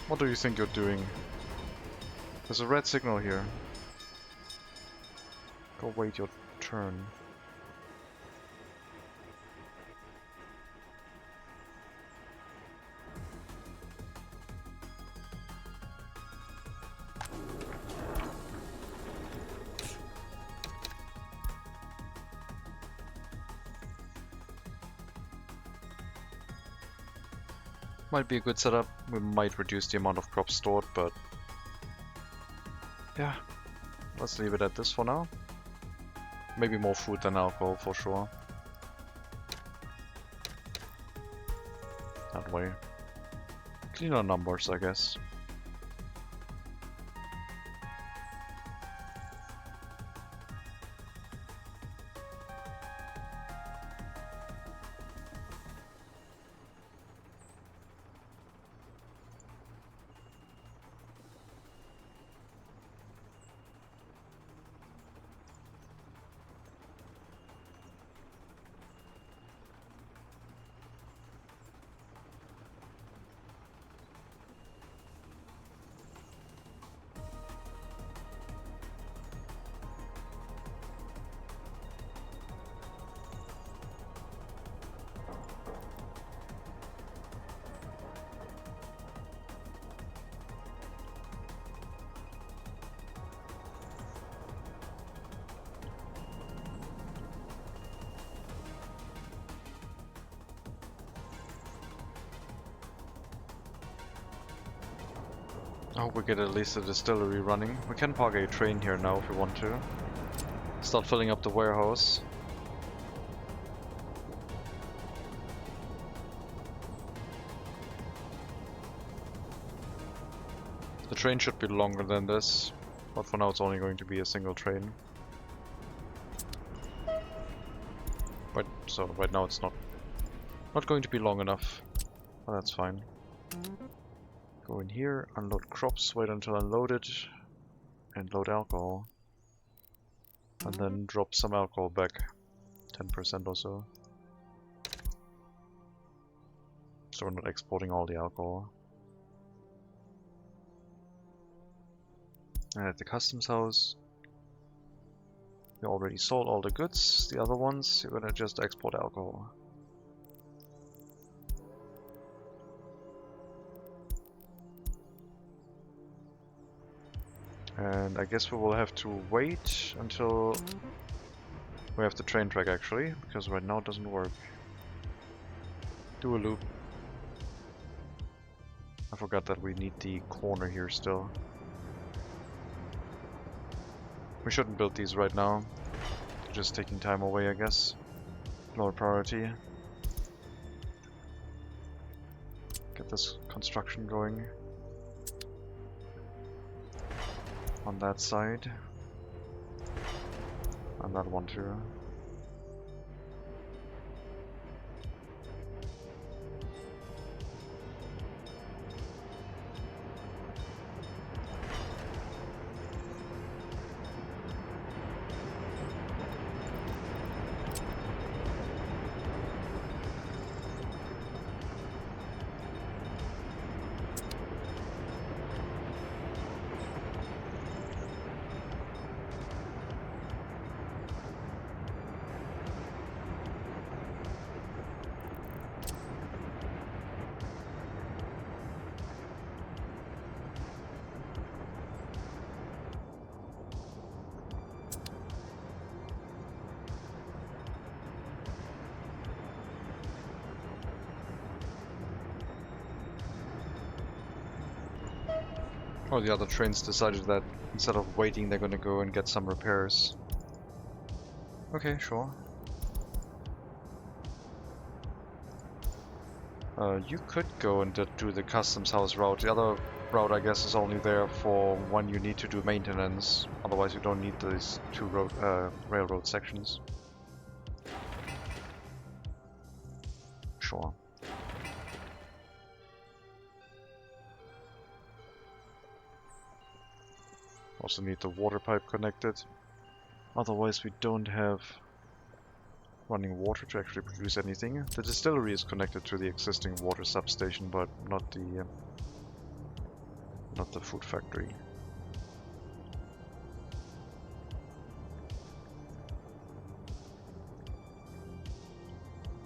What do you think you're doing? There's a red signal here. Go wait your turn. Might be a good setup. We might reduce the amount of crops stored, but yeah, let's leave it at this for now. Maybe more food than alcohol for sure. That way. Cleaner numbers, I guess. I hope we get at least a distillery running. We can park a train here now if we want to. Start filling up the warehouse. The train should be longer than this, but for now it's only going to be a single train. So right now it's not going to be long enough. But that's fine. Go in here, unload crops, wait until unloaded, and load alcohol. And then drop some alcohol back. 10% or so. So we're not exporting all the alcohol. And at the customs house, we already sold all the goods. The other ones, you're gonna just export alcohol. And I guess we will have to wait until we have the train track actually, because right now it doesn't work. Do a loop. I forgot that we need the corner here still. We shouldn't build these right now. Just taking time away, I guess. Lower priority. Get this construction going. On that side. And that one too. Oh, the other trains decided that instead of waiting, they're gonna go and get some repairs. Okay, sure. You could go and do the customs house route. The other route, I guess, is only there for when you need to do maintenance. Otherwise, you don't need these two railroad sections. Sure. Also need the water pipe connected. Otherwise we don't have running water to actually produce anything. The distillery is connected to the existing water substation, but not the food factory.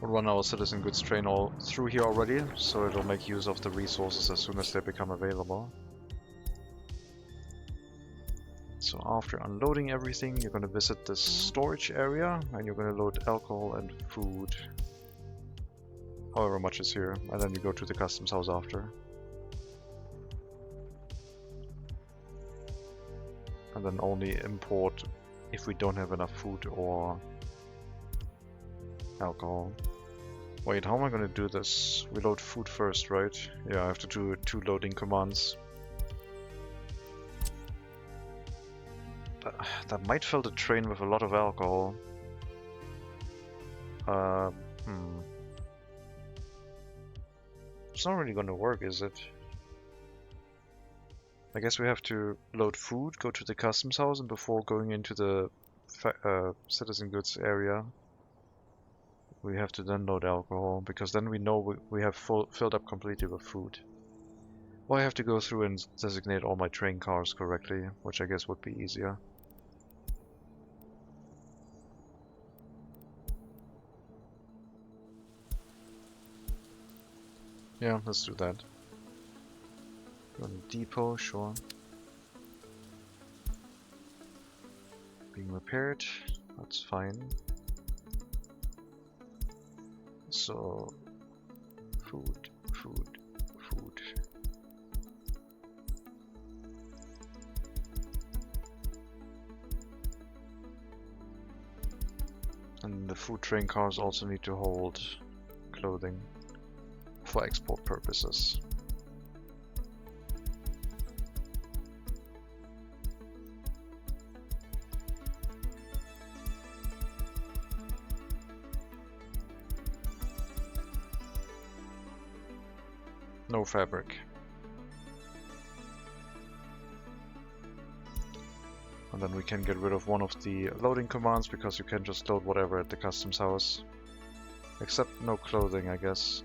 We'll run our citizen goods train all through here already, so it'll make use of the resources as soon as they become available. So after unloading everything, you're going to visit the storage area and you're going to load alcohol and food. However much is here, and then you go to the customs house after. And then only import if we don't have enough food or alcohol. Wait, how am I going to do this? We load food first, right? Yeah, I have to do 2 loading commands. That might fill the train with a lot of alcohol. It's not really going to work, is it? I guess we have to load food, go to the customs house, and before going into the citizen goods area, we have to then load alcohol, because then we know we have filled up completely with food. Or I have to go through and designate all my train cars correctly, which I guess would be easier. Yeah, let's do that. Go to depot, sure. Being repaired, that's fine. So, food. And the food train cars also need to hold clothing for export purposes. no fabric. And then we can get rid of one of the loading commands because you can just load whatever at the customs house. Except no clothing, I guess.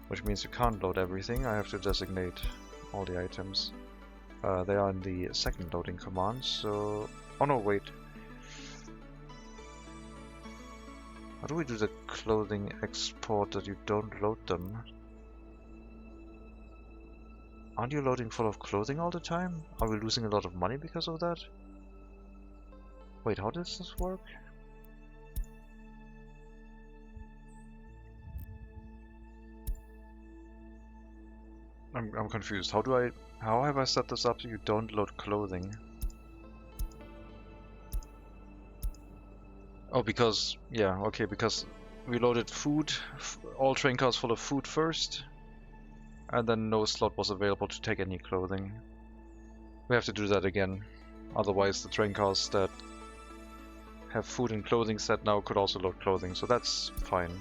Which means you can't load everything. I have to designate all the items. They are in the second loading command, so... Oh no, wait. How do we do the clothing export that you don't load them? Aren't you loading full of clothing all the time? Are we losing a lot of money because of that? Wait, how does this work? I'm confused. How have I set this up so you don't load clothing? Oh, because, yeah, okay, because we loaded food, all train cars full of food first, and then no slot was available to take any clothing. We have to do that again, otherwise the train cars that have food and clothing set now could also load clothing, so that's fine.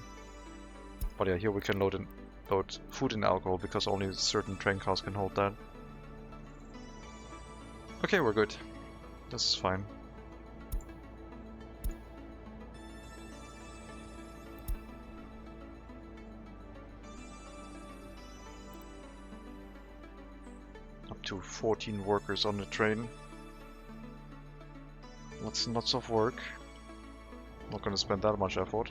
But yeah, here we can load food and alcohol because only certain train cars can hold that. Okay, we're good. This is fine. Up to 14 workers on the train. Lots and lots of work. Not gonna spend that much effort.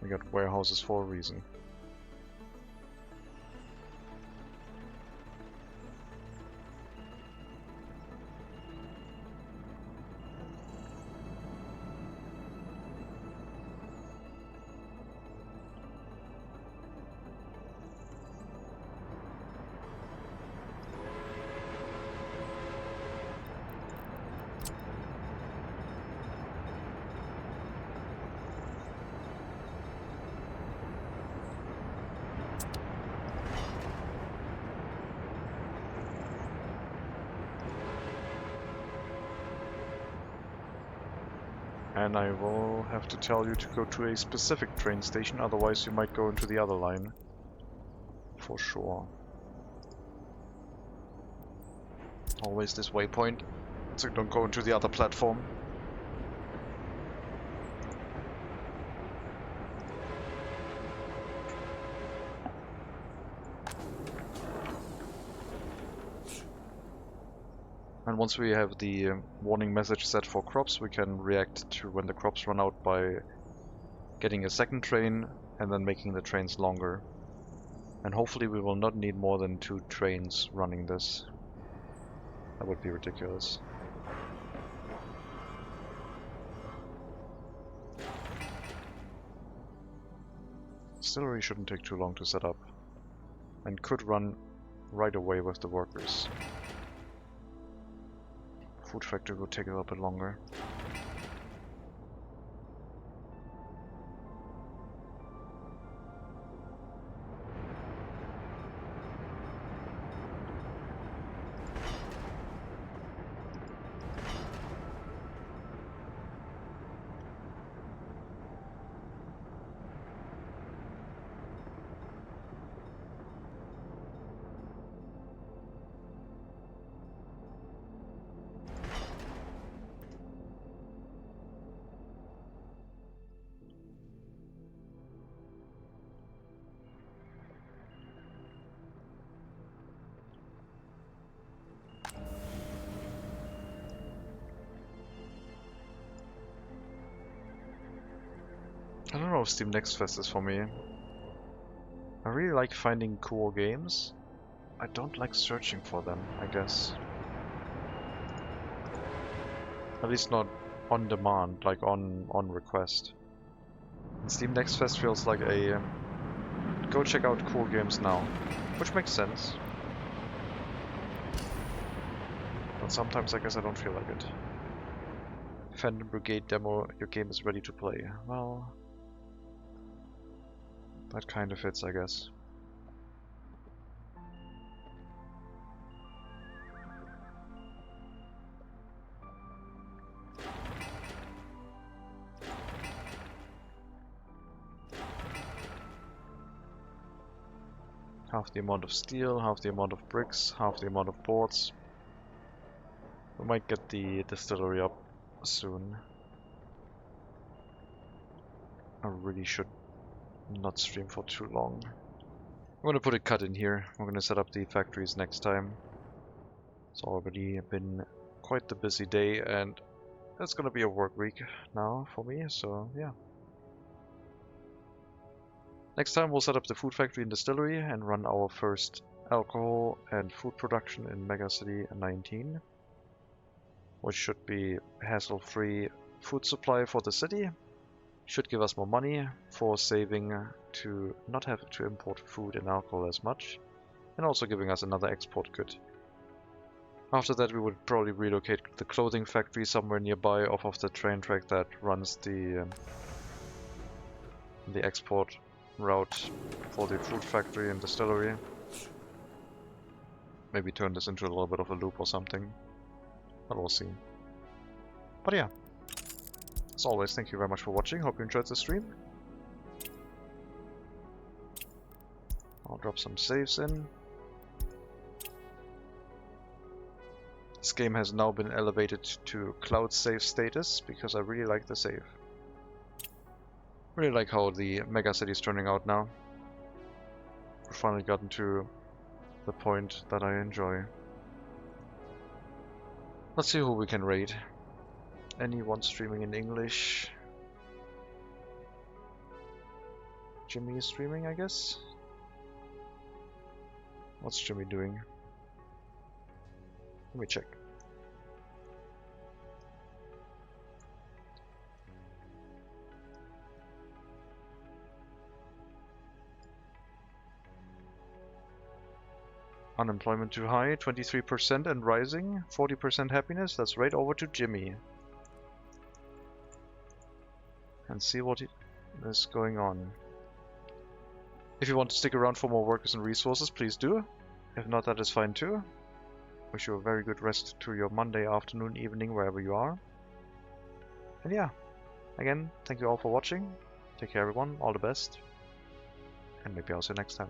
We got warehouses for a reason. And I will have to tell you to go to a specific train station, otherwise you might go into the other line. For sure. Always this waypoint, so don't go into the other platform. And once we have the warning message set for crops, we can react to when the crops run out by getting a second train and then making the trains longer. And hopefully we will not need more than 2 trains running this. That would be ridiculous. Distillery shouldn't take too long to set up, and could run right away with the workers. Food factory will take a little bit longer. I don't know if Steam Next Fest is for me. I really like finding cool games. I don't like searching for them, I guess. At least not on demand, like on request. And Steam Next Fest feels like a go check out cool games now, which makes sense. But sometimes I guess I don't feel like it. Phantom Brigade demo, your game is ready to play. Well, that kind of fits, I guess. Half the amount of steel, half the amount of bricks, half the amount of boards. We might get the distillery up soon. I really should not stream for too long. I'm gonna put a cut in here. We're gonna set up the factories next time. It's already been quite the busy day, and it's gonna be a work week now for me, so yeah. Next time we'll set up the food factory and distillery and run our first alcohol and food production in MegaCity 19, which should be hassle-free food supply for the city. Should give us more money for saving to not have to import food and alcohol as much, and also giving us another export good. After that we would probably relocate the clothing factory somewhere nearby off of the train track that runs the export route for the food factory and distillery. Maybe turn this into a little bit of a loop or something, but we'll see. But yeah, as always, thank you very much for watching. Hope you enjoyed the stream. I'll drop some saves in. This game has now been elevated to cloud save status because I really like the save. Really like how the MegaCity is turning out now. We've finally gotten to the point that I enjoy. Let's see who we can raid. Anyone streaming in English? Jimmy is streaming, I guess? What's Jimmy doing? Let me check. Unemployment too high, 23% and rising, 40% happiness. Let's raid over to Jimmy and see what is going on. If you want to stick around for more workers and resources, please do. If not, that is fine too. Wish you a very good rest to your Monday afternoon, evening, wherever you are. And yeah, again, thank you all for watching. Take care everyone, all the best, and maybe I'll see you next time.